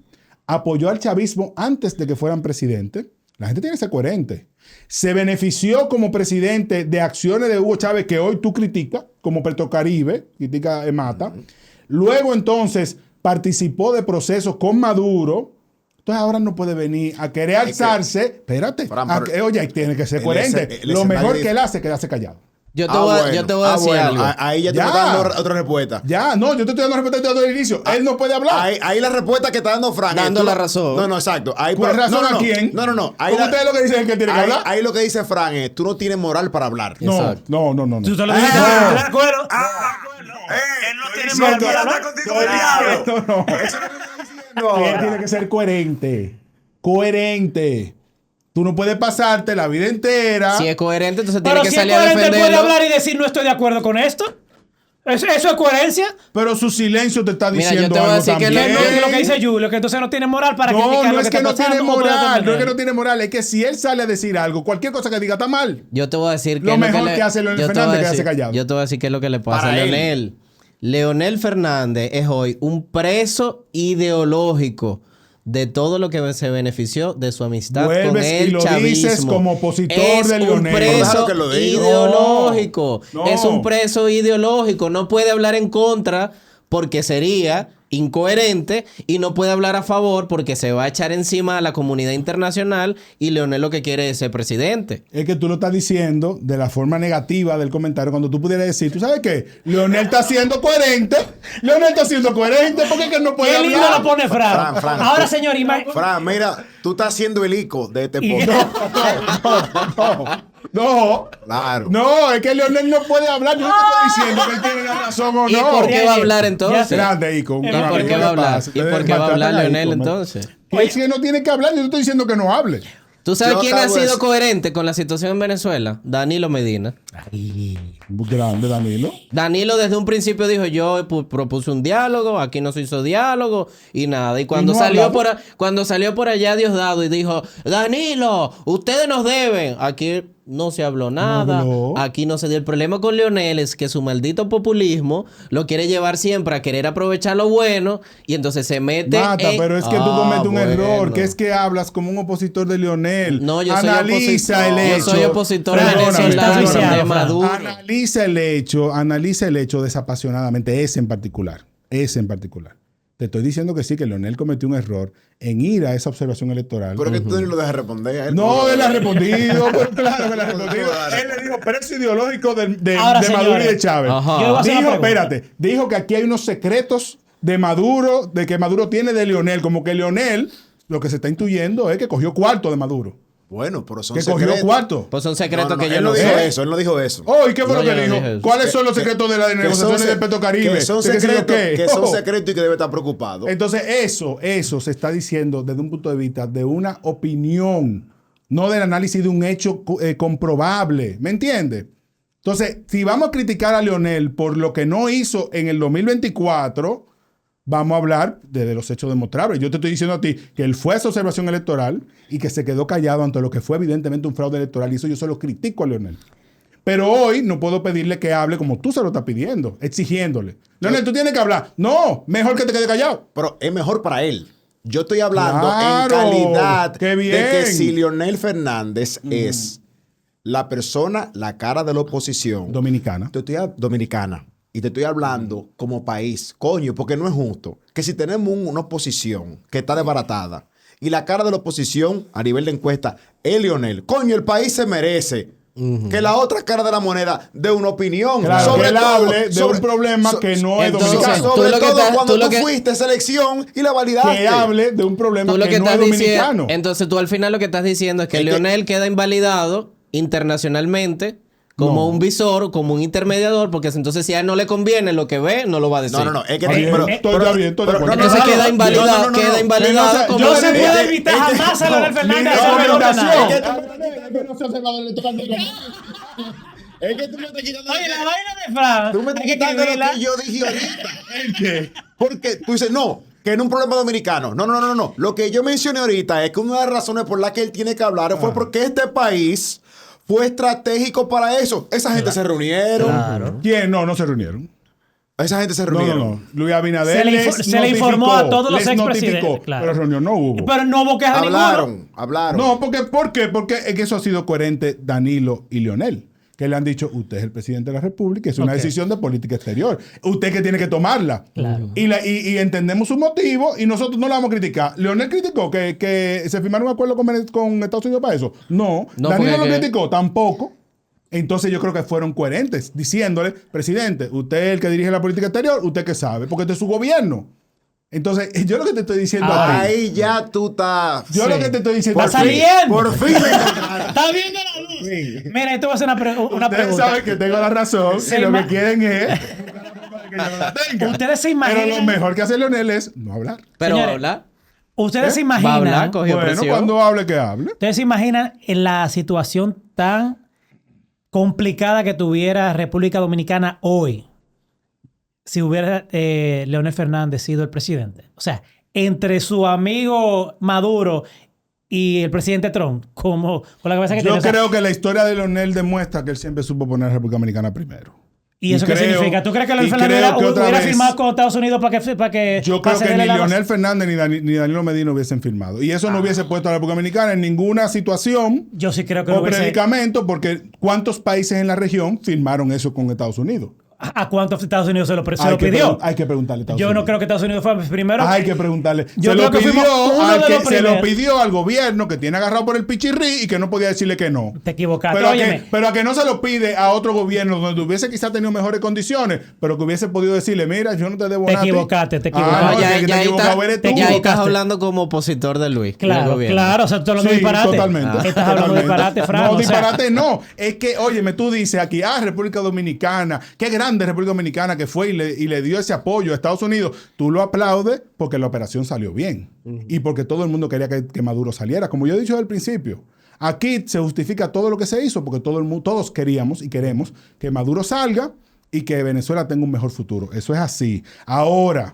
apoyó al chavismo antes de que fueran presidente. La gente tiene que ser coherente. Se benefició como presidente de acciones de Hugo Chávez que hoy tú criticas, como Petrocaribe, critica Mata. Luego, entonces, participó de procesos con Maduro. Entonces ahora no puede venir a querer alzarse. Espérate. Oye, tiene que ser coherente. Lo mejor que él hace es quedarse callado. Yo te voy a decir algo. Ahí ya te está dando otra respuesta. Ya, no, yo te estoy dando respuesta desde el inicio. Él no puede hablar. Ahí la respuesta que está dando Frank. Dando la razón. No, exacto. ¿Cuál razón a quién? No. ¿Cómo ustedes lo que dicen es que tiene que hablar? Ahí lo que dice Frank es, tú no tienes moral para hablar. No. Tú solo dijiste, ¿estás de acuerdo? Él no tiene moral para hablar. Él tiene que ser coherente. Coherente. Tú no puedes pasarte la vida entera. Si es coherente, entonces tiene Pero que si es salir a coherente, él defenderlo. puede hablar y decir no estoy de acuerdo con esto. ¿Eso es coherencia? Pero su silencio te está Mira, diciendo yo te voy a algo decir que también. No es lo que dice Julio, que entonces no tiene moral para criticar No lo es que está no tiene pasando, o puede moral. No es defender. que no tiene moral. Es que si él sale a decir algo, cualquier cosa que diga está mal. Yo te voy a decir que Lo es mejor le- que hace Leonel yo te voy a Fernández es decir- quedarse callado. Yo te voy a decir qué es lo que le pasa Para a él. Leonel. Leonel Fernández es hoy un preso ideológico de todo lo que se benefició de su amistad con Vuelves y el lo chavismo. dices como opositor es de un Leonel. preso Déjalo que lo diga. ideológico. No. Es un preso ideológico. No puede hablar en contra porque sería incoherente y no puede hablar a favor porque se va a echar encima a la comunidad internacional y Leonel lo que quiere es ser presidente. Es que tú lo estás diciendo de la forma negativa del comentario cuando tú pudieras decir, ¿tú sabes qué? Leonel está siendo coherente. Leonel está siendo coherente porque es que él no puede Qué lindo hablar. lo pone Fran. Fran, Ahora, señor, Fran, mira, tú estás siendo el ico de este podcast. No. Claro. No, es que Leonel no puede hablar. Yo no te estoy diciendo que él tiene la razón o ¿Y no. por qué va a hablar entonces? Grande, Ico. ¿Y por qué va a hablar? ¿Y por qué va a hablar Leonel entonces? Es que no tiene que hablar. Yo no estoy diciendo que no hable. ¿Tú sabes Yo quién te ha hago sido eso. coherente con la situación en Venezuela? Danilo Medina. Grande, Danilo. Danilo desde un principio dijo, yo propuse un diálogo, aquí no se hizo diálogo y nada. Y cuando no salió hablamos. cuando salió por allá Diosdado y dijo, Danilo, ustedes nos deben. Aquí no se habló nada. habló. Aquí no se dio. El problema con Leonel es que su maldito populismo lo quiere llevar siempre a querer aprovechar lo bueno y entonces se mete Mata, pero es que tú cometes un error, bueno. que es que hablas como un opositor de Leonel. No, yo soy Analiza el hecho. Yo soy opositor Perdóname, venezolano perdóname. de Maduro. Analiza el hecho desapasionadamente, ese en particular. Te estoy diciendo que sí, que Leonel cometió un error en ir a esa observación electoral. Pero que tú ni lo dejas responder a él. No, él ha respondido, pero claro que él ha respondido. Él le dijo preso ideológico de Ahora, Maduro y de señores, Chávez. Ajá. yo le voy a hacer Dijo, una pregunta. espérate, dijo que aquí hay unos secretos de Maduro, de que Maduro tiene de Leonel, como que Leonel, lo que se está intuyendo es que cogió cuarto de Maduro. Bueno, pero son Que secretos. cogió cuarto. Pues son secretos que yo él no no dijo sé. eso, él no dijo eso. Oh, ¿y qué fue No, lo que yo no dijo? dije eso. ¿Cuáles son los secretos de las negociaciones del Petrocaribe? Que son ¿De qué sé yo secretos, qué? que son Oh. secretos y que debe estar preocupado. Entonces, eso se está diciendo desde un punto de vista de una opinión, no del análisis de un hecho comprobable. ¿Me entiendes? Entonces, si vamos a criticar a Leonel por lo que no hizo en el 2024, vamos a hablar de los hechos demostrables. Yo te estoy diciendo a ti que él fue a esa observación electoral y que se quedó callado ante lo que fue evidentemente un fraude electoral. Y eso yo se lo critico a Leonel. Pero hoy no puedo pedirle que hable como tú se lo estás pidiendo, exigiéndole. Leonel, tú tienes que hablar. No, mejor que te quede callado. Pero es mejor para él. Yo estoy hablando en Claro, calidad qué de bien. que si Leonel Fernández es la persona, la cara de la oposición Dominicana. dominicana. Y te estoy hablando como país, coño, porque no es justo que si tenemos una oposición que está desbaratada y la cara de la oposición a nivel de encuesta es Leonel, coño, el país se merece que la otra cara de la moneda dé una opinión. Claro, sobre que él todo, hable de un problema que no es entonces, dominicano. tú Sobre lo que todo estás- cuando tú lo tú que- fuiste a esa elección y la validaste. Que hable de un problema Tú lo que, que no es estás diciendo, dominicano. entonces tú al final lo que estás diciendo es que Es que- Leonel queda invalidado internacionalmente como No. un visor, como un intermediador, porque entonces si a él no le conviene lo que ve, no lo va a decir. No, es que... Oye, estoy de acuerdo, estoy de acuerdo. Entonces queda invalidado, queda invalidado no, como No se Yo puede le- invitar jamás a Leonel Fernández a mi hacer menor de nada. Es que tú me estás quitando Oye, la vaina de Fran. Tú me estás hay que quitando lo escribirla. que yo dije ahorita. ¿El qué? Porque tú dices, no, que no es un problema dominicano. No. Lo que yo mencioné ahorita es que una de las razones por las que él tiene que hablar fue porque este país fue estratégico para eso. Esa gente se reunieron. ¿Quién? No se reunieron. Esa gente se No. reunieron. Luis Abinader Se le informó a todos los expresidentes, notificó, claro. pero reunión no hubo. Pero no hubo queja ninguna. Hablaron. No, ¿por qué? Porque es que eso ha sido coherente Danilo y Leonel. Que le han dicho, usted es el presidente de la República, es una Ok. decisión de política exterior. Usted que tiene que tomarla. Claro. Y entendemos su motivo y nosotros no la vamos a criticar. Leonel criticó que se firmaron un acuerdo con Estados Unidos para eso. No. No, Danilo porque lo que- criticó, tampoco. Entonces yo creo que fueron coherentes, diciéndole, presidente, usted es el que dirige la política exterior, usted que sabe, porque este es su gobierno. Entonces, yo lo que te estoy diciendo a ti. Ahí ya tú estás. Yo lo que te estoy diciendo Por fin, Por fin. está viendo la luz. Mira, esto va a ser una Ustedes pregunta. saben que tengo la razón Se y lo ima- que quieren es que yo no la tenga. Ustedes se imaginan. Pero lo mejor que hace Leonel es no hablar. Pero Señores, habla. Ustedes se Va a imaginan. hablar, cogió Bueno, presión. cuando hable, que hable. Ustedes se imaginan en la situación tan complicada que tuviera República Dominicana hoy si hubiera Leonel Fernández sido el presidente. O sea, entre su amigo Maduro y el presidente Trump, como con la cabeza que Yo tiene. O sea, creo que la historia de Leonel demuestra que él siempre supo poner a la República Dominicana primero. ¿y eso qué creo- significa? ¿Tú crees que Leonel y Fernández creo que otra hubiera vez- firmado con Estados Unidos para que Yo para creo que cederle ni la Leonel Fernández ni Danilo Medina hubiesen firmado. Y eso no hubiese puesto a la República Dominicana en ninguna situación Yo sí creo que no o hubiese... predicamento, porque ¿cuántos países en la región firmaron eso con Estados Unidos? ¿A cuántos Estados Unidos se lo Hay que pidió? hay que preguntarle a Estados Yo Unidos. no creo que Estados Unidos fue primero. Hay que preguntarle. Yo Se creo lo que fuimos pidió uno al de que los se lo primeros. pidió al gobierno que tiene agarrado por el pichirrí y que no podía decirle que no. Te equivocaste. Pero Óyeme. a que no se lo pide a otro gobierno donde hubiese quizás tenido mejores condiciones, pero que hubiese podido decirle, mira, yo no te debo Te nada. a ti. equivocaste, te Ah, equivocaste. no, No, el que te ahí equivocado eres tú. ya ahí estás equivocaste. hablando como opositor de Luis. del Claro, gobierno. claro. O sea, tú estás hablando Sí, disparate. totalmente. Estás hablando totalmente. disparate, Fran. No, o sea, disparate no. Es que, óyeme, tú dices aquí, República Dominicana, qué grande República Dominicana que fue y le dio ese apoyo a Estados Unidos. Tú lo aplaudes porque la operación salió bien. Y porque todo el mundo quería que Maduro saliera. Como yo he dicho al principio, aquí se justifica todo lo que se hizo porque todos queríamos y queremos que Maduro salga y que Venezuela tenga un mejor futuro. Eso es así. Ahora,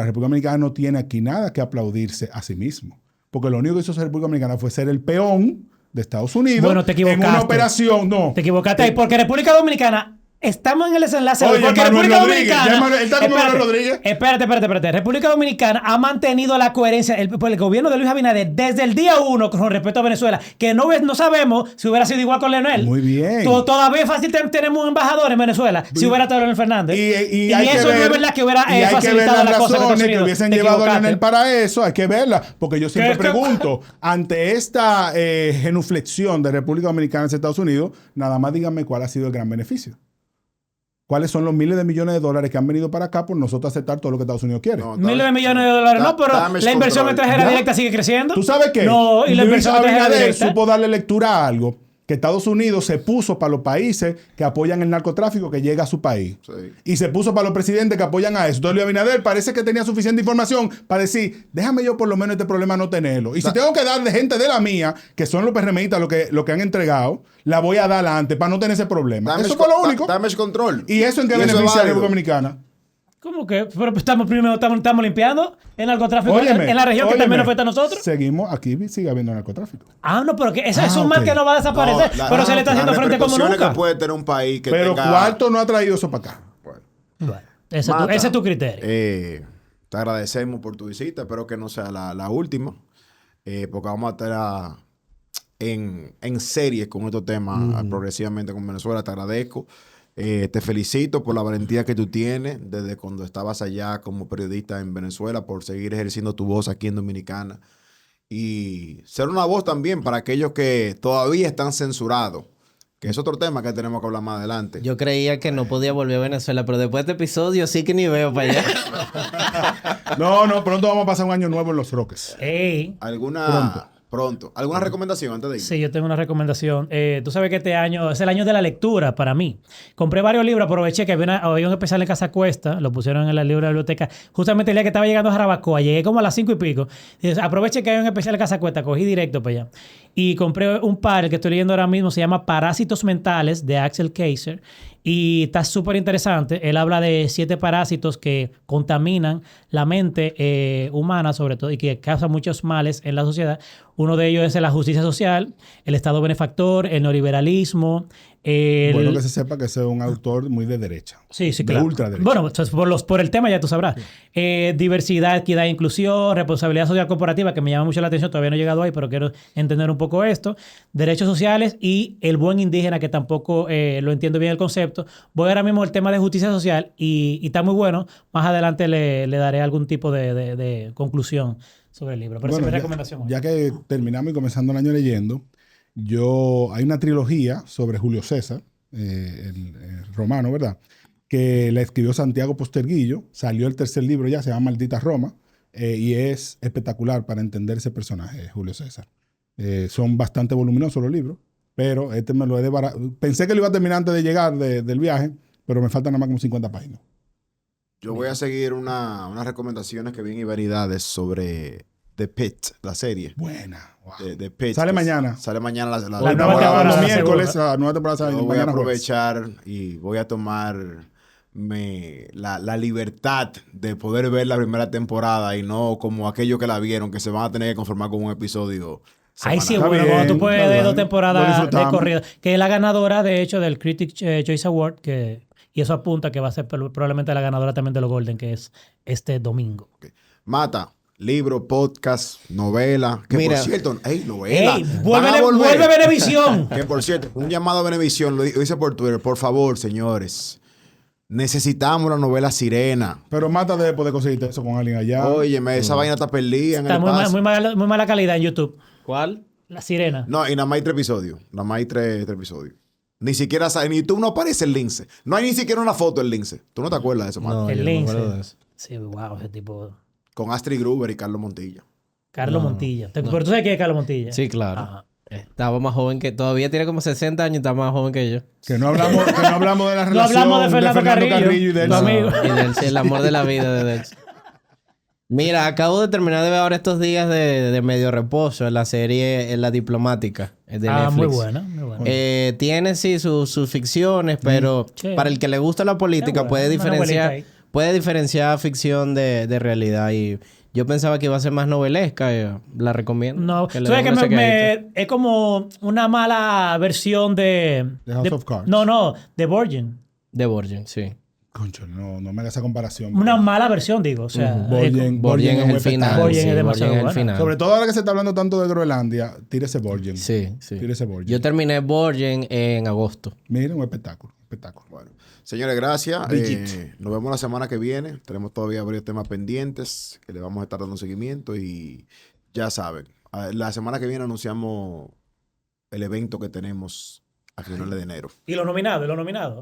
República Dominicana no tiene aquí nada que aplaudirse a sí mismo. Porque lo único que hizo esa República Dominicana fue ser el peón de Estados Unidos Bueno, te equivocaste. en una operación. No. Te equivocaste ahí, porque República Dominicana. Estamos en el desenlace. Oye, porque Manuel República Rodríguez, Dominicana. ya Manuel- está como Manuel Rodríguez. Espérate. República Dominicana ha mantenido la coherencia. El gobierno de Luis Abinader desde el día 1 con respecto a Venezuela, que no sabemos si hubiera sido igual con Leonel. Muy bien. Todavía es fácil tenemos un embajador en Venezuela si hubiera estado Leonel Fernández. Y Y hay que eso ver, no es verdad que hubiera y hay que ver facilitado las la cosa con Estados razones que Unidos. hubiesen Te llevado a equivocaste. Leonel para eso. Hay que verla. Porque yo siempre ¿Qué es que- pregunto, ante esta genuflexión de República Dominicana hacia Estados Unidos, nada más díganme cuál ha sido el gran beneficio. ¿Cuáles son los miles de millones de dólares que han venido para acá por nosotros aceptar todo lo que Estados Unidos quiere? No, Miles de millones de dólares. No, pero damage la inversión control. extranjera ¿Ya? directa sigue creciendo. ¿Tú sabes qué? No, y la Luis inversión extranjera Abinader directa. supo darle lectura a algo que Estados Unidos se puso para los países que apoyan el narcotráfico que llega a su país. Sí. Y se puso para los presidentes que apoyan a eso. Entonces Luis Abinader parece que tenía suficiente información para decir, déjame yo por lo menos este problema no tenerlo. Y si tengo que dar de gente de la mía, que son los PRMistas lo que han entregado, la voy a dar antes para no tener ese problema. Eso fue lo único. Damage control. ¿Y eso en qué eso es beneficia a la válido. República Dominicana? ¿Cómo que? Pero estamos limpiando el narcotráfico Óyeme, en la región que óyeme, también nos afecta a nosotros. Seguimos, aquí sigue habiendo narcotráfico. Ah, no, pero que eso es un mal ok. que no va a desaparecer. No, pero se le está haciendo las frente como repercusiones nunca. que puede tener un país que Pero tenga... ¿cuánto no ha traído eso para acá? Bueno, Bueno, ese Mata, es tu criterio. te agradecemos por tu visita. Espero que no sea la última. Porque vamos a estar en series con estos temas progresivamente con Venezuela. Te agradezco. Te felicito por la valentía que tú tienes desde cuando estabas allá como periodista en Venezuela, por seguir ejerciendo tu voz aquí en Dominicana y ser una voz también para aquellos que todavía están censurados, que es otro tema que tenemos que hablar más adelante. Yo creía que no podía volver a Venezuela, pero después de este episodio sí que ni veo para allá. No, pronto vamos a pasar un año nuevo en Los Roques. Ey. Pronto. ¿Alguna recomendación antes de ir? Sí, yo tengo una recomendación. Tú sabes que este año es el año de la lectura para mí. Compré varios libros, aproveché que había un especial en Casa Cuesta, lo pusieron en la biblioteca. Justamente el día que estaba llegando a Jarabacoa, llegué como a las 5 y pico. Y aproveché que hay un especial en Casa Cuesta, cogí directo para allá. Y compré un par, el que estoy leyendo ahora mismo, se llama Parásitos Mentales, de Axel Kaiser. Y está súper interesante. Él habla de 7 parásitos que contaminan la mente humana, sobre todo, y que causan muchos males en la sociedad. Uno de ellos es la justicia social, el Estado benefactor, el neoliberalismo. Bueno que se sepa que ese es un autor muy de derecha. Sí, de claro. ultraderecha. Bueno, pues por el tema ya tú sabrás. Diversidad, equidad e inclusión, responsabilidad social corporativa, que me llama mucho la atención, todavía no he llegado ahí, pero quiero entender un poco esto. Derechos sociales y el buen indígena, que tampoco lo entiendo bien el concepto. Voy ahora mismo al tema de justicia social y está muy bueno. Más adelante le daré algún tipo de conclusión sobre el libro. Pero esa es mi recomendación. Ya que terminamos y comenzando el año leyendo, Hay una trilogía sobre Julio César, el romano, ¿verdad? Que la escribió Santiago Posterguillo. Salió el tercer libro ya, se llama Maldita Roma. Y es espectacular para entender ese personaje, Julio César. Son bastante voluminosos los libros, pero este me lo he pensé que lo iba a terminar antes de llegar del viaje, pero me faltan nada más como 50 páginas. Yo voy a seguir unas recomendaciones que vi en Iberidades sobre The Pitt, la serie. Buena. Wow. The Pitt. Sale mañana. Sale mañana la nueva temporada. Los miércoles, la nueva temporada sale Yo voy a mañana aprovechar y voy a tomar la libertad de poder ver la primera temporada y no como aquellos que la vieron, que se van a tener que conformar con un episodio Ahí sí es semanal. bueno, Está cuando tú bien, puedes está ver bien. 2 Lo temporadas de disfrutamos. corrida, que es la ganadora, de hecho, del Critics' Choice Award, y eso apunta que va a ser probablemente la ganadora también de los Golden, que es este domingo. Mata, libro, podcast, novela. Que Mira. por cierto, novela. ¡Ey! Van a volver. ¡Vuelve Venevisión! Que por cierto, un llamado a Venevisión, lo hice por Twitter. Por favor, señores, necesitamos la novela Sirena. Pero Mata de poder conseguirte eso con alguien allá. Óyeme, esa vaina está perdida en Está el muy paso. mala calidad en YouTube. ¿Cuál? La Sirena. No, y nada más hay 3 episodios. Nada más hay 3 episodios. Ni siquiera sabe, ni tú no aparece el lince. No hay ni siquiera una foto del lince. ¿Tú no te acuerdas de eso, Mata? No, El yo no me lince. acuerdo de eso. Sí, wow, ese tipo. Con Astrid Gruber y Carlos Montilla. Carlos Montilla. Pero tú sabes quién es Carlos Montilla. Sí, claro. Ajá. Estaba más joven que... Todavía tiene como 60 años y está más joven que yo. Que no hablamos de la No relación hablamos de Fernando Carrillo, y de tu él. amigo. Y el amor de la vida de Delcy. Mira, acabo de terminar de ver ahora estos días de medio reposo en la serie en La Diplomática de Netflix. Muy buena, muy buena. Tiene sí sus ficciones, pero Chévere. para el que le gusta la política Qué puede bueno, una novelita diferenciar ficción de realidad. Y yo pensaba que iba a ser más novelesca. La recomiendo. No, Que tú le sabes den que una chequeadita. es como una mala versión de House of Cards. No, de Borgen. De Borgen, sí. Concho, no me haga esa comparación. Una mala versión, digo. O sea, Borgen Borgen es un el final. espectáculo. Borgen sí, es demasiado Borgen es el bueno. final. Sobre todo ahora que se está hablando tanto de Groenlandia, tírese Borgen. Sí. Tírese Borgen. Yo terminé Borgen en agosto. Miren, un espectáculo. Bueno, señores, gracias. Brigitte. Nos vemos la semana que viene. Tenemos todavía varios temas pendientes que le vamos a estar dando seguimiento y ya saben, la semana que viene anunciamos el evento que tenemos a finales de enero. Y los nominados.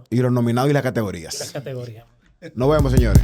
Y los nominados y las Las categorías. categorías. Nos vemos, señores.